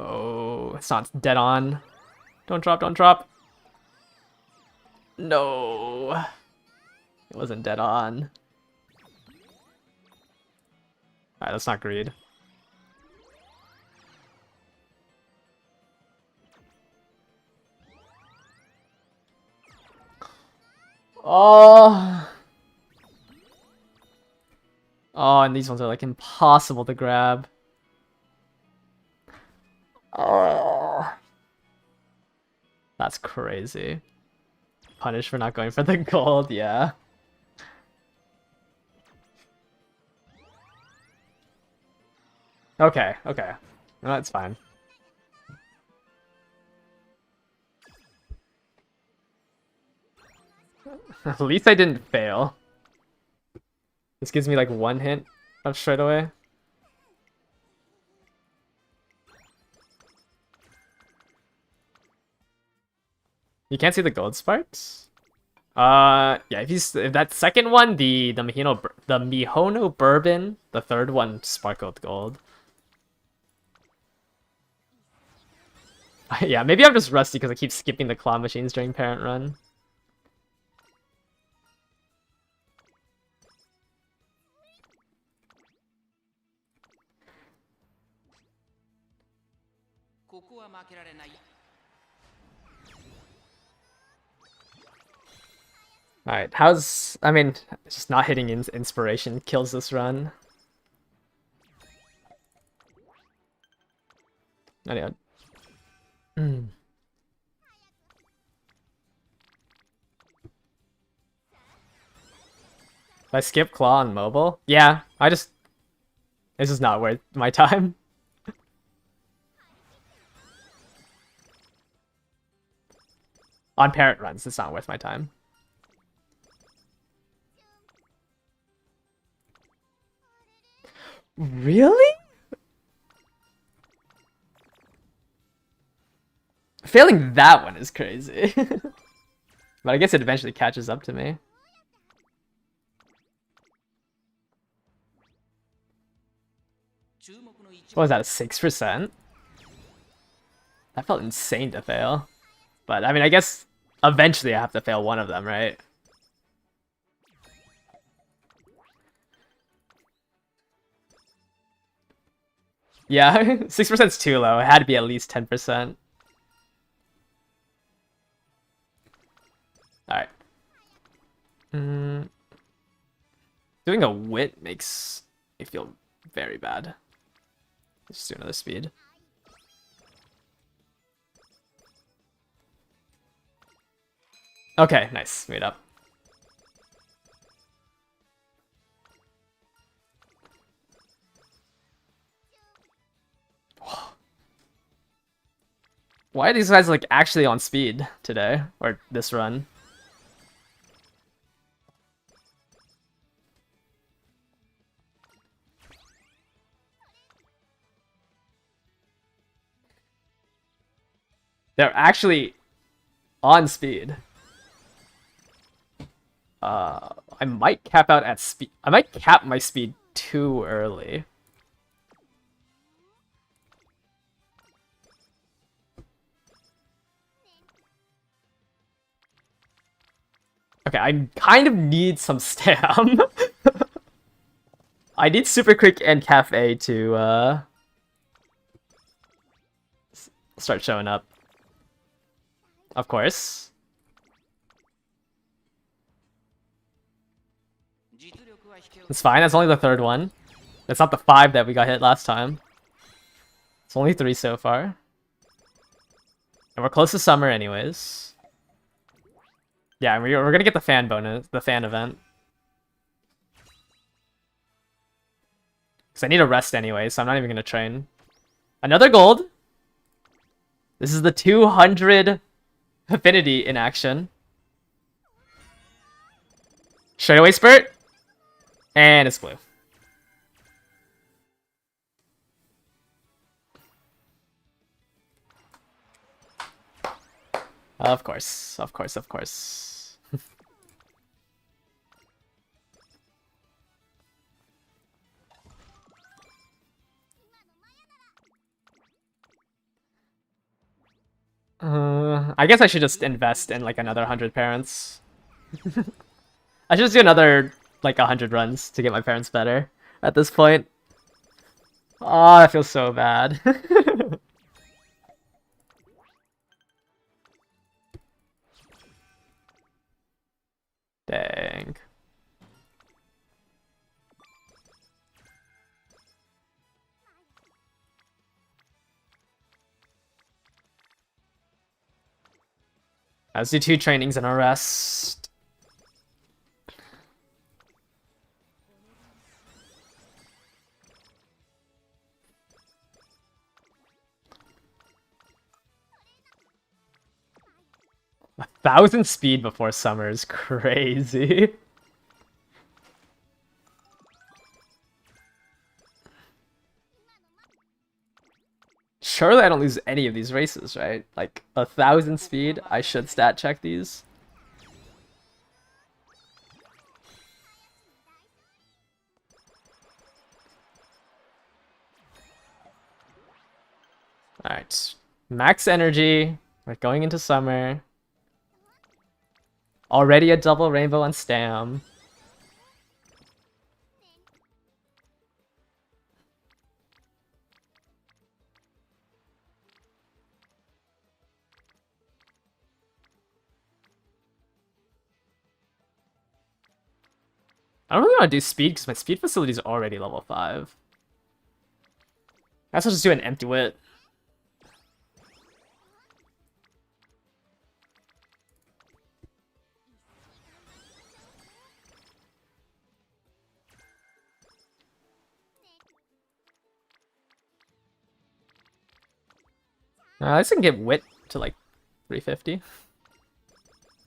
Oh, it's not dead on. Don't drop, don't drop. No. It wasn't dead on. Alright, let's not greed. Oh. Oh, and these ones are like impossible to grab. Oh. That's crazy. Punish for not going for the gold, yeah. Okay, okay. No, that's fine. At least I didn't fail. This gives me like one hint of straight away. You can't see the gold sparks? Yeah, if that second one, the Mihono Bourbon, the third one sparkled gold. Yeah, maybe I'm just rusty because I keep skipping the claw machines during parent run. Alright, I mean, just not hitting inspiration kills this run. Anyway. If I skip claw on mobile? Yeah, this is not worth my time. On parent runs, it's not worth my time. Really? Failing that one is crazy. But I guess it eventually catches up to me. What was that, 6%? That felt insane to fail. But, I mean, I guess eventually I have to fail one of them, right? Yeah, 6% is too low. It had to be at least 10%. Alright. Doing a wit makes me feel very bad. Let's just do another speed. Okay, nice. Made up. Why are these guys like actually on speed today? Or this run? They're actually on speed. I might cap out at speed. I might cap my speed too early. Okay, I kind of need some stam. I need Super Quick and Cafe to start showing up. Of course. It's fine, that's only the third one. It's not the 5 that we got hit last time. It's only 3 so far. And we're close to summer anyways. Yeah, we're gonna get the fan bonus, the fan event. Because I need a rest anyway, so I'm not even gonna train. Another gold! This is the 200 affinity in action. Straightaway spurt. And it's blue. Of course, of course, of course. I guess I should just invest in like another 100 parents. I should just do another like 100 runs to get my parents better at this point. Oh, I feel so bad. Dang. Let's do 2 trainings and a rest. A 1,000 speed before summer is crazy. Surely I don't lose any of these races, right? Like 1,000 speed, I should stat check these. Alright. Max energy. We're going into summer. Already a double rainbow on Stam. I don't really want to do speed because my speed facility is already level 5. I guess I'll just do an empty wit. At least I can get wit to like 350. How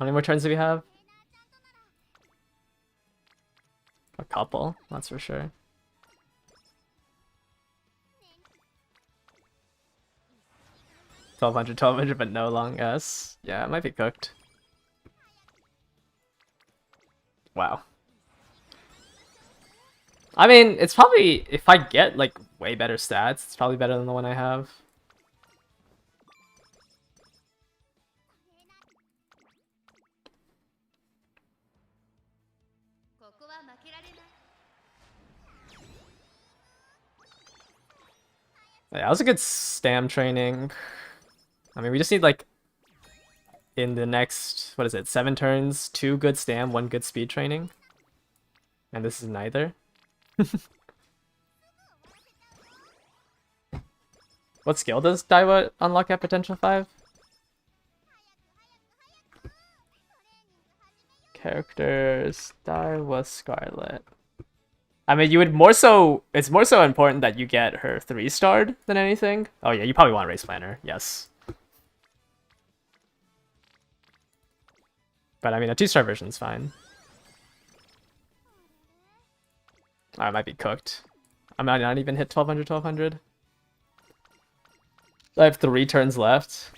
many more turns do we have? A couple, that's for sure. $1,200, but no long S. Yeah, it might be cooked. Wow. I mean, it's probably, if I get like way better stats, it's probably better than the one I have. Yeah, that was a good Stam training. I mean, we just need like, in the next, what is it, 7 turns, 2 good Stam, 1 good speed training. And this is neither. What skill does Daiwa unlock at potential 5? Characters, Daiwa Scarlet. I mean, you would more so, it's more so important that you get her 3-starred than anything. Oh yeah, you probably want Race Planner, yes. But I mean, a 2-star version is fine. Oh, I might be cooked. I might not even hit 1200. I have 3 turns left.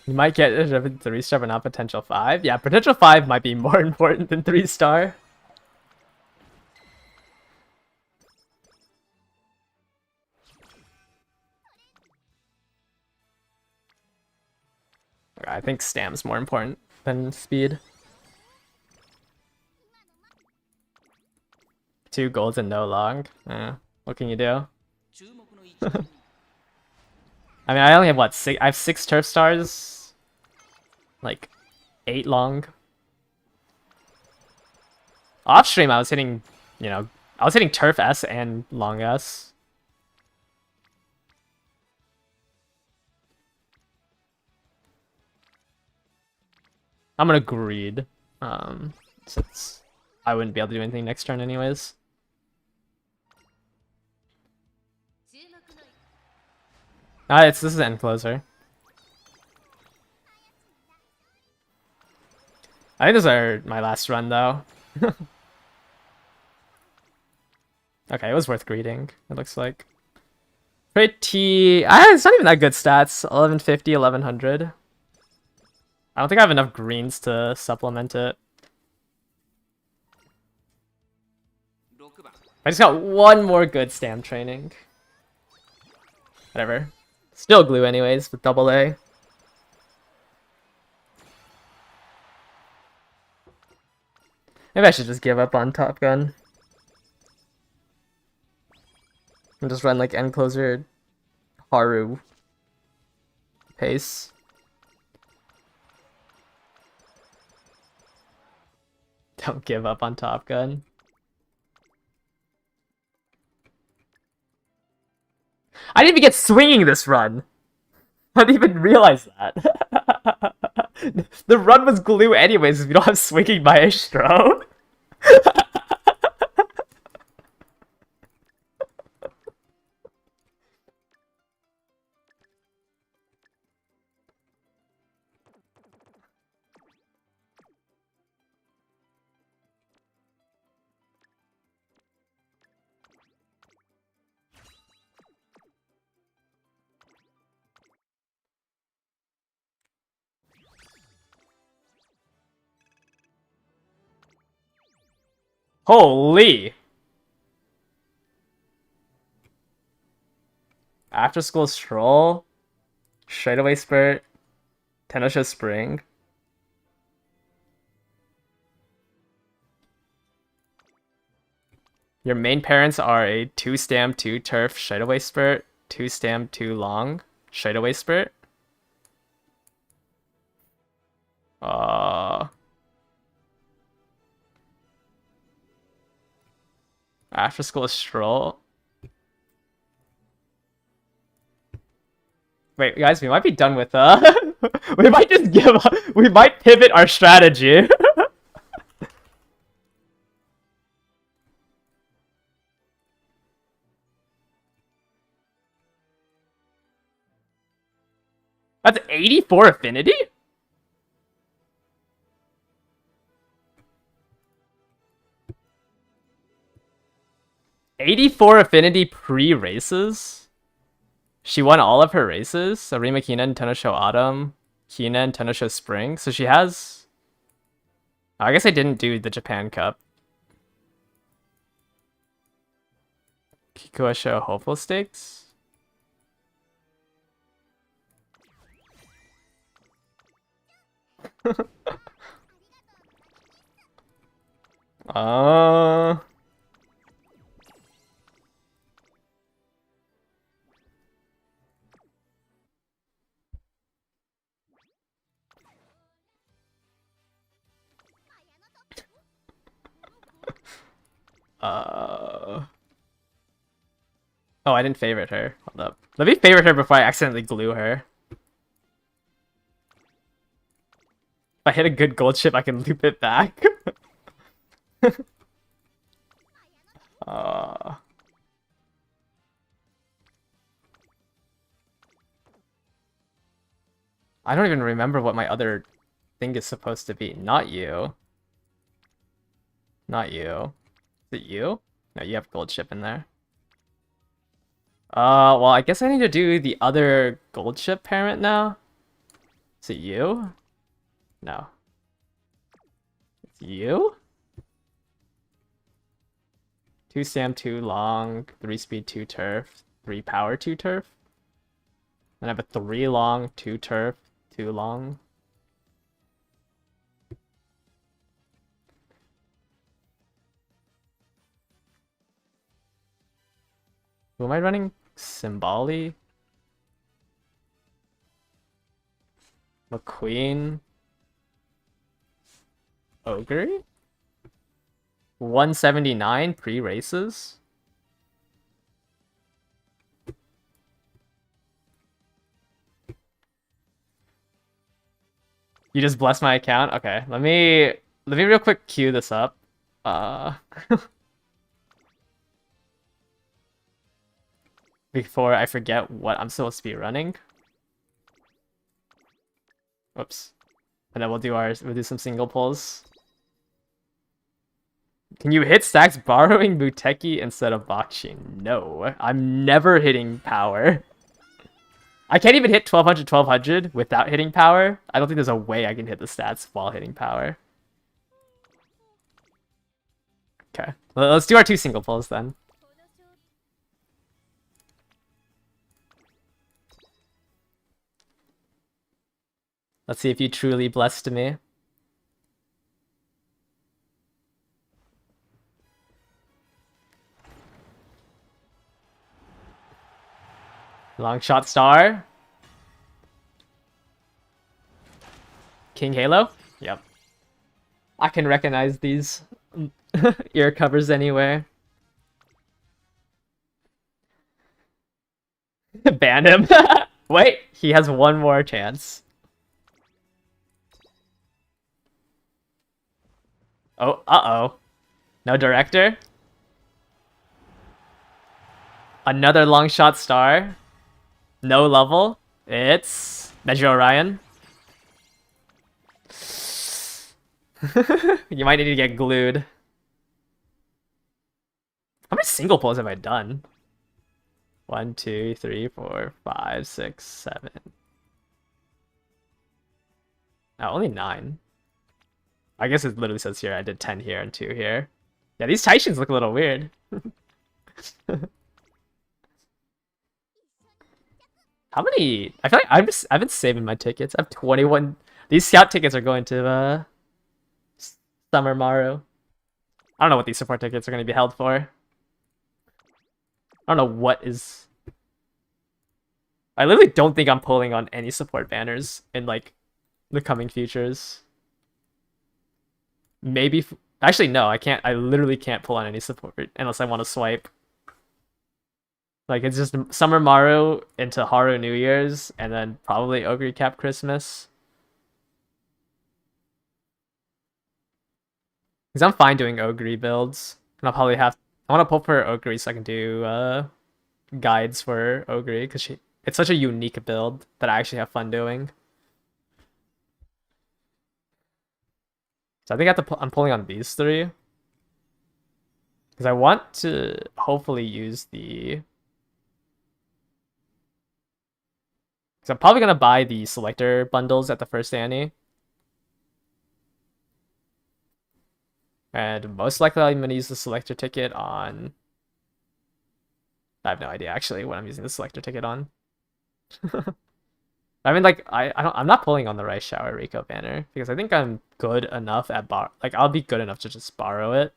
You might get a 3-star, but not potential 5. Yeah, potential 5 might be more important than 3-star. I think Stam's more important than speed. 2 golds and no long. What can you do? I mean, I only have what, 6? I have 6 turf stars, like 8 long. Off stream, I was hitting, you know, I was hitting turf S and long S. I'm gonna greed, since I wouldn't be able to do anything next turn anyways. This is end closer. I think those are my last run though. Okay, it was worth greeting, it looks like. It's not even that good stats. 1150, 1100. I don't think I have enough greens to supplement it. I just got one more good stam training. Whatever. Still glue anyways with double A. Maybe I should just give up on Top Gun. And just run like end closer Haru pace. Don't give up on Top Gun. I didn't even get swinging this run. I didn't even realize that. The run was glue anyways if you don't have swinging maestro. Holy! After school stroll, straightaway spurt, Tenosha Spring. Your main parents are a 2 stam, 2 turf, straightaway spurt, 2 stam, 2 long, straightaway spurt. After school stroll. Wait, guys, we might be done with we might just give up. We might pivot our strategy. That's 84 affinity? '84 affinity pre-races? She won all of her races. So Rima Kina and Tenosho Autumn, Kina and Tenosho Spring. So she has... Oh, I guess I didn't do the Japan Cup. Kikuasho Hopeful Stakes? uh... Oh, I didn't favorite her. Hold up. Let me favorite her before I accidentally glue her. If I hit a good gold chip, I can loop it back. uh... I don't even remember what my other thing is supposed to be. Not you. Not you. Is it you? No, you have gold chip in there. Well, I guess I need to do the other gold chip parent now. Is it you? No. It's you? 2 stam, 2 long, 3 speed, 2 turf, 3 power, 2 turf. Then I have a 3 long, 2 turf, 2 long. Who am I running? Symboli? McQueen? Ogre? 179 pre-races? You just blessed my account? Okay, let me real quick queue this up. Before I forget what I'm supposed to be running. Whoops. And then we'll do some single pulls. Can you hit stacks borrowing Muteki instead of Botching? No, I'm never hitting power. I can't even hit 1200 without hitting power. I don't think there's a way I can hit the stats while hitting power. Okay, let's do our 2 single pulls then. Let's see if you truly blessed me. Long shot star. King Halo? Yep. I can recognize these ear covers anywhere. Ban him. Wait, he has one more chance. Oh, uh-oh. No director? Another long shot star. No level. It's Measure Orion. You might need to get glued. How many single pulls have I done? 1, 2, 3, 4, 5, 6, 7. Oh, only 9. I guess it literally says here I did 10 here and 2 here. Yeah, these Taishins look a little weird. How many? I feel like I've been saving my tickets. I have 21. These scout tickets are going to Summer Maru. I don't know what these support tickets are going to be held for. I don't know what is. I literally don't think I'm pulling on any support banners in like the coming futures. Maybe. Actually, no, I can't. I literally can't pull on any support unless I want to swipe. Like, it's just Summer Maru into Haru New Year's, and then probably Ogre Cap Christmas. Because I'm fine doing Ogre builds. And I'll probably have... I want to pull for Ogre so I can do guides for Ogre, because it's such a unique build that I actually have fun doing. So I think I'm pulling on these 3. Because I want to hopefully use the... So I'm probably going to buy the selector bundles at the first Annie. And most likely I'm going to use the selector ticket on... I have no idea actually what I'm using the selector ticket on. I mean, like, I'm not pulling on the Rice Shower Rico banner because I think I'm good enough at I'll be good enough to just borrow it.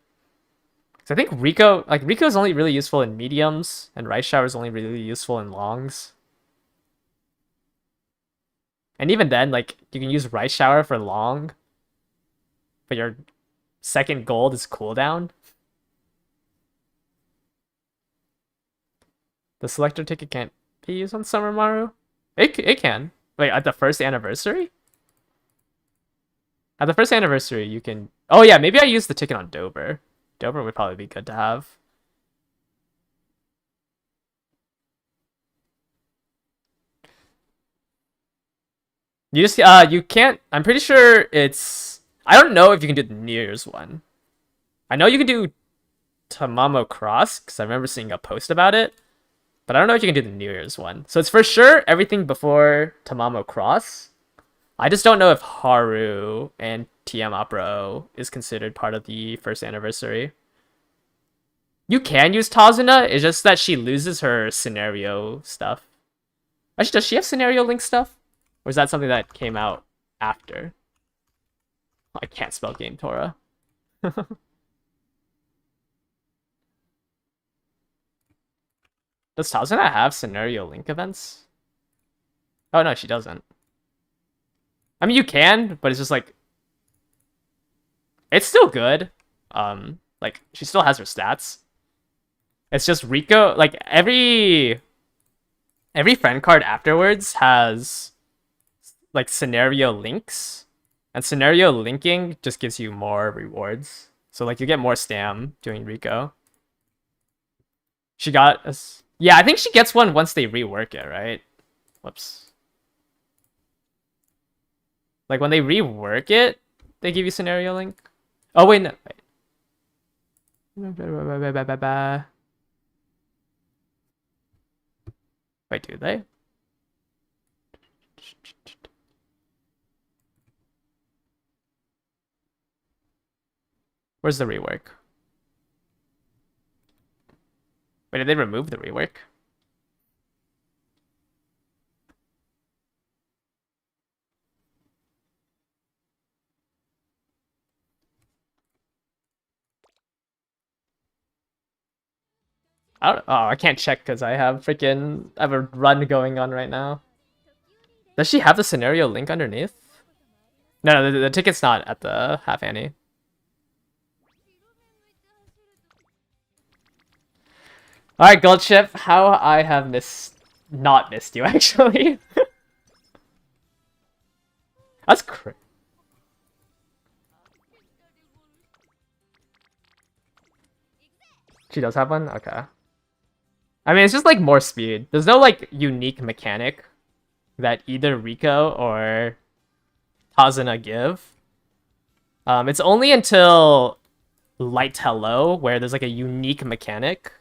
Because I think Rico is only really useful in mediums and Rice Shower is only really useful in longs. And even then, like, you can use Rice Shower for long, but your second gold is cooldown. The selector ticket can't be used on Summer Maru? It can. Wait, at the first anniversary? At the first anniversary, you can... Oh yeah, maybe I used the ticket on Dober. Dober would probably be good to have. You just, you can't... I'm pretty sure it's... I don't know if you can do the New Year's one. I know you can do Tamamo Cross, because I remember seeing a post about it. But I don't know if you can do the New Year's one. So it's for sure everything before Tamamo Cross. I just don't know if Haru and TM Opera is considered part of the first anniversary. You can use Tazuna, it's just that she loses her scenario stuff. Actually, does she have scenario link stuff? Or is that something that came out after? I can't spell Game Tora. Does Tazuna have scenario link events? Oh no, she doesn't. I mean, you can, but it's just like... It's still good. Like, she still has her stats. It's just Rico... Like, every friend card afterwards has, like, scenario links. And scenario linking just gives you more rewards. So, like, you get more stam doing Rico. She got... Yeah, I think she gets one once they rework it, right? Whoops. Like, when they rework it, they give you scenario link. Oh, wait, no. Wait. Wait, do they? Where's the rework? Wait, did they remove the rework? I can't check because I have a run going on right now. Does she have the scenario link underneath? No, the ticket's not at the half ante. Alright, Gold Ship, how I have not missed you actually. That's crazy. She does have one? Okay. I mean, it's just like more speed. There's no like unique mechanic that either Rico or Tazuna give. It's only until Light Hello where there's like a unique mechanic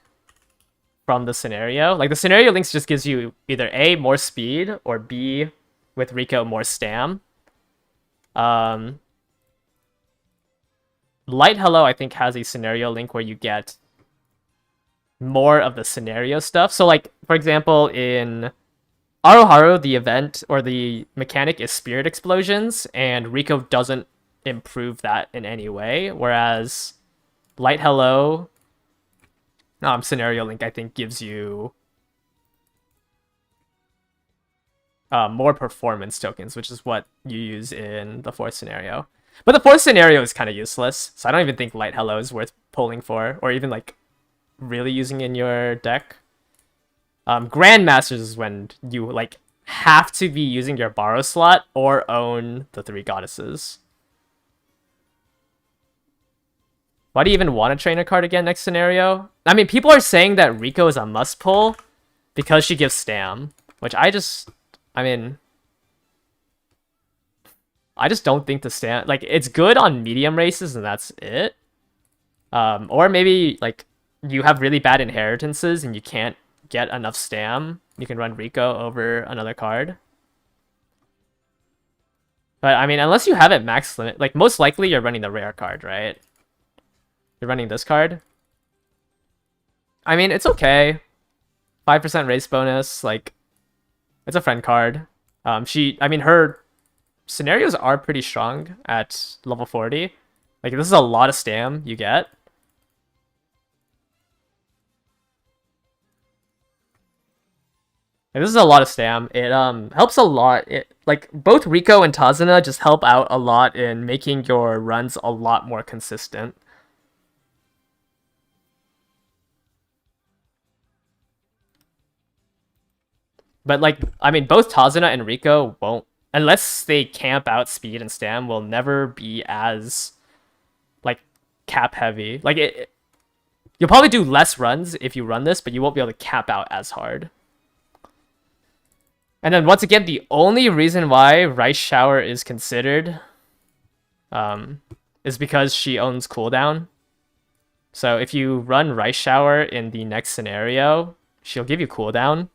from the scenario. Like the scenario links just gives you either A, more speed, or B, with Rico, more stam. Light Hello, I think, has a scenario link where you get more of the scenario stuff. So like, for example, in Aroharu, the event or the mechanic is Spirit Explosions, and Rico doesn't improve that in any way, whereas Light Hello scenario link, I think, gives you more performance tokens, which is what you use in the fourth scenario. But the fourth scenario is kind of useless, so I don't even think Light Hello is worth pulling for, or even like really using in your deck. Grandmasters is when you like have to be using your borrow slot or own the 3 goddesses. Why do you even want to train a card again next scenario? I mean, people are saying that Rico is a must pull because she gives stam, which I just don't think the stam, like, it's good on medium races and that's it. Or maybe like you have really bad inheritances and you can't get enough stam. You can run Rico over another card. But I mean, unless you have it max limit, like most likely you're running the rare card, right? You're running this card. I mean, it's okay. 5% race bonus, like, it's a friend card. Her scenarios are pretty strong at level 40. Like, this is a lot of stam you get. Like, this is a lot of stam. It helps a lot. Like, both Rico and Tazuna just help out a lot in making your runs a lot more consistent. But like, I mean, both Tazuna and Rico won't, unless they camp out speed and stam, will never be as like cap heavy. Like you'll probably do less runs if you run this, but you won't be able to cap out as hard. And then once again, the only reason why Rice Shower is considered is because she owns cooldown. So if you run Rice Shower in the next scenario, she'll give you cooldown.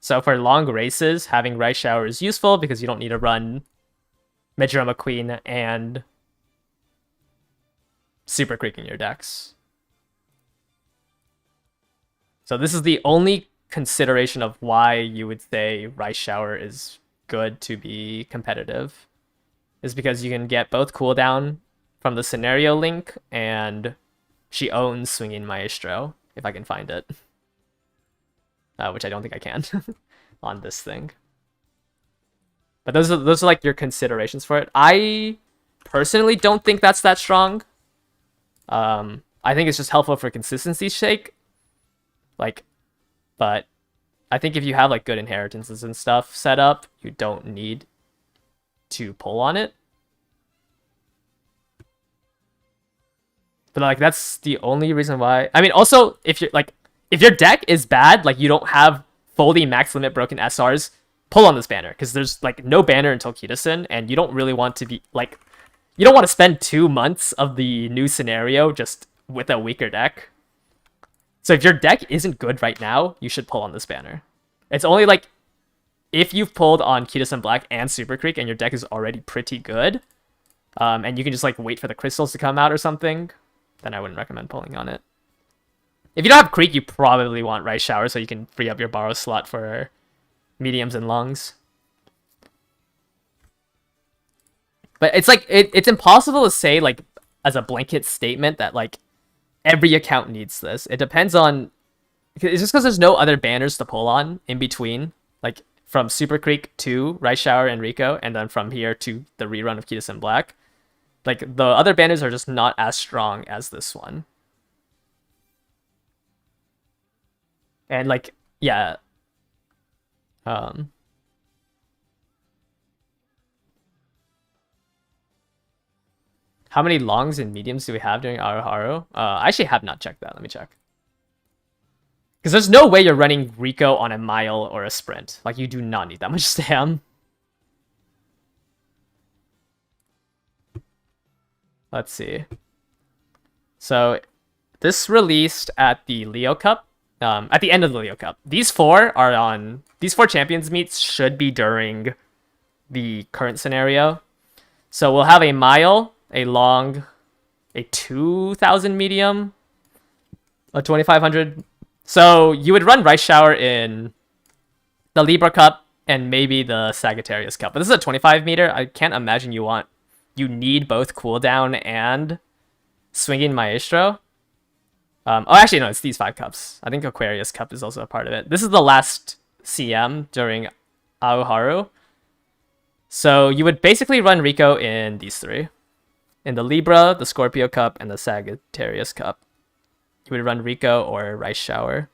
So for long races, having Rice Shower is useful because you don't need to run Majorama Queen and Super Creek in your decks. So this is the only consideration of why you would say Rice Shower is good to be competitive, is because you can get both cooldown from the scenario link, and she owns Swinging Maestro, if I can find it. Which I don't think I can on this thing. But those are like your considerations for it. I personally don't think that's that strong. I think it's just helpful for consistency's sake. Like, but I think if you have like good inheritances and stuff set up, you don't need to pull on it. But like, that's the only reason why. I mean, also, if your deck is bad, like you don't have fully max limit broken SRs, pull on this banner, because there's like no banner until Kitasen, and you don't really want to be like, you don't want to spend 2 months of the new scenario just with a weaker deck. So if your deck isn't good right now, you should pull on this banner. It's only like if you've pulled on Kitasen Black and Super Creek and your deck is already pretty good, and you can just like wait for the crystals to come out or something, then I wouldn't recommend pulling on it. If you don't have Creek, you probably want Rice Shower so you can free up your borrow slot for mediums and longs. But it's like it's impossible to say like as a blanket statement that like every account needs this. It depends on, it's just because there's no other banners to pull on in between, like from Super Creek to Rice Shower and Rico, and then from here to the rerun of Kitasen Black. Like the other banners are just not as strong as this one. And like, yeah. How many longs and mediums do we have during Aruharu? I actually have not checked that. Let me check. Because there's no way you're running Rico on a mile or a sprint. Like, you do not need that much stam. Let's see. So, this released at the Leo Cup. At the end of the Leo Cup. These four champions meets should be during the current scenario. So we'll have a mile, a long, a 2,000 medium, a 2,500. So you would run Rice Shower in the Libra Cup and maybe the Sagittarius Cup. But this is a 25 meter. I can't imagine you need both cooldown and Swinging Maestro. Oh, actually, no, it's these 5 cups. I think Aquarius Cup is also a part of it. This is the last CM during Aoharu. So you would basically run Rico in these 3. In the Libra, the Scorpio Cup, and the Sagittarius Cup. You would run Rico or Rice Shower.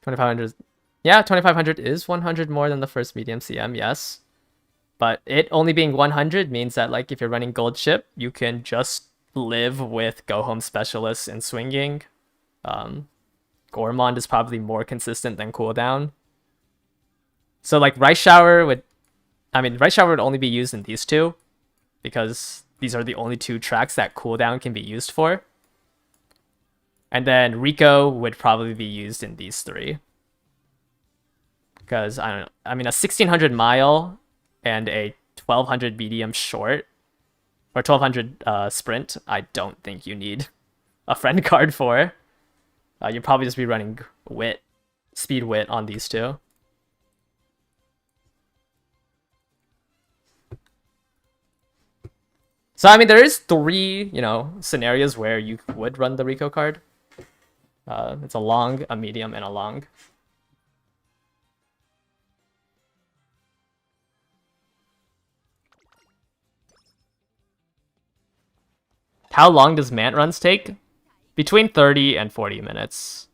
$2,500. Yeah, 2,500 is 100 more than the first medium CM, yes. But it only being 100 means that, like, if you're running Gold Ship, you can just live with Go Home Specialists and Swinging. Gormond is probably more consistent than Cooldown. So, like, Rice Shower would only be used in these 2, because these are the only 2 tracks that Cooldown can be used for. And then Rico would probably be used in these 3. Because, I don't know, I mean, a 1,600 mile and a 1,200 medium short, or 1,200 sprint, I don't think you need a friend card for. You'd probably just be running Wit, Speed Wit on these 2. So, I mean, there is 3, scenarios where you would run the Rico card. It's a long, a medium, and a long. How long does Mant runs take? Between 30 and 40 minutes.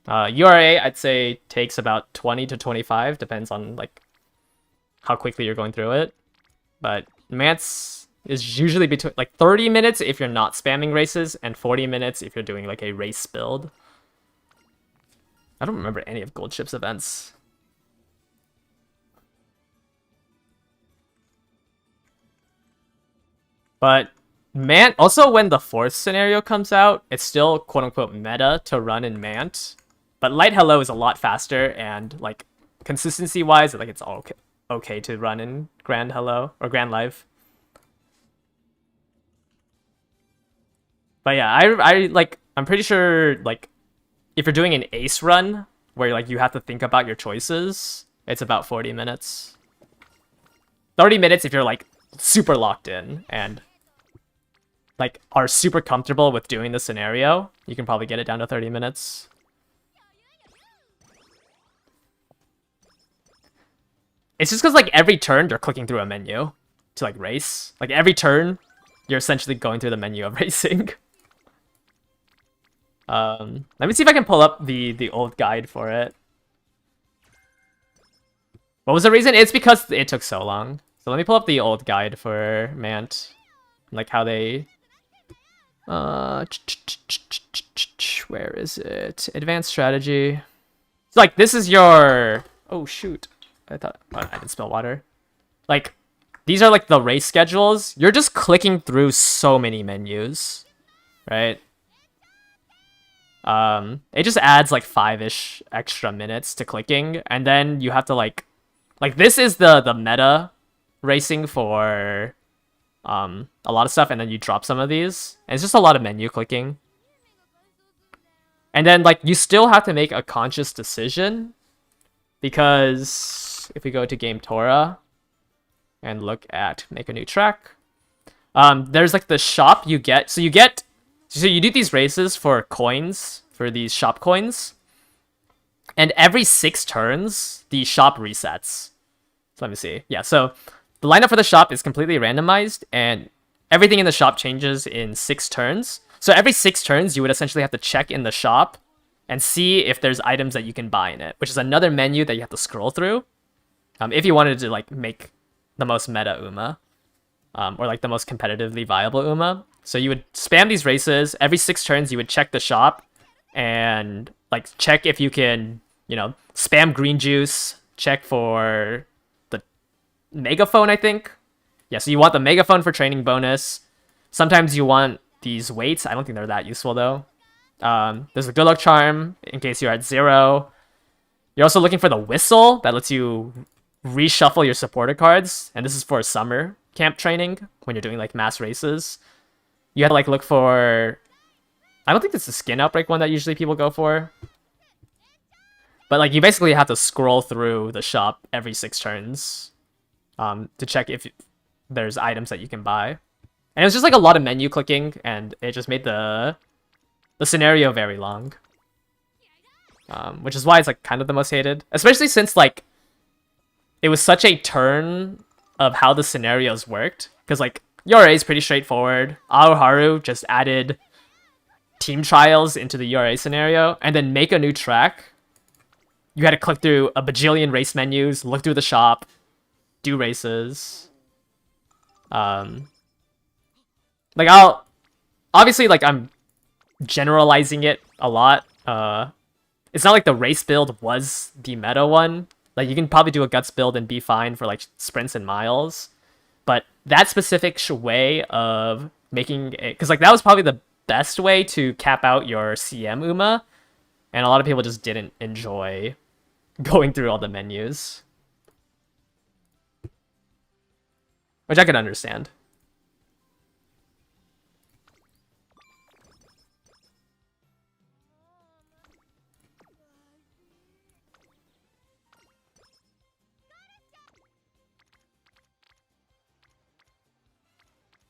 URA, I'd say, takes about 20 to 25, depends on, like, how quickly you're going through it. But Mant's is usually between, like, 30 minutes if you're not spamming races, and 40 minutes if you're doing, like, a race build. I don't remember any of Gold Ship's events. But Mant, also when the 4th scenario comes out, it's still quote-unquote meta to run in Mant. But Light Hello is a lot faster, and like consistency-wise, like it's all okay to run in Grand Hello, or Grand Live. But yeah, I'm pretty sure, like, if you're doing an ace run, where like you have to think about your choices, it's about 40 minutes. 30 minutes if you're like super locked in, and like are super comfortable with doing the scenario, you can probably get it down to 30 minutes. It's just because like every turn you're clicking through a menu to like race. Like every turn you're essentially going through the menu of racing. Let me see if I can pull up the old guide for it. What was the reason? It's because it took so long. So let me pull up the old guide for Mant. Like how they... where Where is it? Advanced strategy. It's like, this is your... Oh, shoot. I didn't spell water. Like, these are like the race schedules. You're just clicking through so many menus, right? It just adds like 5-ish extra minutes to clicking, and then you have to like this is the meta racing for a lot of stuff, and then you drop some of these, and it's just a lot of menu clicking. And then like you still have to make a conscious decision, because if we go to Game Torah and look at make a new track, there's like the shop you get. So you do these races for coins, for these shop coins, and every 6 turns the shop resets. So let me see. Yeah, so the lineup for the shop is completely randomized, and everything in the shop changes in 6 turns. So every 6 turns, you would essentially have to check in the shop and see if there's items that you can buy in it, which is another menu that you have to scroll through if you wanted to like make the most meta Uma, or like the most competitively viable Uma. So you would spam these races. Every 6 turns, you would check the shop and like check if you can, spam green juice, check for the megaphone, I think. Yeah, so you want the megaphone for training bonus. Sometimes you want these weights. I don't think they're that useful though. There's a good luck charm in case you're at 0. You're also looking for the whistle that lets you reshuffle your supporter cards, and this is for summer camp training when you're doing like mass races. You have to like look for, I don't think it's the skin outbreak one that usually people go for, but like you basically have to scroll through the shop every 6 turns to check if there's items that you can buy. And it was just like a lot of menu clicking, and it just made the scenario very long, which is why it's like kind of the most hated, especially since like it was such a turn of how the scenarios worked, because like URA is pretty straightforward. Aoharu just added team trials into the URA scenario, and then make a new track. You had to click through a bajillion race menus, look through the shop, do races. Like obviously like I'm generalizing it a lot. It's not like the race build was the meta one. Like you can probably do a guts build and be fine for like sprints and miles, but that specific way of making it, because like that was probably the best way to cap out your CM Uma, and a lot of people just didn't enjoy going through all the menus, which I could understand.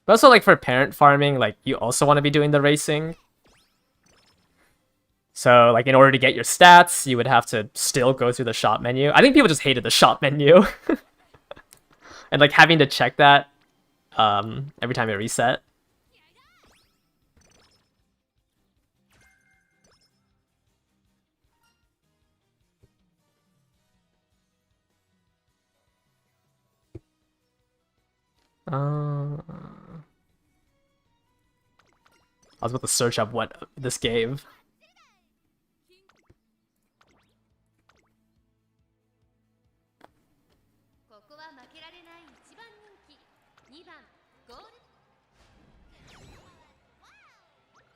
But also, like, for parent farming, like, you also want to be doing the racing. So, like, in order to get your stats, you would have to still go through the shop menu. I think people just hated the shop menu. And, like, having to check that every time it reset. I was about to search up what this gave.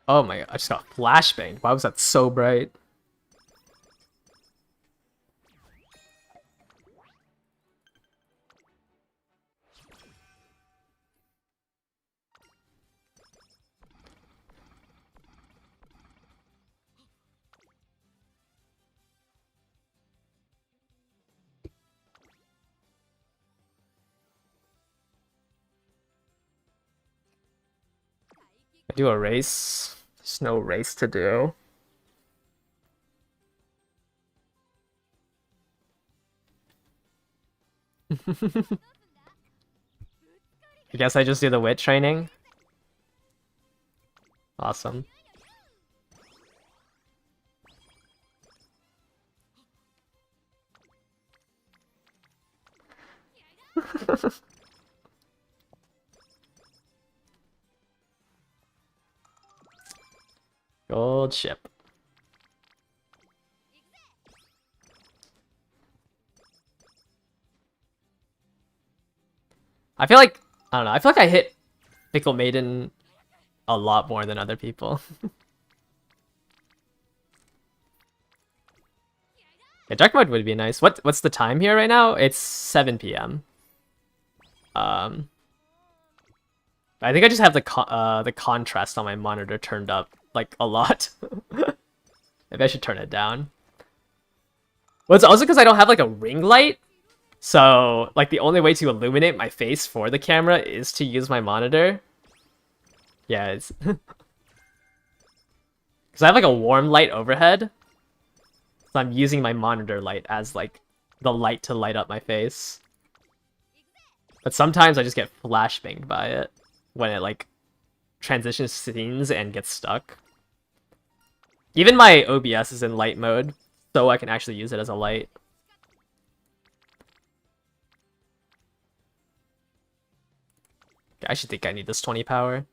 Oh my god, I just got flashbanged. Why was that so bright? Do a race. There's no race to do. I guess I just do the wit training. Awesome. Gold ship. I feel like, I don't know, I feel like I hit Fickle Maiden a lot more than other people. Yeah, dark mode would be nice. What's the time here right now? It's 7 p.m. I think I just have the contrast on my monitor turned up like a lot. Maybe I should turn it down. Well, it's also because I don't have like a ring light. So like the only way to illuminate my face for the camera is to use my monitor. Yeah, it's because I have like a warm light overhead. So I'm using my monitor light as like the light to light up my face. But sometimes I just get flashbanged by it when it like transitions scenes and gets stuck. Even my OBS is in light mode, so I can actually use it as a light. I should think I need this 20 power.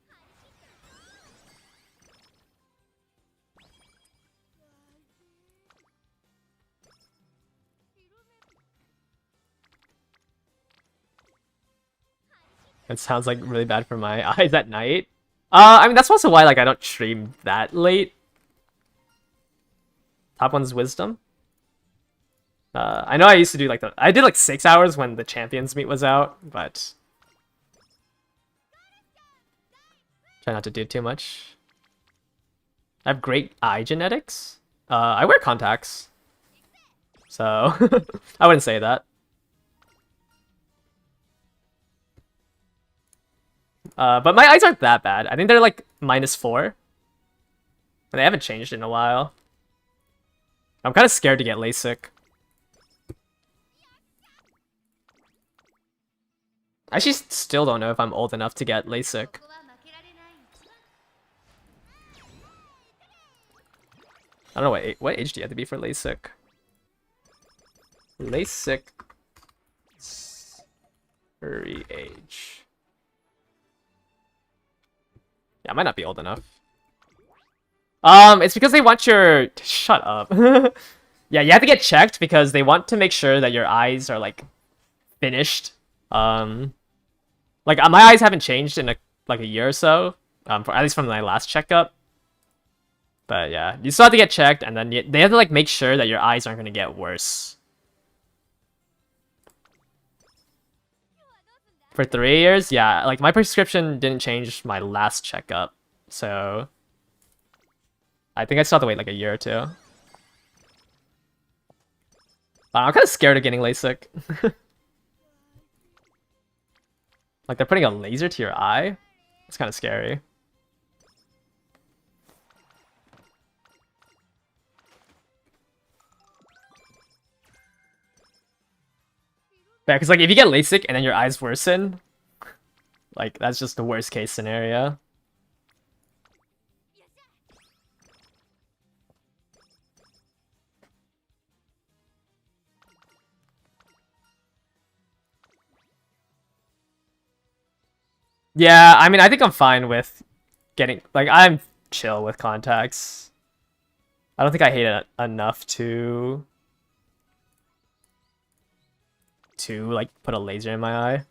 It sounds like really bad for my eyes at night. I mean, that's also why like I don't stream that late. Top one's wisdom. I know I used to do like I did like 6 hours when the champions meet was out, but try not to do too much. I have great eye genetics. I wear contacts, so I wouldn't say that. But my eyes aren't that bad. I think they're like -4. And they haven't changed in a while. I'm kind of scared to get LASIK. I actually still don't know if I'm old enough to get LASIK. I don't know what age do you have to be for LASIK? LASIK furry age. Yeah, I might not be old enough. It's because they want your... Shut up. Yeah, you have to get checked because they want to make sure that your eyes are, like, finished. Like, my eyes haven't changed in, like, a year or so. At least from my last checkup. But, yeah. You still have to get checked, and then they have to, like, make sure that your eyes aren't going to get worse. For 3 years? Yeah, like, my prescription didn't change my last checkup. So... I think I still have to wait like a year or two. I'm kind of scared of getting LASIK. Like they're putting a laser to your eye? It's kind of scary. Yeah, because like if you get LASIK and then your eyes worsen, like that's just the worst case scenario. Yeah, I mean, I think I'm fine with getting, like, I'm chill with contacts. I don't think I hate it enough to like, put a laser in my eye.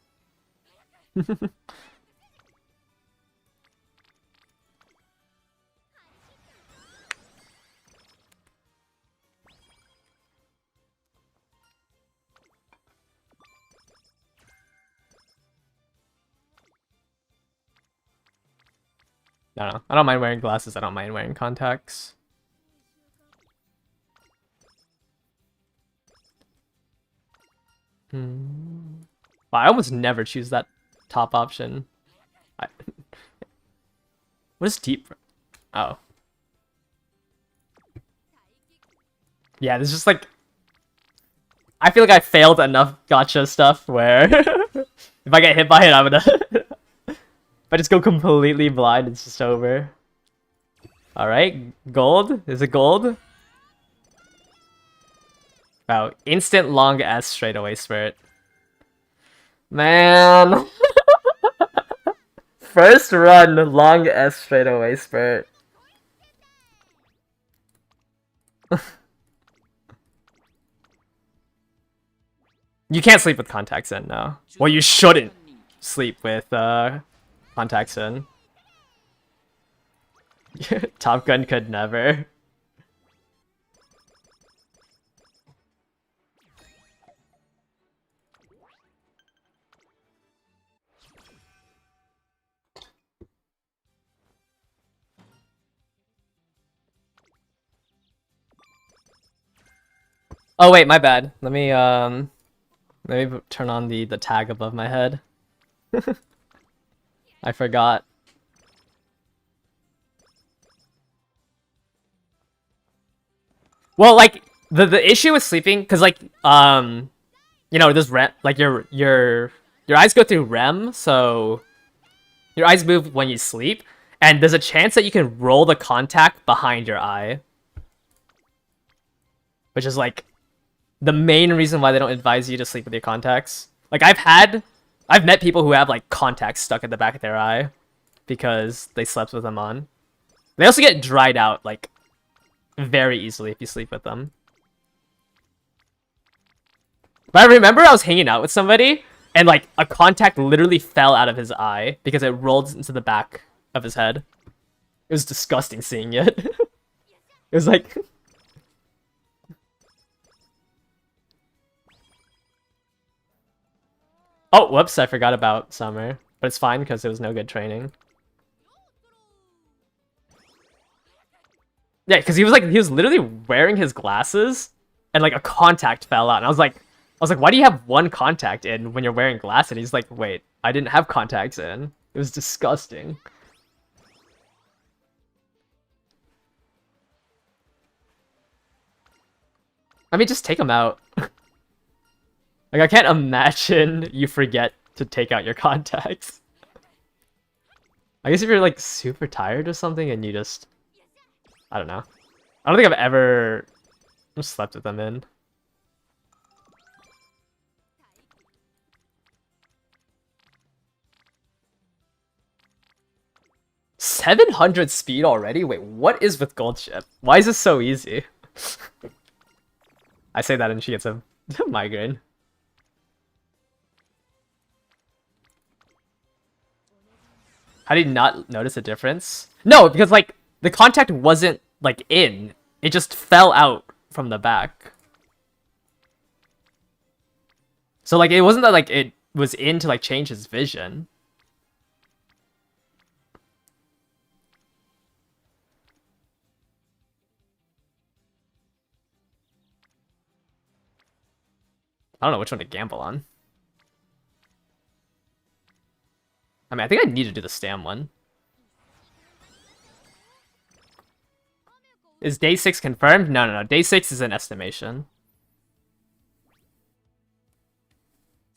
I don't know. I don't mind wearing glasses. I don't mind wearing contacts. Well, I almost never choose that top option. What is deep? Oh. Yeah, there's just like... I feel like I failed enough gacha stuff where if I get hit by it, I'm gonna... If I just go completely blind, it's just over. Alright, gold? Is it gold? Wow, instant long S straightaway spirit. Man! First run, long S straightaway spirit. You can't sleep with contacts in, no. Well, you shouldn't. sleep with contacts in. Top Gun could never. Oh wait, my bad. Let me turn on the tag above my head. I forgot. Well, like the issue with sleeping, because like you know, this REM, like your eyes go through REM, so your eyes move when you sleep, and there's a chance that you can roll the contact behind your eye, which is like the main reason why they don't advise you to sleep with your contacts. Like I've met people who have like contacts stuck at the back of their eye because they slept with them on. They also get dried out like very easily if you sleep with them. But I remember I was hanging out with somebody and like a contact literally fell out of his eye because it rolled into the back of his head. It was disgusting seeing it. It was like oh, whoops, I forgot about Summer. But it's fine because it was no good training. Yeah, because he was literally wearing his glasses and like a contact fell out. And I was like, why do you have one contact in when you're wearing glasses? And he's like, wait, I didn't have contacts in. It was disgusting. I mean, just take them out. Like, I can't imagine you forget to take out your contacts. I guess if you're like super tired or something and you just... I don't know. I don't think I've ever slept with them in. $700 speed already? Wait, what is with Gold Ship? Why is this so easy? I say that and she gets a migraine. How did you not notice a difference? No, because like the contact wasn't like in. It just fell out from the back. So like it wasn't that like it was in to like change his vision. I don't know which one to gamble on. I mean, I think I need to do the Stam one. Is day 6 confirmed? No. Day 6 is an estimation.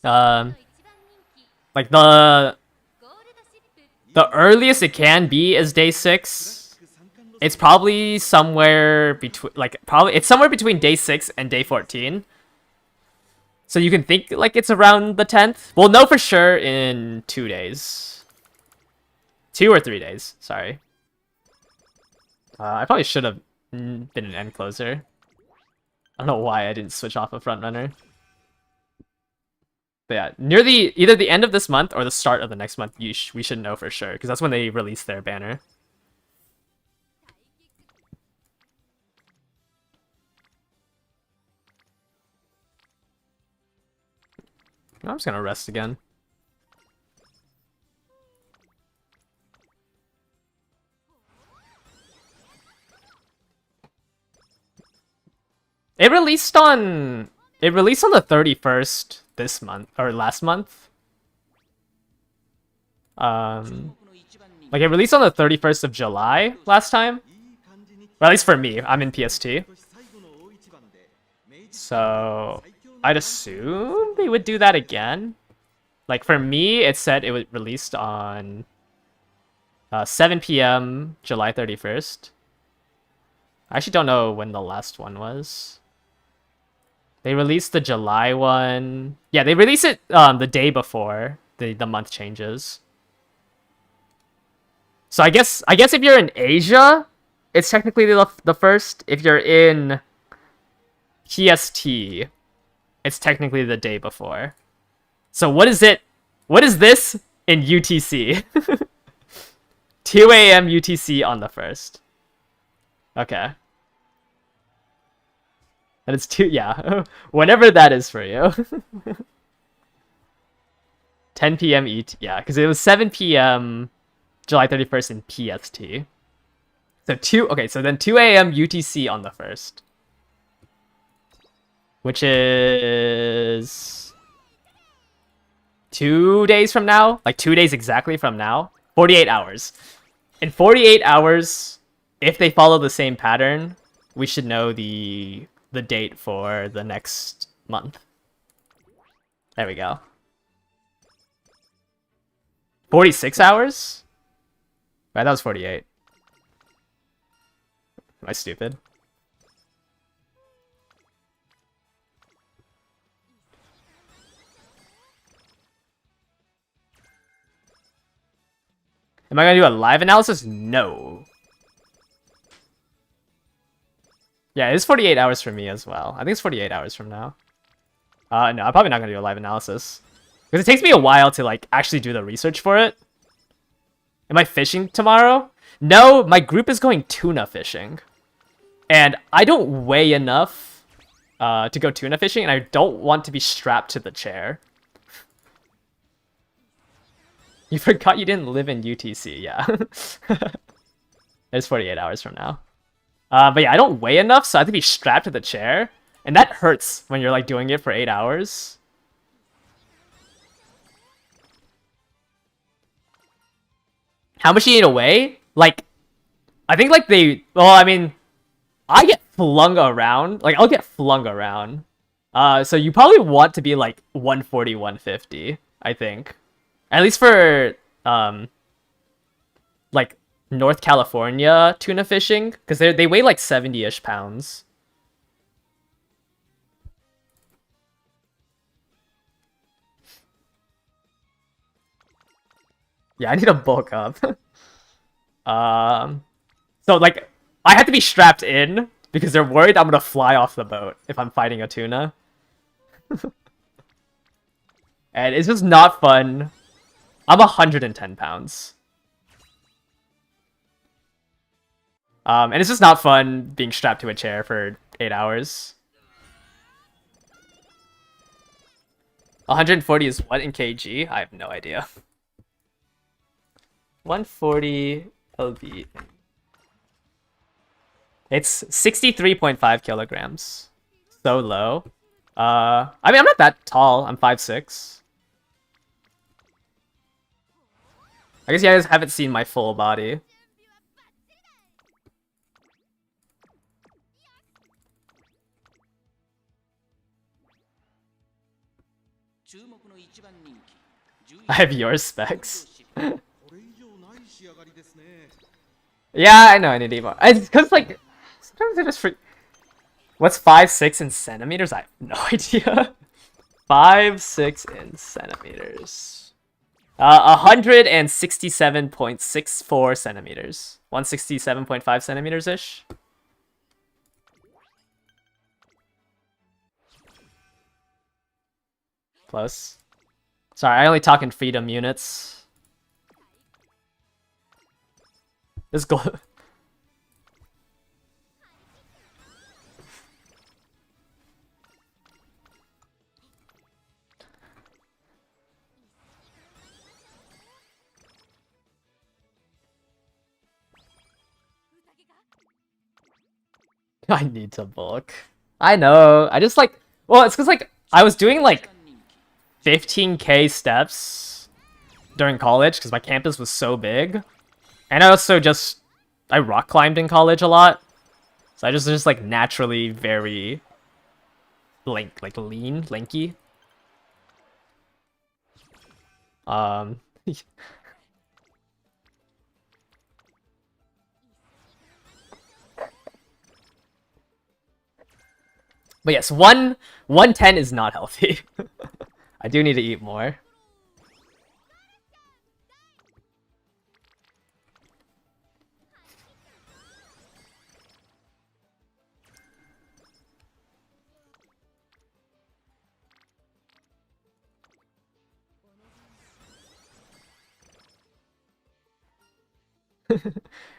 Like the earliest it can be is day 6. It's probably somewhere between, like, it's somewhere between day 6 and day 14. So you can think like it's around the 10th. We'll know for sure in 2 days. 2 or 3 days, sorry. I probably should have been an end closer. I don't know why I didn't switch off a front runner. But yeah, near either the end of this month or the start of the next month, we should know for sure, because that's when they release their banner. I'm just gonna rest again. It released on the 31st this month or last month. Like it released on the 31st of July last time. Or at least for me, I'm in PST. So I'd assume they would do that again. Like for me, it said it was released on 7 p.m. July 31st. I actually don't know when the last one was. They released the July one. Yeah, they released it the day before the month changes. So I guess if you're in Asia, it's technically the first. If you're in PST, it's technically the day before. So what is it What is this in UTC? 2 a.m. UTC on the 1st. Okay. And it's 2, yeah. Whenever that is for you. 10 p.m. ET, yeah, because it was 7 p.m. July 31st in PST. So then 2 a.m. UTC on the 1st. Which is 2 days from now? Like 2 days exactly from now? 48 hours. In 48 hours, if they follow the same pattern, we should know the date for the next month. There we go. 46 hours? Right, that was 48. Am I stupid? Am I gonna do a live analysis? No. Yeah, it's 48 hours for me as well. I think it's 48 hours from now. No, I'm probably not gonna do a live analysis. Because it takes me a while to like actually do the research for it. Am I fishing tomorrow? No, my group is going tuna fishing. And I don't weigh enough to go tuna fishing, and I don't want to be strapped to the chair. You forgot you didn't live in UTC, yeah. It's 48 hours from now. But yeah, I don't weigh enough, so I have to be strapped to the chair. And that hurts when you're like doing it for 8 hours. How much do you need to weigh? Like, I think like well, I mean, I get flung around. Like, I'll get flung around. So you probably want to be like 140, 150, I think. At least for, like, North California tuna fishing. Because they weigh like 70-ish pounds. Yeah, I need to bulk up. So, like, I have to be strapped in because they're worried I'm gonna fly off the boat if I'm fighting a tuna. And it's just not fun. I'm 110 pounds. And it's just not fun being strapped to a chair for 8 hours. 140 is what in kg? I have no idea. 140 lb. It's 63.5 kilograms. So low. I mean, I'm not that tall. I'm 5'6". I guess you guys haven't seen my full body. I have your specs. Yeah, I know I need to eat more. It's because, like, sometimes I just forget. What's 5'6" in centimeters? I have no idea. 5'6" in centimeters. 167.64 centimeters. 167.5 centimeters-ish. Close. Sorry, I only talk in freedom units. This go. I need to bulk. I know. I just like. Well, it's because like I was doing like 15k steps during college because my campus was so big, and I also I rock climbed in college a lot, so I just like naturally very lean, lanky. But yes, 110 is not healthy. I do need to eat more.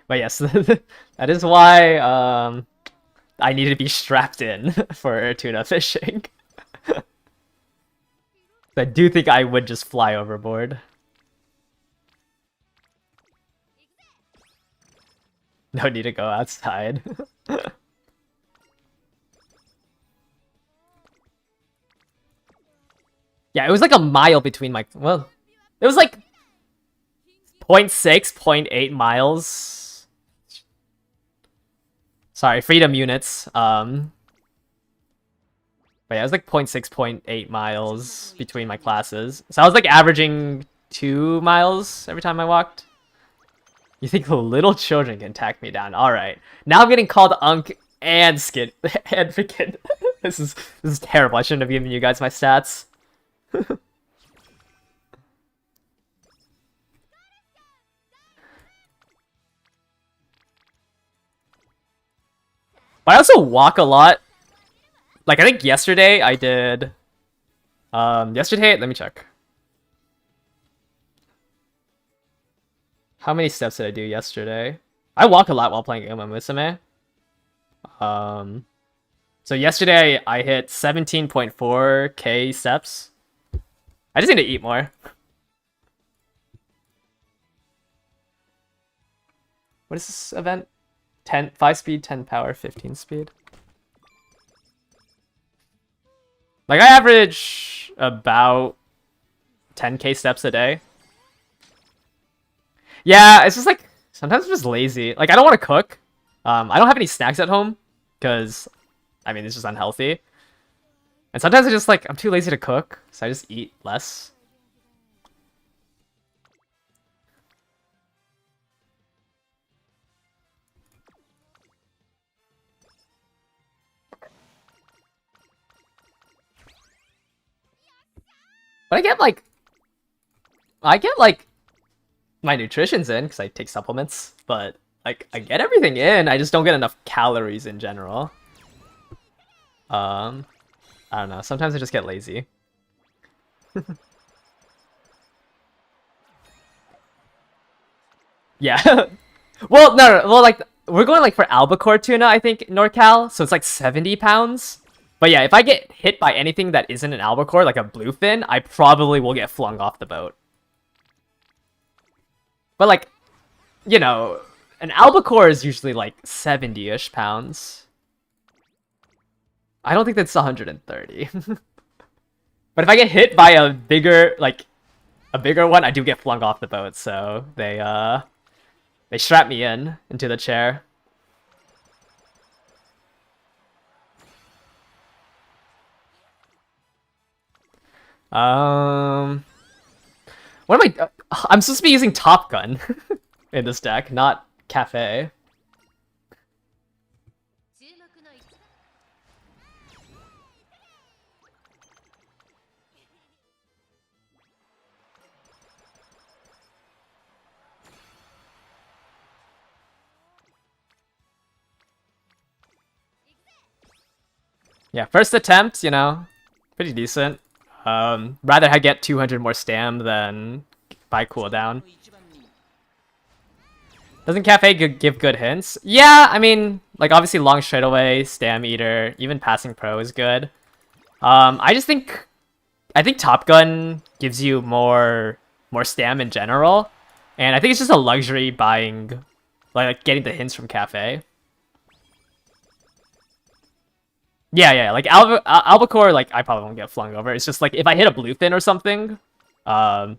But yes, that is why I need to be strapped in for tuna fishing. I do think I would just fly overboard. No need to go outside. Yeah, it was like a mile between my... Well, it was like 0.6, 0.8 miles. Sorry, freedom units. But yeah, it was like 0.6, 0.8 miles between my classes. So I was like averaging 2 miles every time I walked. You think little children can tack me down? All right. Now I'm getting called Unk and Skid Advocate. This is terrible. I shouldn't have given you guys my stats. But I also walk a lot. Like I think yesterday I did. Yesterday, let me check. How many steps did I do yesterday? I walk a lot while playing Uma Musume. So yesterday I hit 17.4k steps. I just need to eat more. What is this event? 5 speed, 10 power, 15 speed. Like I average about 10k steps a day. Yeah, it's just like sometimes I'm just lazy. Like I don't want to cook. I don't have any snacks at home because I mean it's just unhealthy. And sometimes I just like I'm too lazy to cook, so I just eat less. But I get like my nutrition's in because I take supplements, but like I get everything in. I just don't get enough calories in general. I don't know. Sometimes I just get lazy. Yeah. Well, no. Well, like we're going like for albacore tuna, I think NorCal. So it's like 70 pounds. But yeah, if I get hit by anything that isn't an albacore, like a bluefin, I probably will get flung off the boat. But like, you know, an albacore is usually like 70-ish pounds. I don't think that's 130. But if I get hit by a bigger one, I do get flung off the boat, so they strap me in into the chair. What am I? I'm supposed to be using Top Gun in this deck, not Cafe. Yeah, first attempt, you know, pretty decent. Rather I get 200 more stam than buy cooldown. Doesn't Cafe give good hints? Yeah, I mean, like obviously long straightaway, stam eater, even passing pro is good. I think Top Gun gives you more stam in general, and I think it's just a luxury buying, like getting the hints from Cafe. Yeah, like albacore, like I probably won't get flung over. It's just like if I hit a bluefin or something, I'm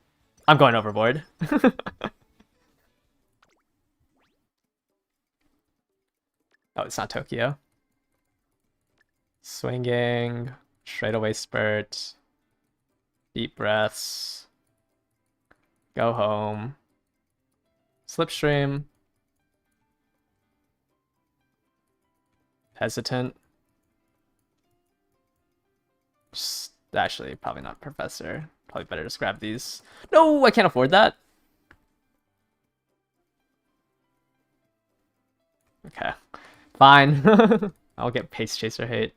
going overboard. Oh, it's not Tokyo. Swinging, straightaway spurt, deep breaths, go home, slipstream, hesitant. Just, actually, probably not Professor. Probably better just grab these. No, I can't afford that. Okay, fine. I'll get Pace Chaser hate.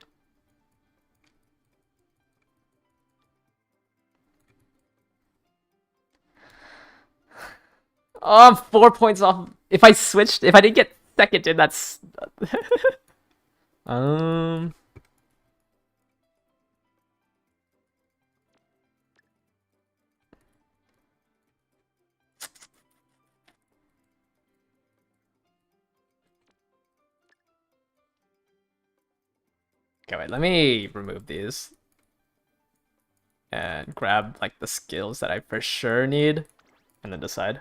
Oh, I'm 4 points off If I didn't get second in that's um. Okay, wait, let me remove these and grab like the skills that I for sure need and then decide.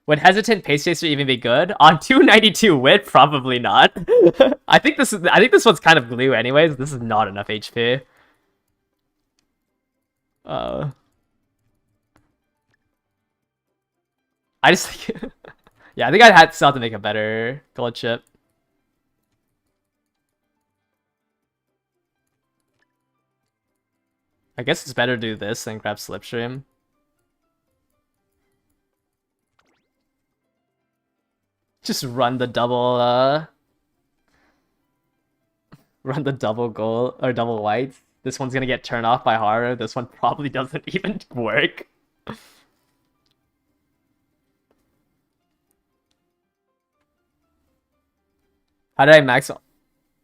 Would Hesitant Pace Chaser even be good? On 292 wit, probably not. I think this one's kind of glue anyways. This is not enough HP. I just think yeah, I think I still have to make a better gold chip. I guess it's better to do this than grab Slipstream. Just run the double run the double gold or double white. This one's gonna get turned off by Haru. This one probably doesn't even work. How did I max out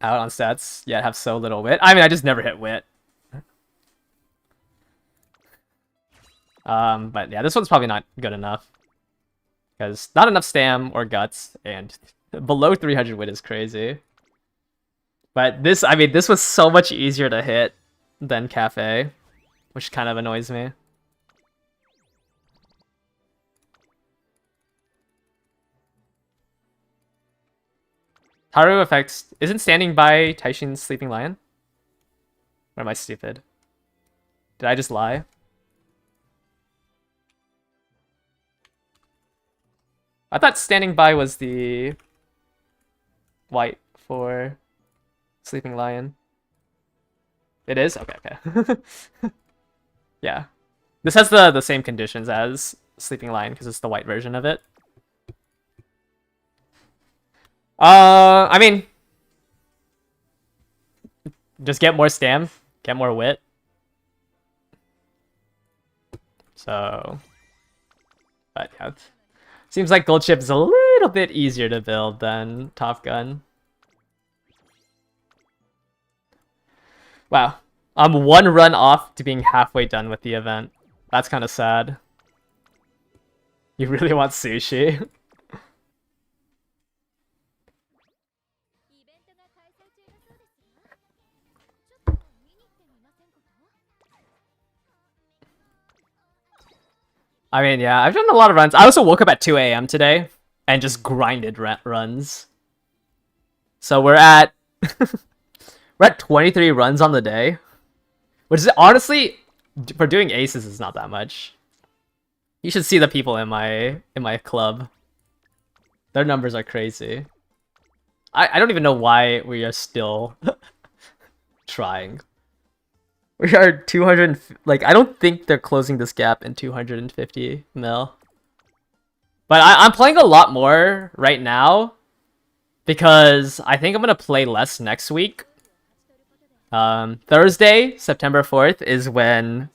on stats yet have so little wit? I mean, I just never hit wit. But yeah, this one's probably not good enough. Because not enough stam or guts, and below 300 wit is crazy. But this, I mean, this was so much easier to hit than Cafe, which kind of annoys me. Haru affects... Isn't standing by Taishin's Sleeping Lion? Or am I stupid? Did I just lie? I thought standing by was the white for Sleeping Lion. It is? Okay, okay. Yeah. This has the same conditions as Sleeping Lion because it's the white version of it. I mean, just get more stam, get more wit. So, but yeah, seems like gold chip is a little bit easier to build than Top Gun. Wow, I'm one run off to being halfway done with the event. That's kind of sad. You really want sushi? I mean, yeah, I've done a lot of runs. I also woke up at 2 a.m. today and just grinded runs. So we're at we're at 23 runs on the day, which is honestly for doing aces is not that much. You should see the people in my club. Their numbers are crazy. I don't even know why we are still trying. We are 200, like, I don't think they're closing this gap in 250 mil. But I'm playing a lot more right now because I think I'm going to play less next week. Thursday, September 4th is when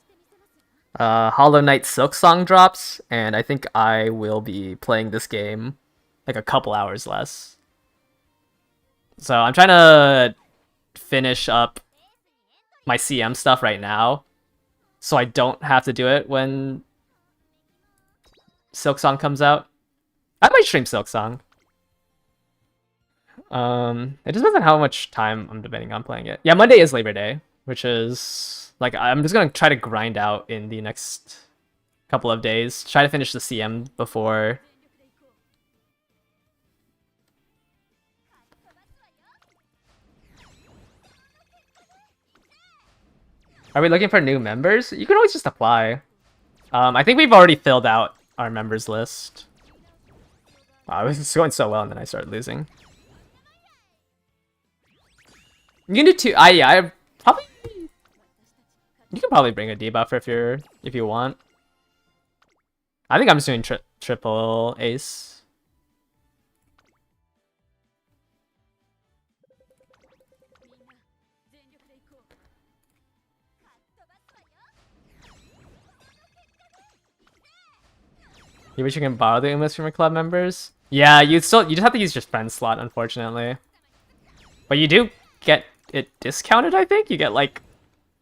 Hollow Knight Silk Song drops, and I think I will be playing this game like a couple hours less. So I'm trying to finish up my CM stuff right now, so I don't have to do it when Silk Song comes out. I might stream Silk Song. It just depends on how much time I'm debating on playing it. Yeah, Monday is Labor Day, which is like I'm just gonna try to grind out in the next couple of days. Try to finish the CM before. Are we looking for new members? You can always just apply. I think we've already filled out our members list. Wow, this is going so well, and then I started losing. You can do two. Yeah, I probably. You can probably bring a debuffer if you want. I think I'm just doing triple ace. You wish you can borrow the Umas from your club members? Yeah, you just have to use your friend slot, unfortunately. But you do get it discounted, I think? You get like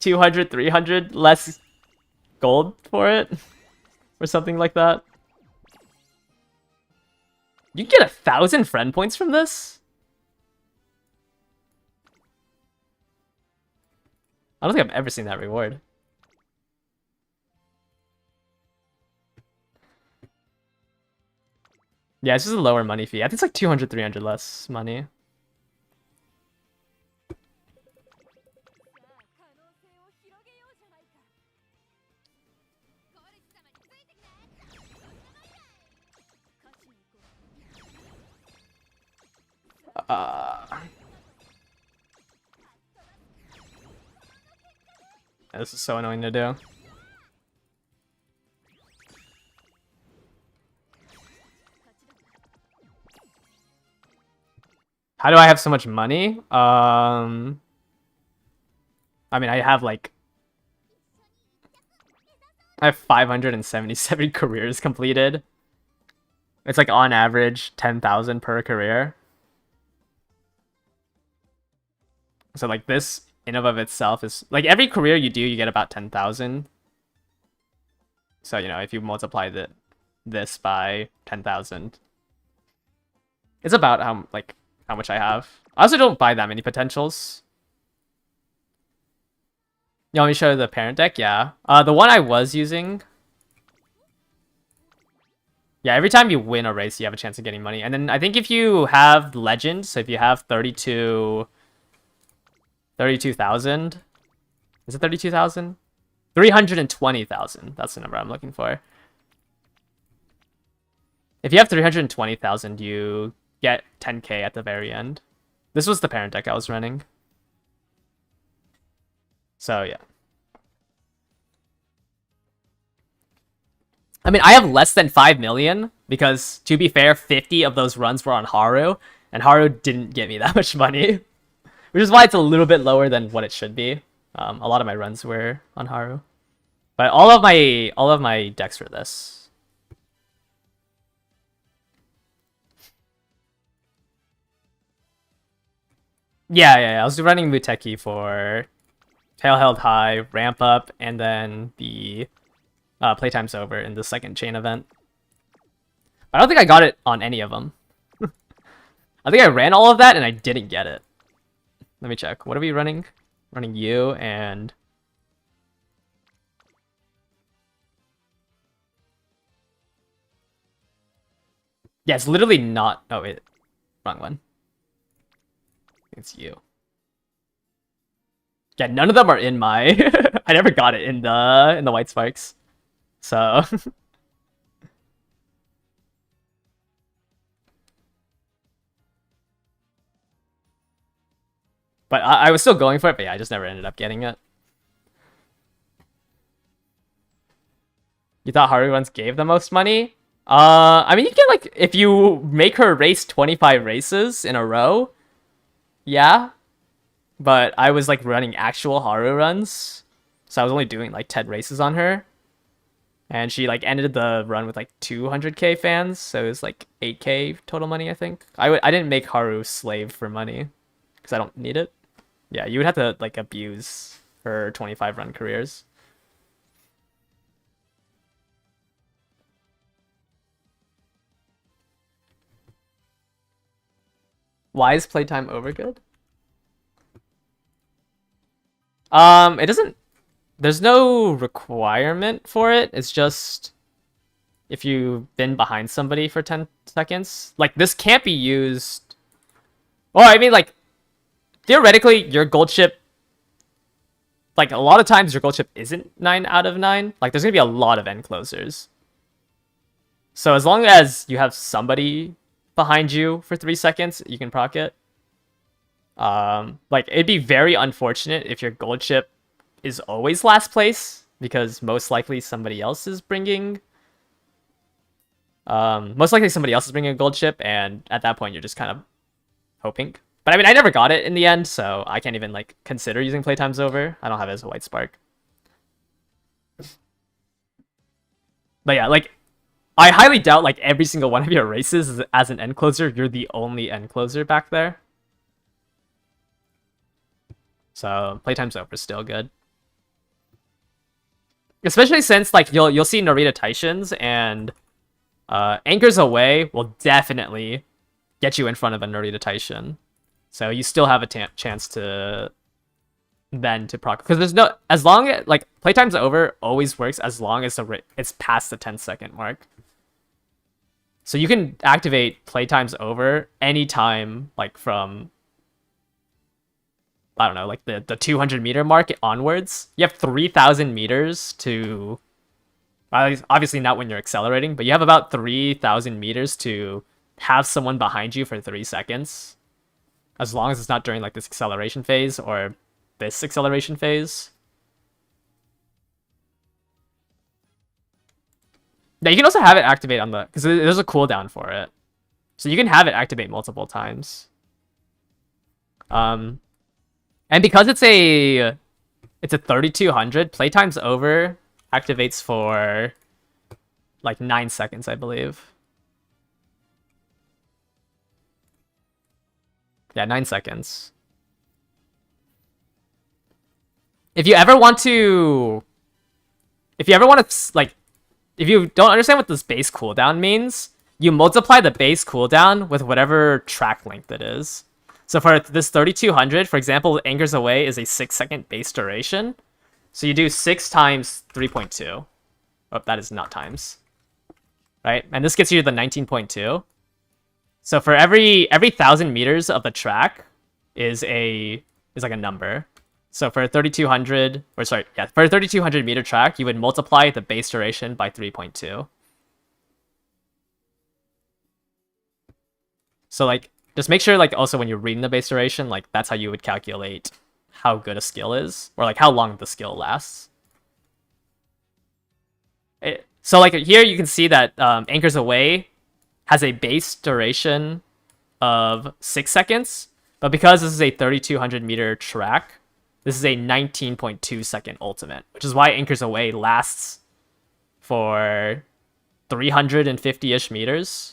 200, 300 less gold for it. Or something like that. You get 1,000 friend points from this? I don't think I've ever seen that reward. Yeah, it's just a lower money fee. I think it's like 200, 300 less money. This is so annoying to do. How do I have so much money? I mean, I have 577 careers completed. It's like on average 10,000 per career. So like this in and of itself is like every career you do, you get about 10,000. So, you know, if you multiply this by 10,000, it's about how much I have. I also don't buy that many potentials. You want me to show the parent deck? Yeah. The one I was using. Yeah, every time you win a race, you have a chance of getting money. And then I think if you have legend, so if you have 32,000. Is it 32,000? 320,000. That's the number I'm looking for. If you have 320,000, you get 10k at the very end. This was the parent deck I was running. So, yeah. I mean, I have less than 5 million because, to be fair, 50 of those runs were on Haru, and Haru didn't get me that much money. Which is why it's a little bit lower than what it should be. A lot of my runs were on Haru. But all of my decks were this. Yeah. I was running Muteki for Tail Held High, Ramp Up, and then the Playtime's Over in the second chain event. I don't think I got it on any of them. I think I ran all of that and I didn't get it. Let me check. What are we running? Running you and... Yeah, it's literally not... Oh, wait. Wrong one. It's you. Yeah, none of them are in my... I never got it in the White Sparks. So... But I was still going for it, but yeah, I just never ended up getting it. You thought Haru runs gave the most money? I mean, you get like, if you make her race 25 races in a row, yeah. But I was like running actual Haru runs, so I was only doing like 10 races on her. And she like ended the run with like 200k fans, so it was like 8k total money, I think. I didn't make Haru slave for money, because I don't need it. Yeah, you would have to like abuse her 25 run careers. Why is playtime over good? It doesn't... There's no requirement for it. It's just if you've been behind somebody for 10 seconds. Like, this can't be used... Well, I mean, like, theoretically, your gold chip... Like, a lot of times your gold chip isn't 9 out of 9. Like, there's gonna be a lot of end closers. So as long as you have somebody behind you for 3 seconds, you can proc it. Like, it'd be very unfortunate if your gold chip is always last place, because most likely somebody else is bringing a gold chip, and at that point you're just kind of hoping. But I mean, I never got it in the end, so I can't even like consider using Playtime's Over. I don't have it as a White Spark. But yeah, like, I highly doubt like every single one of your races is, as an end closer, you're the only end closer back there. So playtime's over still good. Especially since like you'll see Narita Taishins and Anchors Away will definitely get you in front of a Narita Taishin. So you still have a chance to then to proc, because there's no, as long as like playtime's over always works as long as it's past the 10-second mark. So you can activate playtime's over anytime, like from, I don't know, like the 200 meter mark onwards. You have 3,000 meters to, obviously not when you're accelerating, but you have about 3,000 meters to have someone behind you for 3 seconds, as long as it's not during like this acceleration phase or this acceleration phase. Now you can also have it activate on the, because there's a cooldown for it, so you can have it activate multiple times. And because it's a 3200, playtime's over activates for like 9 seconds, I believe. Yeah, 9 seconds. If you ever want to like, if you don't understand what this base cooldown means, you multiply the base cooldown with whatever track length it is. So for this 3200, for example, Anchors Away is a 6-second base duration. So you do 6 times 3.2. Oh, that is not times. Right? And this gets you to the 19.2. So for every 1,000 meters of the track is like a number. So for a 3200, or sorry, yeah, for a 3200 meter track, you would multiply the base duration by 3.2. So like, just make sure like also when you're reading the base duration, like that's how you would calculate how good a skill is, or like how long the skill lasts. So like here you can see that Anchors Away has a base duration of 6 seconds, but because this is a 3200 meter track, this is a 19.2 second ultimate, which is why Anchors Away lasts for 350-ish meters.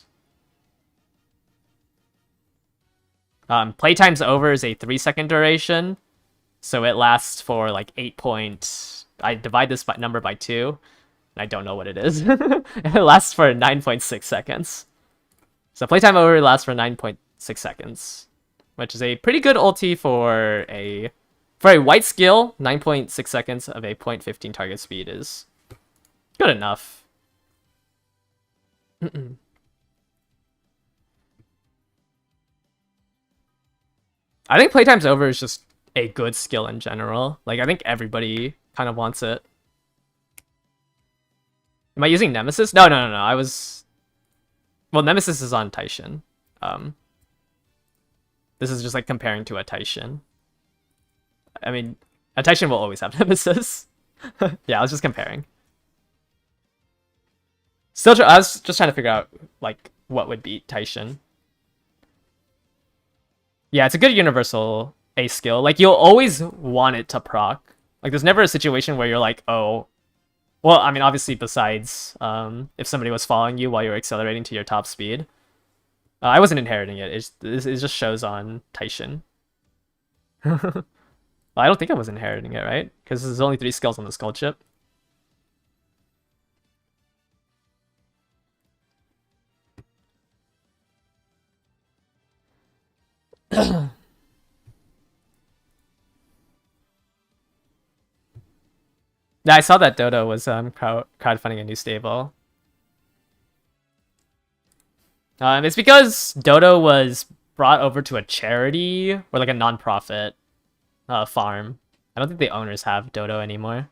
Playtime's over is a 3-second duration, so it lasts for like 8 point... I divide this number by 2, and I don't know what it is. It lasts for 9.6 seconds. So playtime over lasts for 9.6 seconds, which is a pretty good ulti for a white skill. 9.6 seconds of a 0.15 target speed is good enough. I think playtime's over is just a good skill in general. Like, I think everybody kind of wants it. Am I using Nemesis? No. I was... Well, Nemesis is on Taishin. This is just like comparing to a Taishin. I mean, a Taishin will always have Nemesis. Yeah, I was just comparing. I was just trying to figure out like what would beat Taishin. Yeah, it's a good universal ace skill. Like, you'll always want it to proc. Like, there's never a situation where you're like, oh... Well, I mean, obviously, besides if somebody was following you while you were accelerating to your top speed. I wasn't inheriting it. It just shows on Taishin. Well, I don't think I was inheriting it, right? Because there's only 3 skills on the skull chip. Yeah, I saw that Dodo was crowdfunding a new stable. It's because Dodo was brought over to a charity or like a non-profit farm. I don't think the owners have Dodo anymore.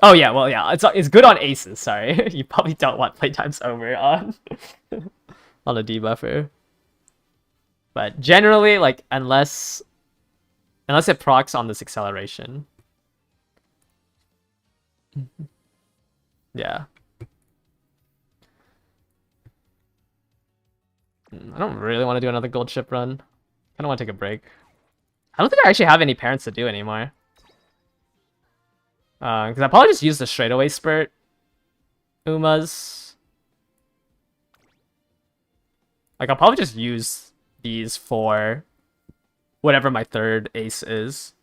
Oh yeah, well yeah, it's good on aces. Sorry, you probably don't want playtimes over on on a debuffer. But generally, like unless it procs on this acceleration. Yeah. I don't really want to do another gold chip run. I kind of want to take a break. I don't think I actually have any parents to do anymore. Because I probably just use the straightaway spurt Umas. Like, I'll probably just use these for whatever my third ace is.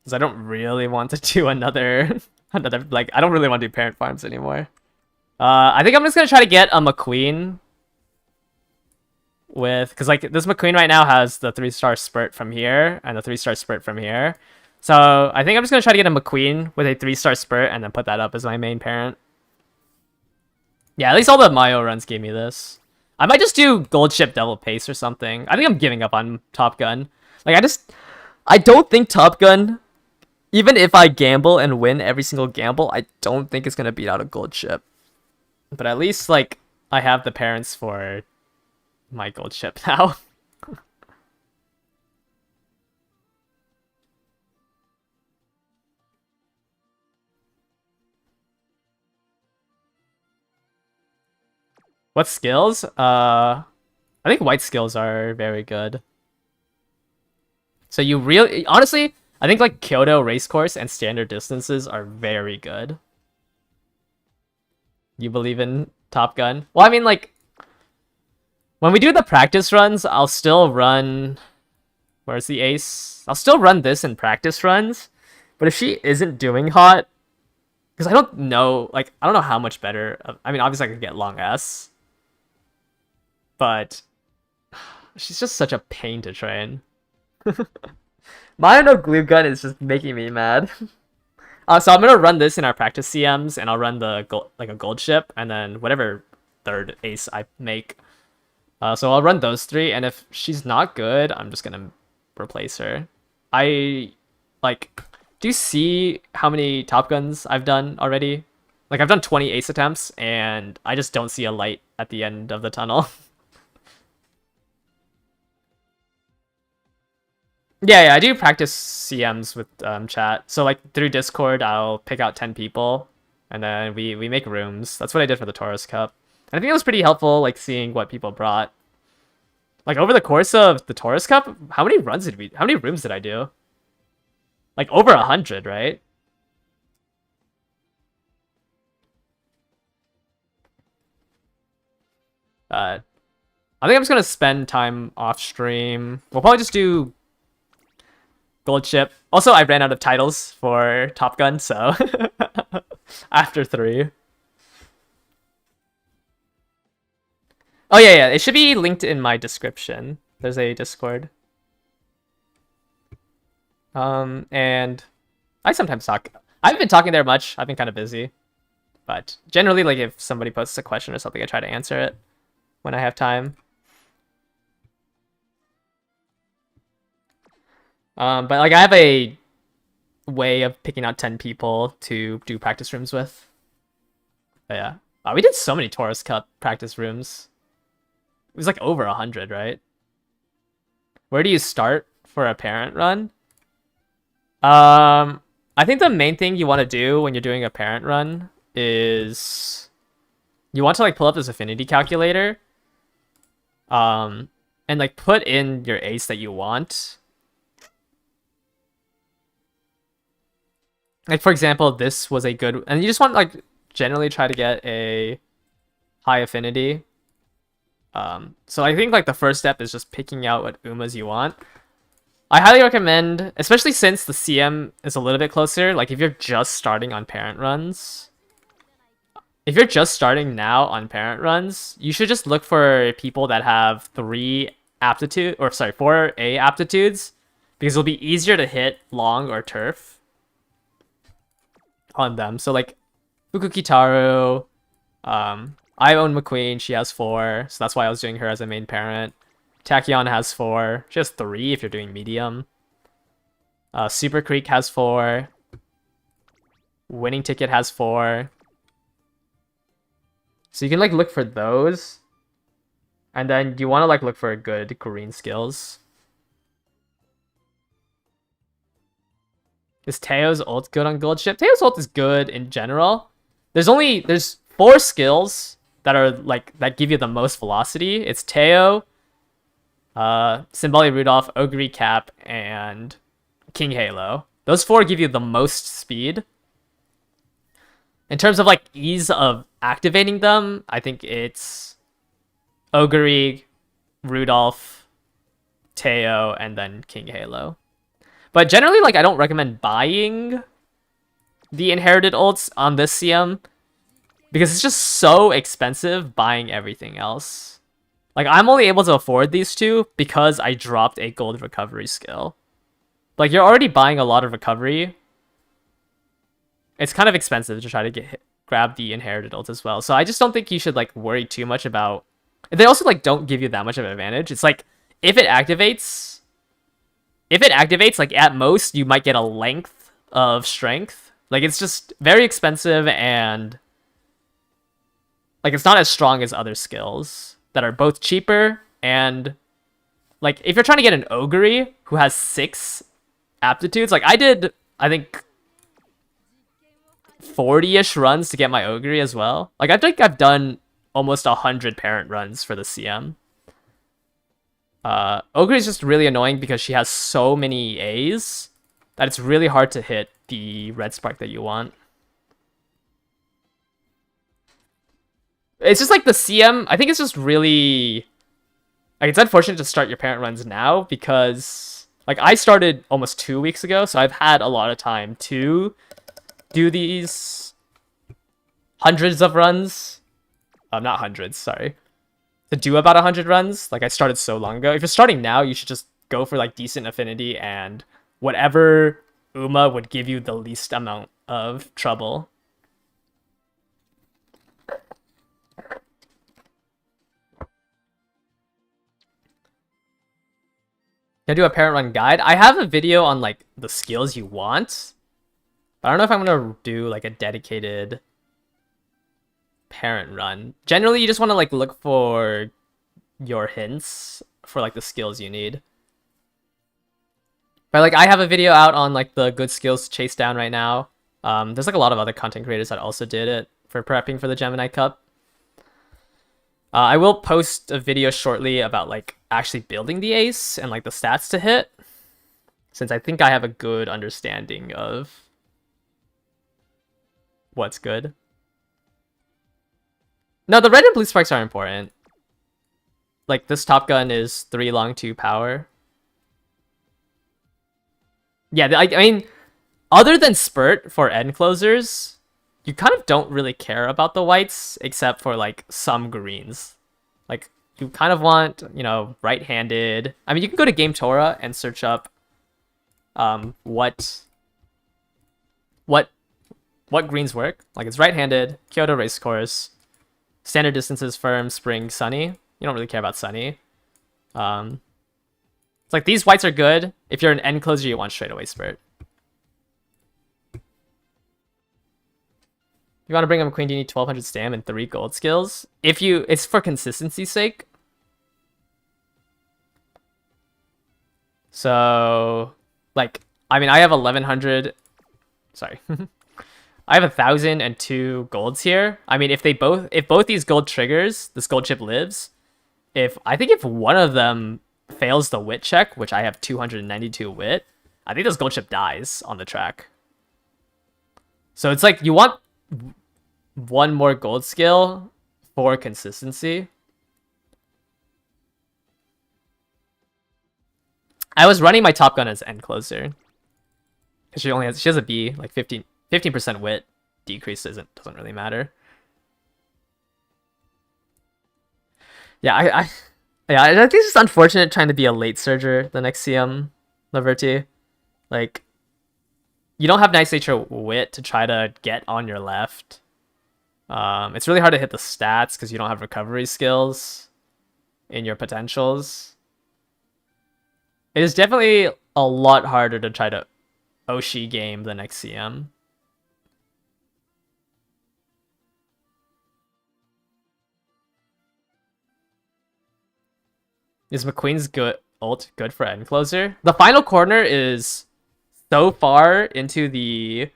Because I don't really want to do another, like, I don't really want to do parent farms anymore. I think I'm just going to try to get a McQueen with, because like this McQueen right now has the 3-star spurt from here and the 3-star spurt from here. So I think I'm just going to try to get a McQueen with a 3-star spurt and then put that up as my main parent. Yeah, at least all the Mayo runs gave me this. I might just do Gold Ship Devil Pace or something. I think I'm giving up on Top Gun. Like, I don't think Top Gun, even if I gamble and win every single gamble, I don't think it's going to beat out a Gold Ship. But at least, like, I have the parents for my Gold Ship now. What skills? I think white skills are very good. So you really, honestly, I think like Kyoto Racecourse and standard distances are very good. You believe in Top Gun? Well, I mean, like, when we do the practice runs, I'll still run... Where's the ace? I'll still run this in practice runs. But if she isn't doing hot... Because I don't know, like, I don't know how much better... I mean, obviously I could get long S. But... she's just such a pain to train. Mine no glue gun is just making me mad. So I'm gonna run this in our practice CMs, and I'll run the a gold ship, and then whatever third ace I make. So I'll run those 3, and if she's not good, I'm just gonna replace her. Do you see how many Top Guns I've done already? Like, I've done 20 ace attempts, and I just don't see a light at the end of the tunnel. Yeah, I do practice CMs with chat. So like through Discord, I'll pick out 10 people, and then we make rooms. That's what I did for the Taurus Cup. And I think it was pretty helpful, like seeing what people brought. Like over the course of the Taurus Cup, how many rooms did I do? Like over 100, right? I think I'm just gonna spend time off stream. We'll probably just do Gold Ship. Also, I ran out of titles for Top Gun, so after 3. Oh yeah, it should be linked in my description. There's a Discord. And I sometimes talk. I haven't been talking there much. I've been kind of busy. But generally, like, if somebody posts a question or something, I try to answer it when I have time. But like, I have a way of picking out 10 people to do practice rooms with. But yeah. We did so many Taurus Cup practice rooms. It was like over 100, right? Where do you start for a parent run? I think the main thing you want to do when you're doing a parent run is you want to like pull up this affinity calculator. And like put in your ace that you want. Like, for example, this was a good... And you just want, like, generally try to get a high affinity. So I think, like, the first step is just picking out what Umas you want. I highly recommend, especially since the CM is a little bit closer, like, if you're just starting on parent runs... If you're just starting now on parent runs, you should just look for people that have 4A aptitudes, because it'll be easier to hit long or turf on them. So like Fuku Kitaru, I own McQueen, she has 4, so that's why I was doing her as a main parent. Tachyon has 4, she has 3 if you're doing medium. Super Creek has 4. Winning Ticket has 4. So you can like look for those, and then you want to like look for good green skills. Is Teo's ult good on Gold Ship? Teo's ult is good in general. There's 4 skills that are like that give you the most velocity. It's Teo, Symboli Rudolph, Ogre Cap, and King Halo. Those 4 give you the most speed. In terms of like ease of activating them, I think it's Ogre, Rudolph, Teo, and then King Halo. But generally, like, I don't recommend buying the inherited ults on this CM because it's just so expensive buying everything else. Like, I'm only able to afford these 2 because I dropped a gold recovery skill. Like, you're already buying a lot of recovery. It's kind of expensive to try to grab the inherited ult as well. So I just don't think you should, like, worry too much about... They also, like, don't give you that much of an advantage. It's like, if it activates, like, at most, you might get a length of strength. Like, it's just very expensive and... Like, it's not as strong as other skills that are both cheaper and... Like, if you're trying to get an Ogre who has 6 aptitudes, like, I did, I think... 40-ish runs to get my Ogre as well. Like, I think I've done almost 100 parent runs for the CM. Ogre is just really annoying because she has so many A's that it's really hard to hit the red spark that you want. It's just like the CM, I think it's just really... Like, it's unfortunate to start your parent runs now because... Like, I started almost 2 weeks ago, so I've had a lot of time to do these hundreds of runs. Not hundreds, sorry. To do about 100 runs. Like, I started so long ago. If you're starting now, you should just go for, like, decent affinity and whatever Uma would give you the least amount of trouble. Can I do a parent run guide? I have a video on, like, the skills you want. But I don't know if I'm going to do, like, a dedicated parent run. Generally, you just want to, like, look for your hints for, like, the skills you need. But, like, I have a video out on, like, the good skills to chase down right now. There's, like, a lot of other content creators that also did it for prepping for the Gemini Cup. I will post a video shortly about, like, actually building the ace and, like, the stats to hit, since I think I have a good understanding of what's good. No, the red and blue sparks are important. Like, this Top Gun is 3 long, 2 power. Yeah, I mean, other than Spurt for end closers, you kind of don't really care about the whites, except for, like, some greens. Like, you kind of want, you know, right-handed. I mean, you can go to Game Torah and search up what greens work. Like, it's right-handed, Kyoto Racecourse, standard distances, firm, spring, sunny. You don't really care about sunny. It's like, these whites are good. If you're an end closer, you want straightaway Spurt. If you want to bring him Queen, do you need 1200 stam and 3 gold skills? It's for consistency's sake. So, like, I mean, I have 1100. Sorry. I have 1002 golds here. I mean, if both these gold triggers, this gold chip lives. I think if one of them fails the wit check, which I have 292 wit, I think this gold chip dies on the track. So it's like, you want one more gold skill for consistency. I was running my Top Gun as end closer, because she has a B, like 15% wit decrease doesn't really matter. Yeah, I think it's just unfortunate trying to be a late surger the next CM, Liberty. Like, you don't have nice nature wit to try to get on your left. It's really hard to hit the stats because you don't have recovery skills in your potentials. It is definitely a lot harder to try to Oshi game the next CM. Is McQueen's ult good for end closer? The final corner is so far into the...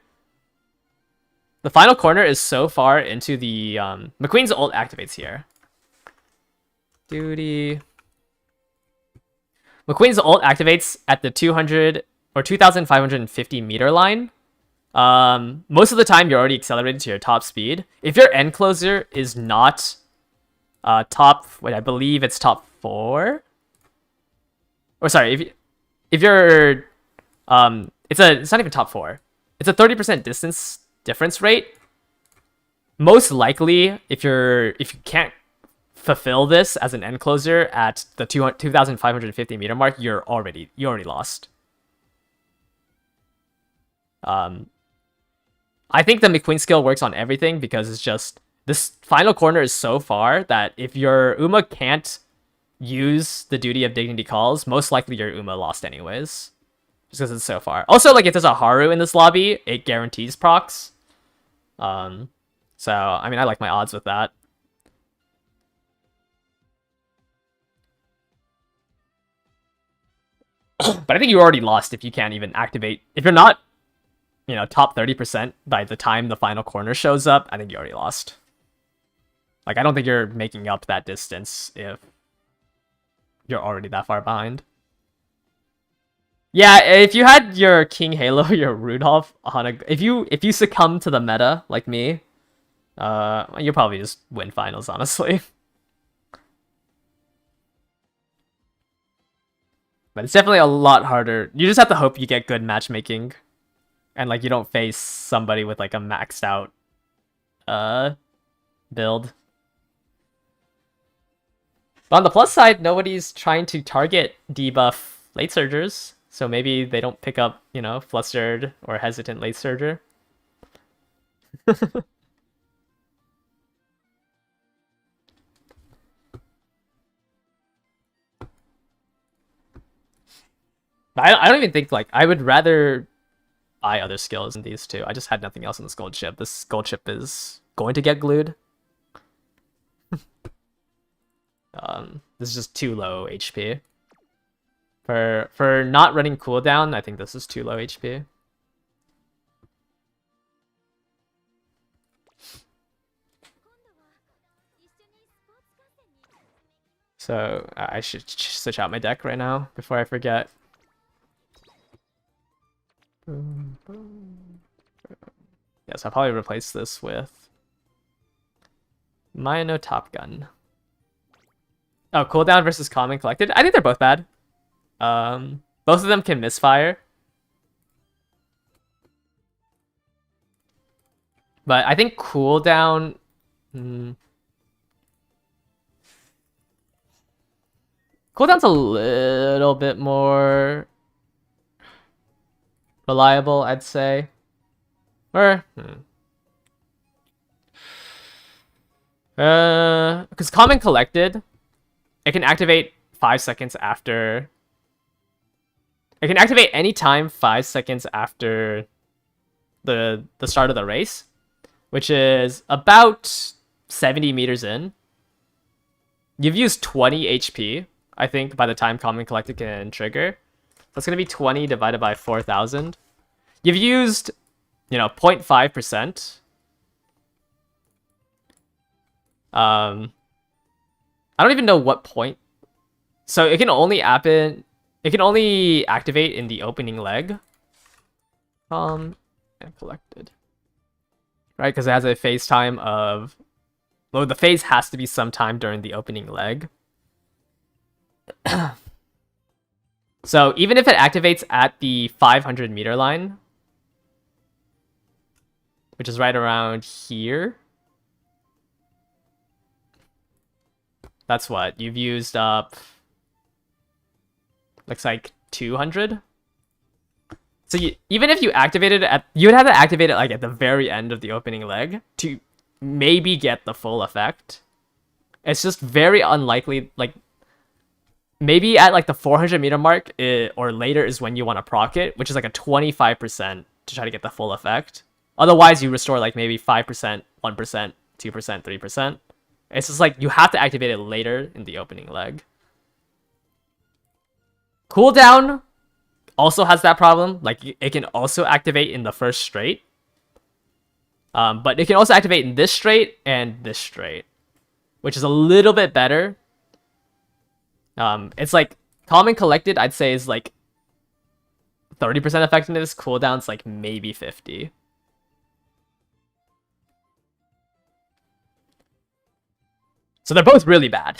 The final corner is so far into the... McQueen's ult activates here. Duty... McQueen's ult activates at the 200 or 2,550 meter line, most of the time you're already accelerated to your top speed. If your end closer is not top, wait, I believe it's top 4. Or sorry, if you're it's not even top 4. It's a 30% distance difference rate. Most likely, if you can't fulfill this as an end closer at the 2,550 meter mark, you already lost. I think the McQueen skill works on everything because it's just this final corner is so far that if your Uma can't use the duty of dignity calls, most likely your Uma lost anyways. Just because it's so far. Also, like, if there's a Haru in this lobby, it guarantees procs. So, I mean, I like my odds with that. But I think you already lost if you can't even activate. If you're not, top 30% by the time the final corner shows up, I think you already lost. Like, I don't think you're making up that distance if you're already that far behind. Yeah, if you had your King Halo, your Rudolph on if you succumb to the meta like me, you'll probably just win finals, honestly. But it's definitely a lot harder. You just have to hope you get good matchmaking, and like you don't face somebody with like a maxed out build. But on the plus side, nobody's trying to target debuff late surgers. So maybe they don't pick up, flustered or hesitant late surger. I don't even think, like, I would rather buy other skills than these two. I just had nothing else in this gold chip. This gold chip is going to get glued. This is just too low HP. For not running cooldown, I think this is too low HP. So I should switch out my deck right now before I forget. Yes, I'll probably replace this with Mino Top Gun. Oh, cooldown versus calm and collected. I think they're both bad. Both of them can misfire. But I think cooldown... Cooldown's a little bit more reliable, I'd say. Or... because calm and collected, it can activate 5 seconds after... It can activate anytime 5 seconds after the start of the race, which is about 70 meters in. You've used 20 HP, I think, by the time Common Collected can trigger. That's going to be 20 divided by 4,000. You've used, 0.5%. I don't even know what point. So it can only happen... It can only activate in the opening leg. And collected. Right, because it has a phase time of... Well, the phase has to be sometime during the opening leg. So even if it activates at the 500 meter line, which is right around here, that's what? You've used up... Looks like 200. So even if you activated it you would have to activate it like at the very end of the opening leg to maybe get the full effect. It's just very unlikely. Like maybe at like the 400 meter mark or later is when you want to proc it, which is like a 25% to try to get the full effect. Otherwise, you restore like maybe 5%, 1%, 2%, 3%. It's just like you have to activate it later in the opening leg. Cooldown also has that problem. Like, it can also activate in the first straight. But it can also activate in this straight and this straight, which is a little bit better. It's like, Calm and Collected, I'd say, is like 30% effectiveness, cooldown's like maybe 50. So they're both really bad.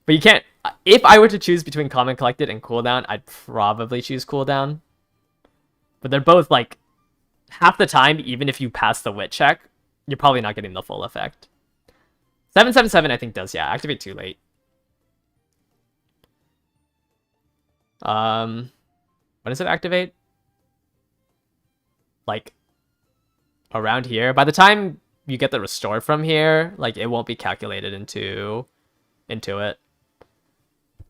But you can't... If I were to choose between Common Collected and cooldown, I'd probably choose cooldown. But they're both like... Half the time, even if you pass the wit check, you're probably not getting the full effect. 777 I think does, yeah. Activate too late. When does it activate? Like... Around here. By the time you get the restore from here, like it won't be calculated into it.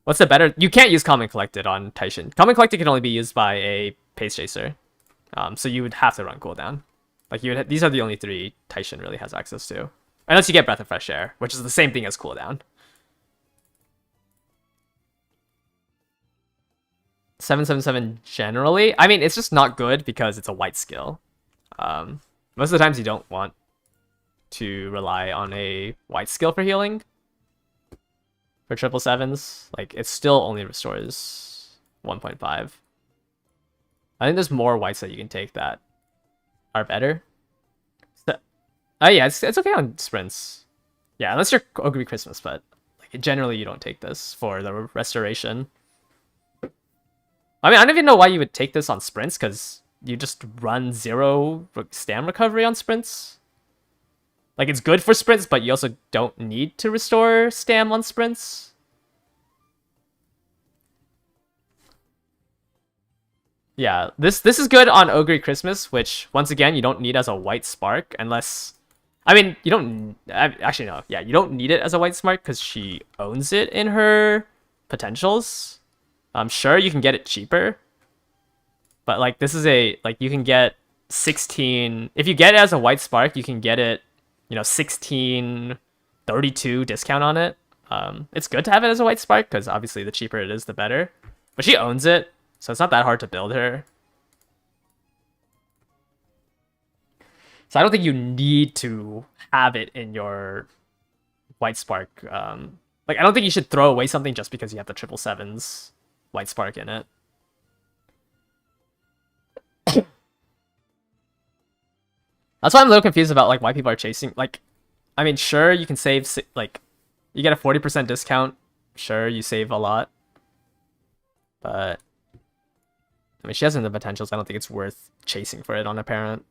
What's the better? You can't use Common Collected on Taishin. Common Collected can only be used by a Pace Chaser. So you would have to run cooldown. Like these are the only 3 Taishin really has access to. Unless you get Breath of Fresh Air, which is the same thing as cooldown. 777 generally. I mean, it's just not good because it's a white skill. Most of the times you don't want to rely on a white skill for healing. For 777s, like it still only restores 1.5. I think there's more whites that you can take that are better. So, yeah, it's okay on sprints. Yeah, unless you're Ogre Christmas, but like generally you don't take this for the restoration. I mean, I don't even know why you would take this on sprints, because you just run 0 stam recovery on sprints. Like, it's good for sprints, but you also don't need to restore stam on sprints. Yeah, this is good on Ogre Christmas, which, once again, you don't need as a white spark, unless... I mean, you don't... Actually, no. Yeah, you don't need it as a white spark, because she owns it in her potentials. I'm sure you can get it cheaper. But, like, this is a... Like, you can get 16... If you get it as a white spark, you can get it... 16.32 discount on it. It's good to have it as a white spark because obviously the cheaper it is, the better. But she owns it, so it's not that hard to build her. So I don't think you need to have it in your white spark. Like I don't think you should throw away something just because you have the 777's white spark in it. That's why I'm a little confused about like why people are chasing. Like, I mean, sure you can save like, you get a 40% discount. Sure, you save a lot, but I mean, she has the potentials. I don't think it's worth chasing for it on a parent.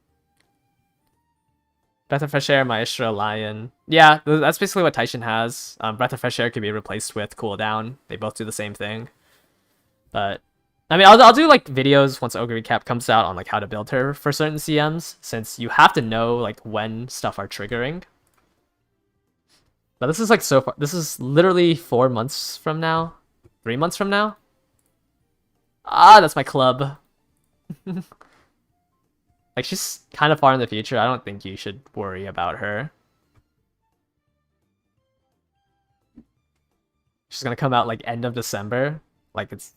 Breath of Fresh Air, Maestro, Lion. Yeah, that's basically what Taishin has. Breath of Fresh Air could be replaced with Cooldown. They both do the same thing. But I mean, I'll do like videos once Ogre Recap comes out on like how to build her for certain CMs, since you have to know like when stuff are triggering. But this is like so far. This is literally 4 months from now, 3 months from now. Ah, that's my club. Like she's kind of far in the future. I don't think you should worry about her. She's gonna come out like end of December. Like it's...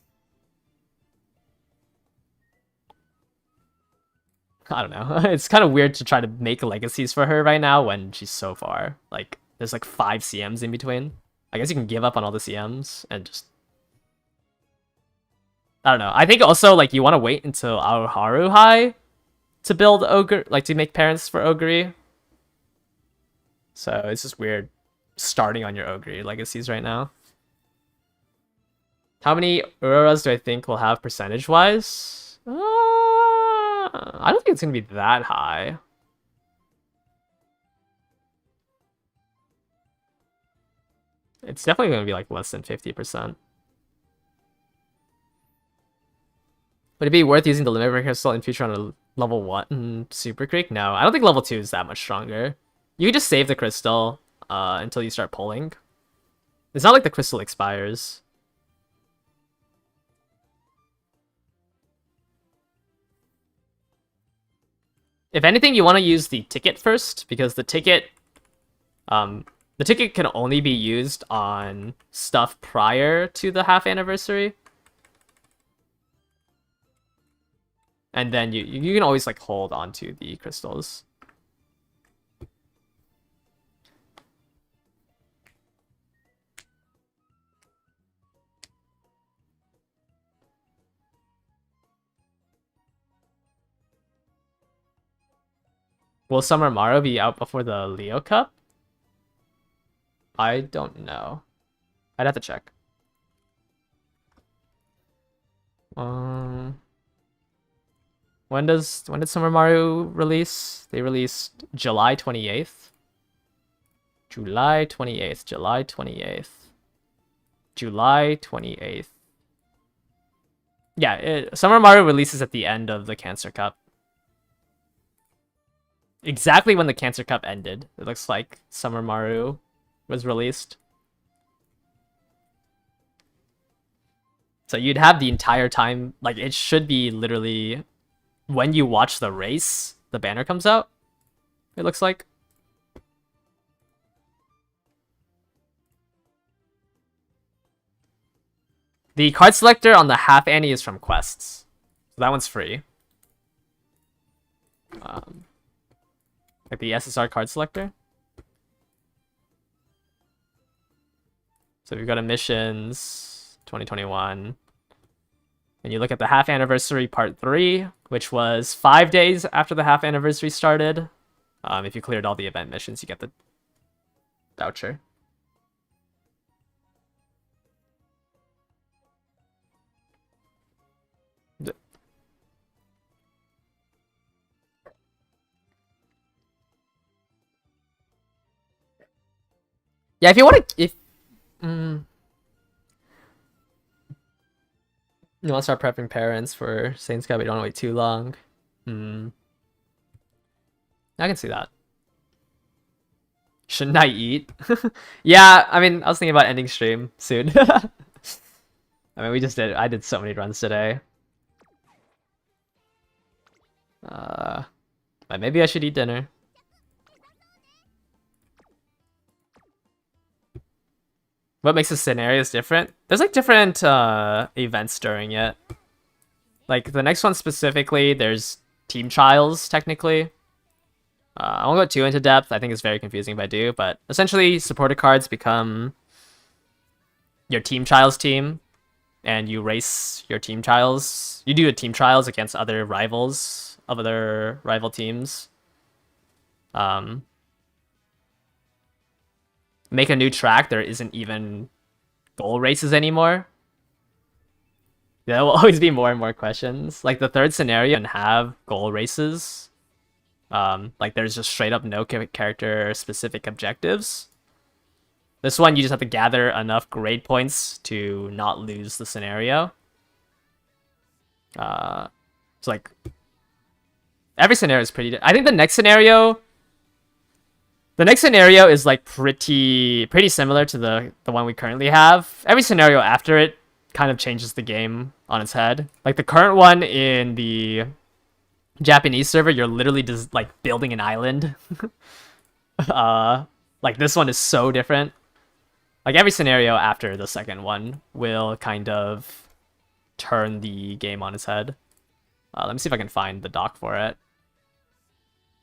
I don't know. It's kind of weird to try to make legacies for her right now when she's so far. Like, there's like 5 CMs in between. I guess you can give up on all the CMs and just... I don't know. I think also, like, you want to wait until Aoharu High to build Ogre... Like, to make parents for Ogre. So, it's just weird starting on your Ogre legacies right now. How many Auroras do I think we'll have percentage-wise? I don't think it's going to be that high. It's definitely going to be like less than 50%. Would it be worth using the Limit Break Crystal in future on a level 1 Super Creek? No, I don't think level 2 is that much stronger. You can just save the crystal until you start pulling. It's not like the crystal expires. If anything, you want to use the ticket first, because the ticket can only be used on stuff prior to the half anniversary. And then you can always like hold onto the crystals. Will Summer Mario be out before the Leo Cup? I don't know. I'd have to check. When did Summer Mario release? They released July 28th. July 28th. July 28th. July 28th. Yeah, Summer Mario releases at the end of the Cancer Cup. Exactly when the Cancer Cup ended. It looks like Summer Mario was released. So you'd have the entire time, like it should be literally when you watch the race, the banner comes out, it looks like. The card selector on the half ante is from quests. So that one's free. Like the SSR card selector. So if you go to missions 2021 and you look at the half anniversary part 3, which was 5 days after the half anniversary started. If you cleared all the event missions, you get the voucher. Yeah, if you want to, you want to start prepping parents for Saints Cup, but you don't want to wait too long. I can see that. Shouldn't I eat? Yeah, I mean, I was thinking about ending stream soon. I mean, I did so many runs today. But maybe I should eat dinner. What makes the scenarios different? There's like different events during it. Like the next one specifically, there's team trials technically. I won't go too into depth. I think it's very confusing if I do, but essentially supporter cards become your team trials team, and you race your team trials. You do a team trials against other rivals of other rival teams. Make a new track. There isn't even goal races anymore. There will always be more and more questions. Like the third scenario and have goal races. Like there's just straight up no character specific objectives. This one you just have to gather enough grade points to not lose the scenario. It's like every scenario is pretty. I think the next scenario is like pretty similar to the one we currently have. Every scenario after it kind of changes the game on its head. Like the current one in the Japanese server, you're literally just like building an island. Like this one is so different. Like every scenario after the second one will kind of turn the game on its head. Let me see if I can find the doc for it.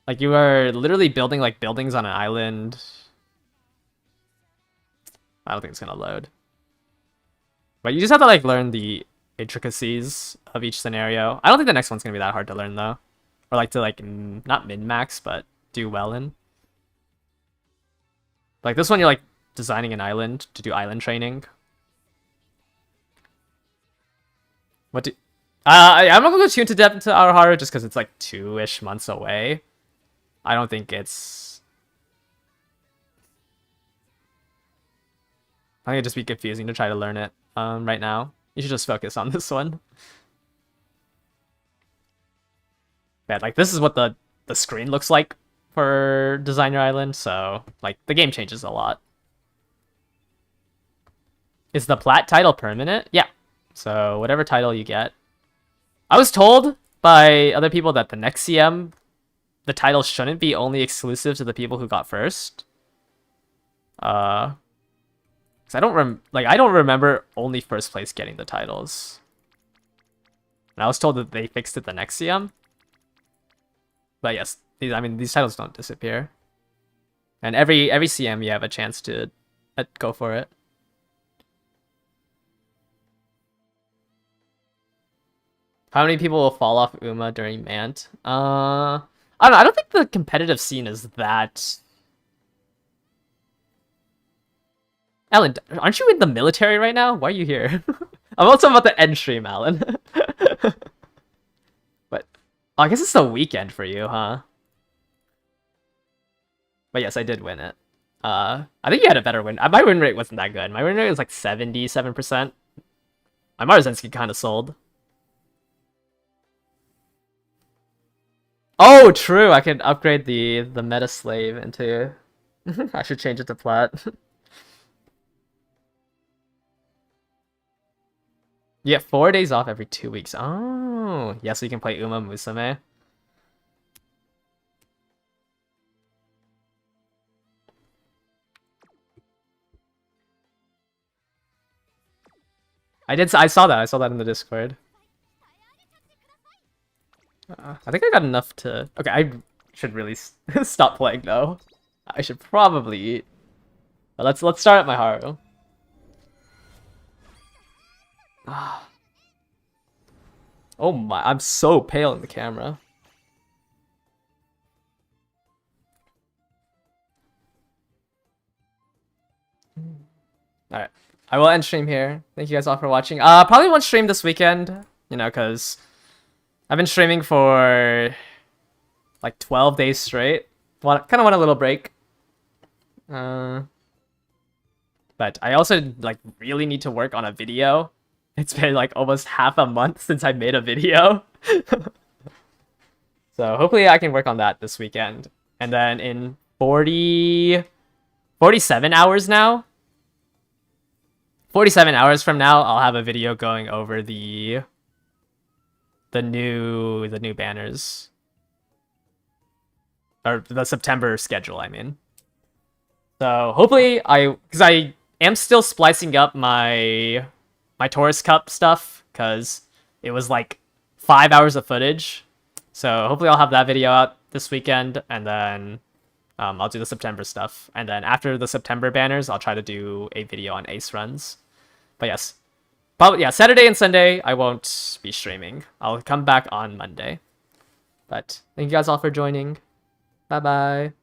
Like you are literally building like buildings on an island. I don't think it's gonna load. But you just have to like learn the intricacies of each scenario. I don't think the next one's gonna be that hard to learn though. Or like to like not min-max, but do well in. Like this one, you're like designing an island to do island training. What do? I'm not gonna go too into depth into Aoharu just because it's like 2-ish months away. I don't think it's. I think it'd just be confusing to try to learn it right now. You should just focus on this one. Yeah, like this is what the screen looks like for Design Your Island, so like the game changes a lot. Is the plat title permanent? Yeah. So whatever title you get. I was told by other people that the next CM, the title shouldn't be only exclusive to the people who got first. 'Cause I don't remember only first place getting the titles. And I was told that they fixed it the next CM. But yes, these titles don't disappear. And every CM you have a chance to go for it. How many people will fall off Uma during Mant? I I don't know, I don't think the competitive scene is that. Alan, aren't you in the military right now? Why are you here? I'm also about to end stream, Alan. But oh, I guess it's the weekend for you, huh? But yes, I did win it. I think you had a better win. My win rate wasn't that good. My win rate was like 77%. My Marzensky kind of sold. Oh, true. I can upgrade the meta slave into. I should change it to plat. You get 4 days off every 2 weeks. Oh, yeah. So you can play Uma Musume. I saw that. I saw that in the Discord. I think I got enough to. Okay, I should really stop playing though. I should probably eat. But let's start at my Haru. Oh my! I'm so pale in the camera. All right. I will end stream here. Thank you guys all for watching. Probably won't stream this weekend, you know, because I've been streaming for like 12 days straight. Kind of want a little break. But I also like really need to work on a video. It's been like almost half a month since I made a video. So hopefully I can work on that this weekend. And then in 47 hours now, 47 hours from now, I'll have a video going over the new banners, or the September schedule, I mean. So hopefully because I am still splicing up my Taurus Cup stuff, because it was like 5 hours of footage. So hopefully I'll have that video out this weekend, and then I'll do the September stuff. And then after the September banners, I'll try to do a video on ace runs. But yes, probably, yeah, Saturday and Sunday, I won't be streaming. I'll come back on Monday. But thank you guys all for joining. Bye-bye.